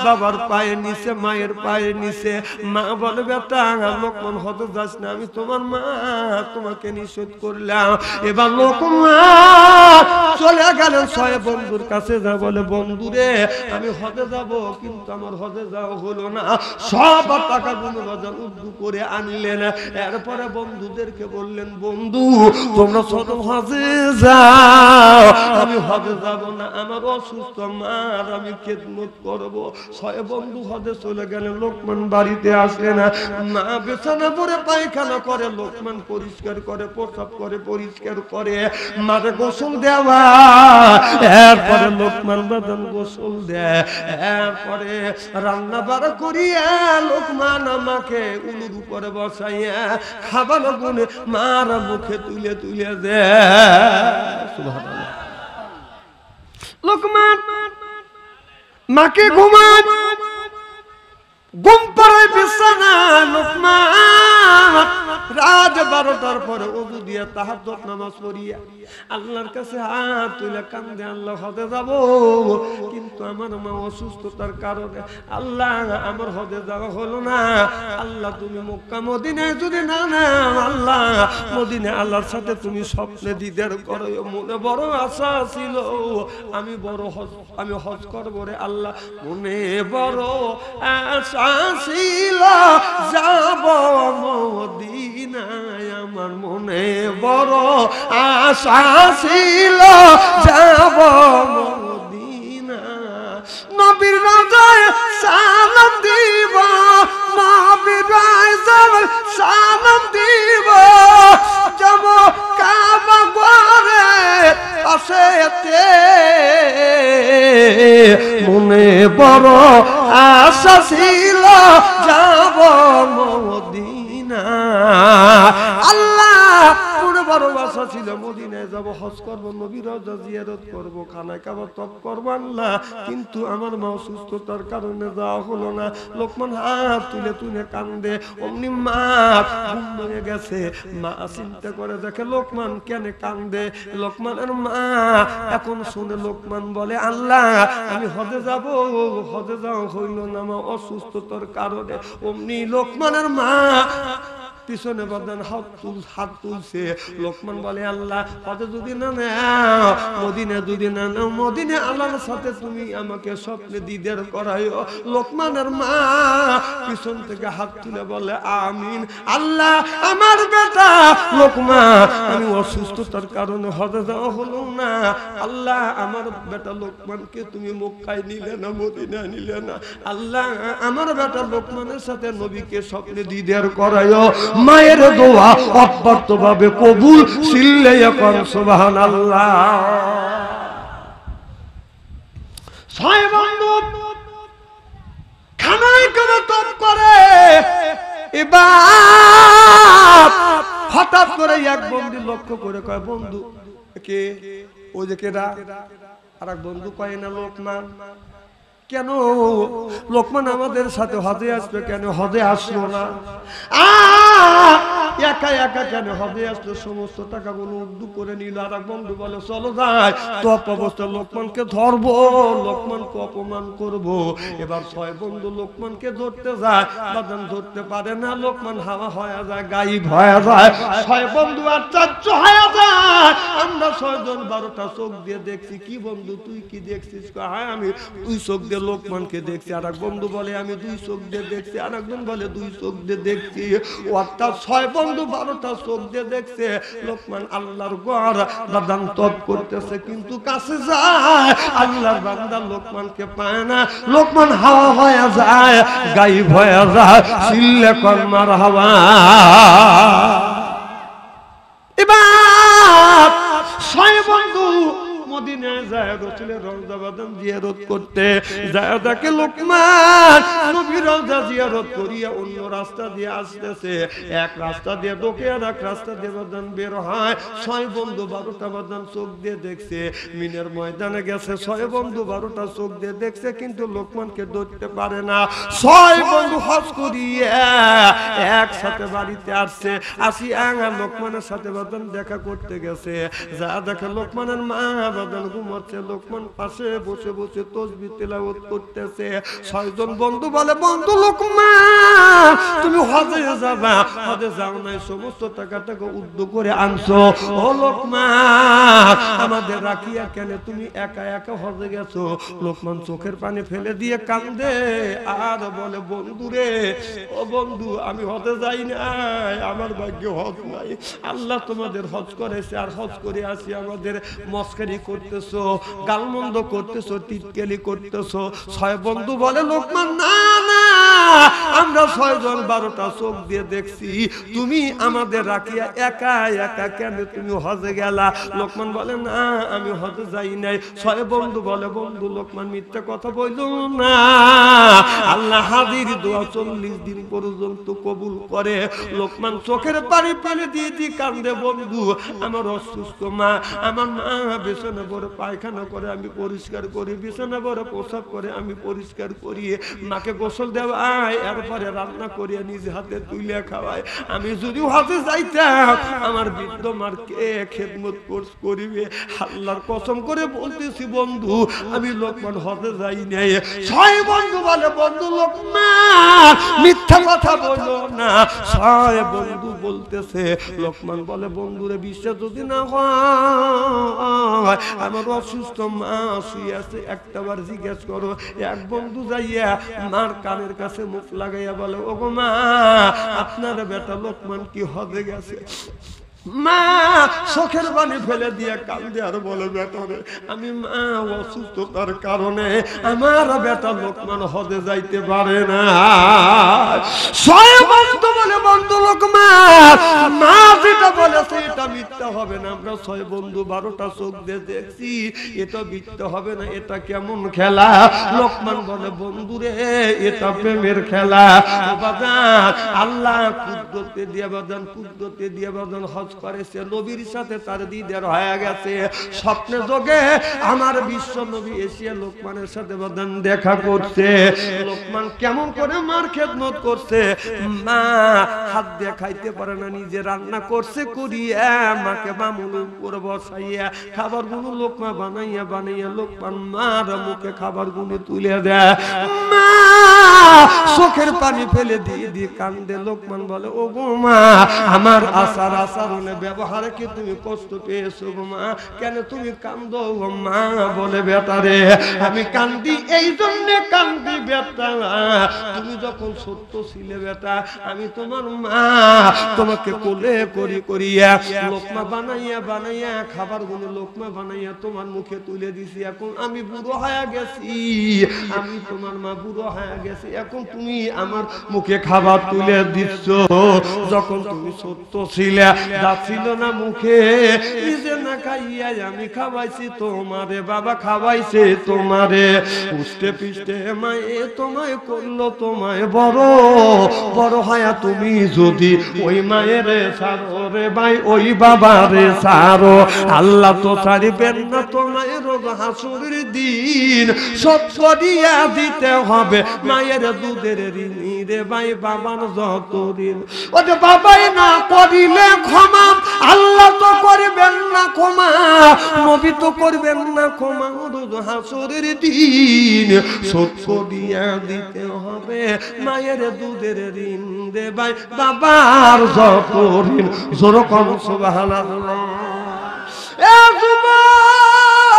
বাবার পায়ের নিচে, মায়ের পায়ের নিচে। মা বলে বেটা লোকমান হতে যাস না, আমি তোমার মা তোমাকে নিষেধ করলাম। এবার লোকমান চলে গেলেন 6 বন্ধুর কাছে, যা বলে বন্ধুরে আমি হজে যাব, কিন্তু আমার হজে যাওয়া হলো না। সব টাকা গুলো বাজার উদ্দু করে আনলেন। এরপরে বন্ধুদেরকে বললেন বন্ধু তোমরা ছোট হজে যাও, আমি হজে যাব না, আমার অসুস্থ মার আমি খেদমত করব। ছয় বন্ধু হজে চলে গেলে লোকমান বাড়িতে আসে না। মা বিছানা পরে পায়খানা করে, লোকমান পরিষ্কার করে, প্রসাব করে, পরিষ্কার করে, মারে গোসল দেওয়া। এরপরে লোকমান বাদান গোসল দেয়, এরপরে রান্না বাড়া করিয়া লোকমান আমাকে উলুর উপরে বসাইয়া খাবার গুনে মার মুখে তুলে তুলে দেয়। সুবহানাল্লাহ। লোকমান মাকে ঘুমান, ঘুম পড়ে বিছানা। লোকমান রাত 12টার পরে ওযু দিয়ে তাহাজ্জুদ নামাজ পড়িয়া আল্লাহর কাছে হাত তুলে কান্দে, আল্লাহ হজে যাব কিন্তু আমার মা অসুস্থতার কারণে আল্লাহ আমার হজে যাওয়া হলো না। আল্লাহ তুমি মক্কা মদিনায় যদি না নাও, আল্লাহ মদিনায় আল্লাহর সাথে তুমি স্বপ্নে দিদার করো। মনে বড় আশা ছিল আমি হজ করব রে আল্লাহ, মনে বড় আশা ছিল যাব মদিনায়, আমার মনে বড় আশা ছিল যাব মদিনা। নবীর রাজায় সালাম দিব, নবীর রাজায় সালাম দিব, যাব কাবা ঘরে পাশেতে, মনে বড় আশা ছিল যাব মদিনা। আল্লাহ মনে বড় আশা ছিল মদিনায় যাব, হজ করব, নবীর রওজা জিয়ারত করব, খানায় কাবা তওয়াফ করব আল্লাহ, কিন্তু আমার মা অসুস্থতার কারণে যাওয়া হলো না। লোকমান হাত তুলে তুলে কান্দে, অমনি মা ঘুম ভেঙে গেছে। মা চিন্তা করে দেখে লোকমান কেন কান্দে। লোকমানের মা এখন শুনে লোকমান বলে, আল্লাহ আমি হজে যাব, হজে যাওয়া হইল না মা অসুস্থতার কারণে। অমনি লোকমানের মা পিছনে বাদান হাত তুলছে। লোকমান বলে, আল্লাহ হজে যদি না নাও, মদিনা যদি না নাও, মদিনা আল্লাহর সাথে তুমি আমাকে স্বপ্নে দিদার করাইও। লোকমানের মা পিছন থেকে হাত তুলে বলে, আমিন। আল্লাহ আমার বেটা লোকমান আমি অসুস্থতার কারণে হজে যাওয়া হলো না, আল্লাহ আমার বেটা লোকমানকে তুমি মক্কায় নিলে না, মদিনা নিলে না, আল্লাহ আমার বেটা লোকমানের সাথে নবীকে স্বপ্নে দিদার করাইও। মায়ের দোয়া অব্যর্থ ভাবে কবুল, সিল্লে এখন সুবহানাল্লাহ। ছয় বন্ধু খানায় কাবা তওয়াফ করে, এবার হঠাৎ করে এক বন্ধু লক্ষ্য করে কয়, বন্ধু কে? ওই যে কেডা? আর এক বন্ধু কয়, না লোকমান। কেন লোকমান আমাদের সাথে হজে আসবে, কেন হজে আসলো না? একা একা কেন হজে আসলো? সমস্ত টাকাগুলো উর্দু করে নিল। আর এক বন্ধু বলে, চলো যাই, তপ অবস্থা লোকমানকে ধরবো, লোকমানকে অপমান করব। এবার ছয় বন্ধু লোকমানকে ধরতে যায়, বাদান ধরতে পারে না। লোকমান হাওয়া হয়ে যায়, গায়েব হয়ে যায়। ছয় বন্ধু আশ্চর্য হয়ে যায়। আমরা 6 জন 12টা চোখ দিয়ে দেখছি। কি বন্ধু তুই কি দেখছিস? হ্যাঁ আমি 2 চোখ দিয়ে লোকমানকে দেখছি। আর এক বন্ধু বলে, আমি 2 চোখ দিয়ে দেখছি। আর একজন বলে 2 চোখ দিয়ে দেখছি। অর্থাৎ 6 বন্ধু 12টা চোখ দিয়ে দেখছে লোকমান আল্লাহর ঘর বাদান তওয়াফ করতেছে, কিন্তু কাছে যায় আল্লাহর বান্দা লোকমানকে পায় না। লোকমান হাওয়া হয়ে যায়, গায়েব হয়ে যায়। চিল্লে কর মারহাবা। এবার 6 বন্ধু মদিনায় যায় রাসূলের রওজা বাদান জিয়ারত করতে। যায় দেখে লোকমান নবীর রওজা জিয়ারত করিয়া অন্য রাস্তা দিয়ে আসতেছে। এক রাস্তা দিয়ে ঢোকে আর এক রাস্তা দিয়ে বাদান বের হয়। 6 বন্ধু 12টা বাদান চোখ দিয়ে দেখছে। মিনের ময়দানে গেছে, 6 বন্ধু 12টা চোখ দিয়ে দেখছে, কিন্তু লোকমানকে ধরতে পারে না। 6 বন্ধু হজ করিয়া একসাথে বাড়িতে আসছে। আসিয়া লোকমানের সাথে বাদান দেখা করতে গেছে। যা দেখে লোকমানের মা বাদান ঘুমাচ্ছে, লোকমান পাশে বসে বসে তাসবিহ তেলাওয়াত করতেছে। 6 জন বন্ধু বলে, বন্ধু লোকমান তুমি হজে যাবা, হজে যাও নাই, সমস্ত টাকা উদ্যোগ করে আনছো। ও লোকমান আমাদের রাখিয়া কেন তুমি একা একা হজে গেছো? লোকমান চোখের পানি ফেলে দিয়ে কান্দে আর বলে, বন্ধু রে, ও বন্ধু আমি হজে যাই নাই, আমার ভাগ্যে হজ নাই। আল্লাহ তোমাদের হজ করেছে, আর হজ করে আসি আমাদের মস্কারি করে করতেছো, গালমন্দ করতেছো, টিটকেলি করতেছো। 6 বন্ধু বলে লোকমান না না, আমরা 6 জন 12টা চোখ দিয়ে দেখছি, তুমি আমাদের রাখিয়া একা একা কেন তুমি হজে গেলা? লোকমান বলে না, আমি হজে যাই নাই। 6 বন্ধু বলে বন্ধু লোকমান মিথ্যা কথা বলল না, আল্লাহ হাজির দোয়া 40 দিন পর্যন্ত কবুল করে। লোকমান চোখের পানি ফেলে দিয়ে দিয়ে কান্দে, বন্ধু আমার অসুস্থ মা, আমার মা বিছানা পরে পায়খানা করে আমি পরিষ্কার করি, বিছানা পরে প্রসাব করে আমি পরিষ্কার করি, মাকে গোসল দেওয়াই, এরপরে রান্না করিয়া নিজে হাতে তুলে খাওয়াই। আমি যদি হাতে যাইতাম আমার বৃদ্ধ মার কে খেদমত করিবে? আল্লাহর কসম করে বলতেছি বন্ধু, আমি লোকমান হজে যাই নাই। 6 বন্ধু বলে বন্ধু লোকমান মিথ্যা কথা বলো না। 6 বন্ধু বলতেছে। লোকমান বলে বন্ধুরে বিশ্বাস যদি না হয়, আমার অসুস্থ মা শুয়ে আছে, একটাবার জিজ্ঞেস করো। এক বন্ধু যাইয়া মার কানের কাছে মুখ লাগাইয়া বলে ওগো মা, আপনার বেটা লোকমান কি হজে গেছে? মা চোখের পানি ফেলে দিয়ে কান্দে আর বলে বেটারে আমি মা অসুস্থতার কারণে আমার বেটা লোকমান হজে যাইতে পারে না। 6 বন্ধু বলে বন্ধু লোকমান মা যেটা বলেছে এটা মিথ্যা হবে না, আমরা 6 বন্ধু 12টা চোখ দিয়ে দেখছি, এটা মিথ্যা হবে না, এটা কেমন খেলা? লোকমান বলে বন্ধুরে এটা প্রেমের খেলা। বাজান আল্লাহ কুদরতে দিয়ে বাজান, কুদরতে দিয়ে বাজান হজ করেছে, নবীর সাথে তার দিদার হয়ে গেছে। স্বপ্নে যোগে আমার বিশ্ব নবী এসে লোকমানের সাথে বাদান দেখা করছে। লোকমান কেমন করে মার খেদমত করছে, মা হাত দিয়ে খাইতে পারে না, নিজে রান্না করছে করিয়া মাকে বামুনের উপর বসাইয়া খাবার গুলো লোকমা বানাইয়া বানাইয়া লোকমান মার মুখে খাবার গুলো তুলে দেয়। মা চোখের পানি ফেলে দিয়ে দিয়ে কান্দে। লোকমান বলে ও গো মা, আমার আচার আচরণে ব্যবহারে কি তুমি কষ্ট পেয়েছো গো মা? কেন তুমি কান্দো গো মা? বলে বেটারে আমি কান্দি এই জন্যে কান্দি বেটা, তুমি যখন ছোট্ট ছিলে বেটা, আমি তোমার মা, তোমাকে কোলে করি করিয়া লোকমা বানাইয়া বানাইয়া খাবার গুলো লোকমা বানাইয়া তোমার মুখে তুলে দিছি। এখন আমি বুড়ো হয়ে গেছি, আমি তোমার মা বুড়ো হয়ে গেছি, এখন তুমি আমার মুখে খাবার তুলে দিচ্ছ। যখন তুমি ছোট্ট ছিলে ছিল না মুখে, নিজে না খাইয়া আমি খাওয়াইছি তোমারে, বাবা খাওয়াইছে তোমারে, পুষ্টে পিষ্টে মায়ে তোমায় করলো তোমায় বড়, বড় হয়া তুমি যদি ওই মায়ের ছাড়ো রে ভাই, ওই বাবারে ছাড়ো, আল্লাহ তো ছাড়বেন না তোমায় রোজ হাসুরের দিন, সব করিয়া দিতে হবে মায়ের দুধের ঋণ রে ভাই, বাবার যত ঋণ। ওরে বাবাই না করিলে ক্ষমা আল্লাহ তো করবেন না ক্ষমা, নবী তো করবেন না ক্ষমা, রোজ হাসরের দিন শোধ করিয়া দিতে হবে মায়ের দুধের ঋণ রে ভাই, বাবার যত ঋণ। জোরে কর সুবহানাল্লাহ। এ যুবক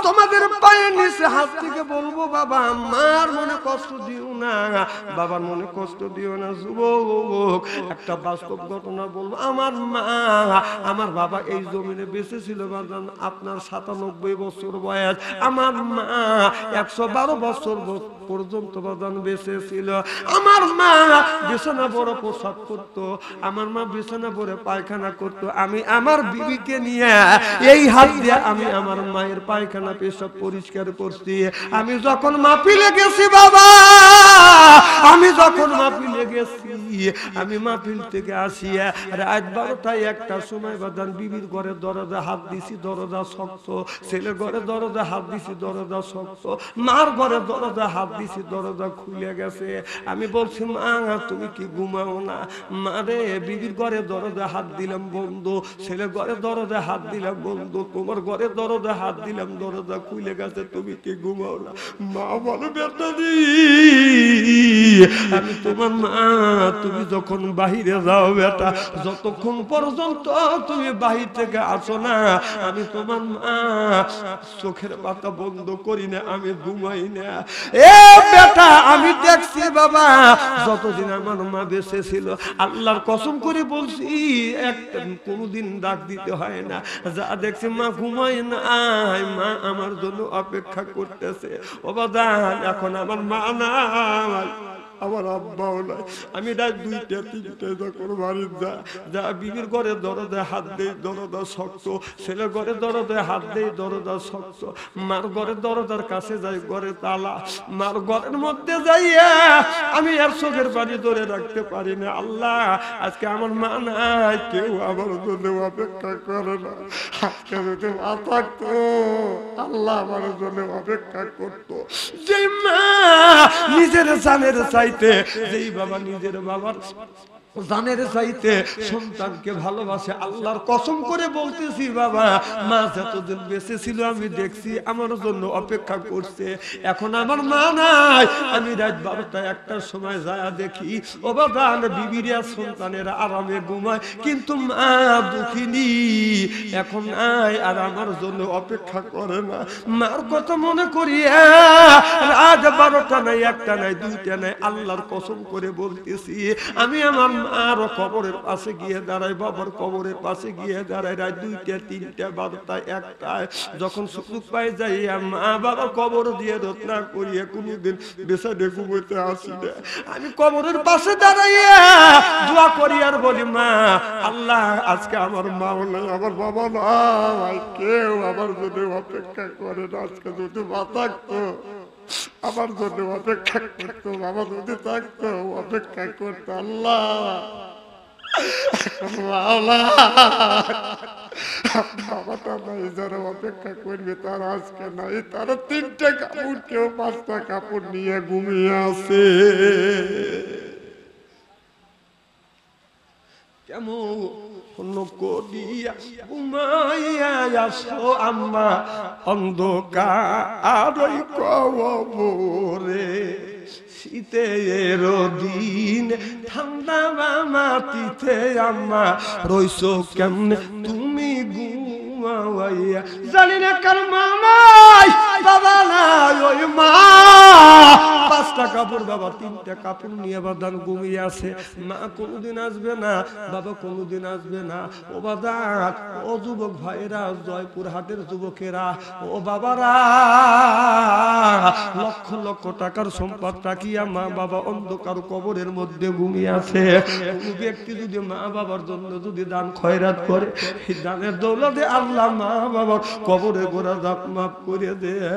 তোমাদের পায়ে নিচে হাত থেকে বলবো বাবা আমার মনে কষ্ট দিও না, বাবার মনে কষ্ট দিও না। যুবক একটা বাস্তব ঘটনা বলবো। আমার মা আমার বাবা এই জমিনে বেঁচে ছিল বাজান, আপনার 97 বছর বয়স, আমার মা 112 বছর পর্যন্ত বাজান বেঁচে ছিল। আমার মা বিছানা বড় প্রসাব করতো, আমার মা বিছানা পরে পায়খানা করতো, আমি আমার বিবিকে নিয়ে এই হাত দিয়ে আমি আমার মায়ের পায়খানা পেশাব পরিষ্কার করছি। আমি যখন মাহফিলে গেছি বাবা, আমি যখন মাহফিলে গেছি, আমি মাহফিল থেকে আসিয়া রাত 12টায় একটা সময় বাদান বিবির ঘরে দরজা হাত দিছি, দরজা শক্ত, ছেলের ঘরে দরজা হাত দিছি, দরজা শক্ত, মার ঘরে দরজা হাত দিছি, দরজা খুলে গেছে। আমি বলছি মা তুমি কি ঘুমাও না? মারে বিবির ঘরে দরজা হাত দিলাম বন্ধ, ছেলের ঘরে দরজা হাত দিলাম বন্ধ, তোমার ঘরে দরজা হাত দিলাম, দরজা খুলে গেছে, তুমি কি ঘুমাও না? মা বলে বেটা দি আমি তোমার মা, তুমি যখন বাহিরে যাও বেটা, যতক্ষণ পর্যন্ত তুমি বাহির থেকে আসো না আমি তোমার মা, চোখের পাতা বন্ধ করি না, আমি ঘুমাই না। এ বেটা আমি দেখছি বাবা যতদিন আমার মা বেঁচে ছিল আল্লাহর কসম করে বলছি কোনোদিন ডাক দিতে হয় না, যা দেখছি মা ঘুমায় না, মা আমার জন্য অপেক্ষা করতেছে। ও বাদান এখন আমার মা নাই, আমার আব্বাও নাই, আমি রাত 2টা 3টায় যখন বাড়ি যা বিবির ঘরে দরজায় হাত দেই দরজা শক্ত, ছেলের ঘরে দরজায় হাত দেই দরজা শক্ত, মার ঘরে দরজার কাছে যাই ঘরে তালা, মার ঘরের মধ্যে যাইয়া আমি আর চোখের পানি ধরে রাখতে পারি না। আল্লাহ আজকে আমার মা নাই, কেউ আমার জন্য অপেক্ষা করে না। আজকে যদি মা থাকতো আল্লাহ আমার জন্য অপেক্ষা করতো। যে মা নিজের জানের চাইতে, যেই বাবা নিজের বাবার জানের চাইতে সন্তানকে ভালোবাসে, আল্লাহর কসম করে বলতেছি বাবা মা যতদিন বেঁচে ছিল আমি দেখছি আমার জন্য অপেক্ষা করছে। এখন আমার মা নাই, আমি রাত 12টা 1টার সময় যায় দেখি ও বাবা বিবিরা সন্তানেরা আরামে ঘুমায়, কিন্তু মা দুঃখিনী এখন নাই, আর আমার জন্য অপেক্ষা করে না। মার কথা মনে করি রাত 12টা নাই 1টা নাই 2টা নাই, আল্লাহর কসম করে বলতেছি আমি আমার আর কবরের পাশে গিয়ে দাঁড়াই, বাবার কবরের পাশে গিয়ে দাঁড়াই রাত 2টা 3টা 12টা 1টায় যখন সুযোগ পাই যাই মা বাবা কবর দিয়ে রত্না করিয়ে কোনোদিন বেসাডে ঘুমোতে আসি না। আমি কবরের পাশে দাঁড়াইয়া দোয়া করি আর বলি মা আল্লাহ আজকে আমার মাও নাই, আমার বাবা নাই, কেউ আমার জন্য অপেক্ষা করে না। আজকে যদি মা থাকতো আমার জন্য অপেক্ষা করতো, বাবা যদি থাকতো অপেক্ষা করতো। আল্লাহ বাবাটা নাই, যারা অপেক্ষা করবে তারা আজকে নাই, তারা 3টা কাপড় কেউ 5টা কাপড় নিয়ে ঘুমিয়ে আছে। কেমন করিয়া ঘুমাইয়া আসো আম্মা অন্ধকার কবরে, শীতের দিন ঠান্ডা মাটিতে আম্মা রইছো কেমনে তুমি ঘুমাইয়া। জানি না কার মা নাই বাবা নাই, ওই মা 5টা কাপড় বাবা 3টা কাপড় নিয়ে বাদান ঘুমিয়ে আছে। মা কোনোদিন আসবে না, বাবা কোনোদিন আসবে না। ও বাবা ও যুবক ভাইরা, জয়পুর হাটের যুবকেরা, ও বাবারা লক্ষ লক্ষ টাকার সম্পদ রাখিয়া মা বাবা অন্ধকার কবরের মধ্যে ঘুমিয়ে আছে। কোন ব্যক্তি যদি মা বাবার জন্য যদি দান খয়রাত করে, এই দানের দৌলতে আল্লাহ মা বাবার কবরে গোরা দাঁত মাফ করে দেয়।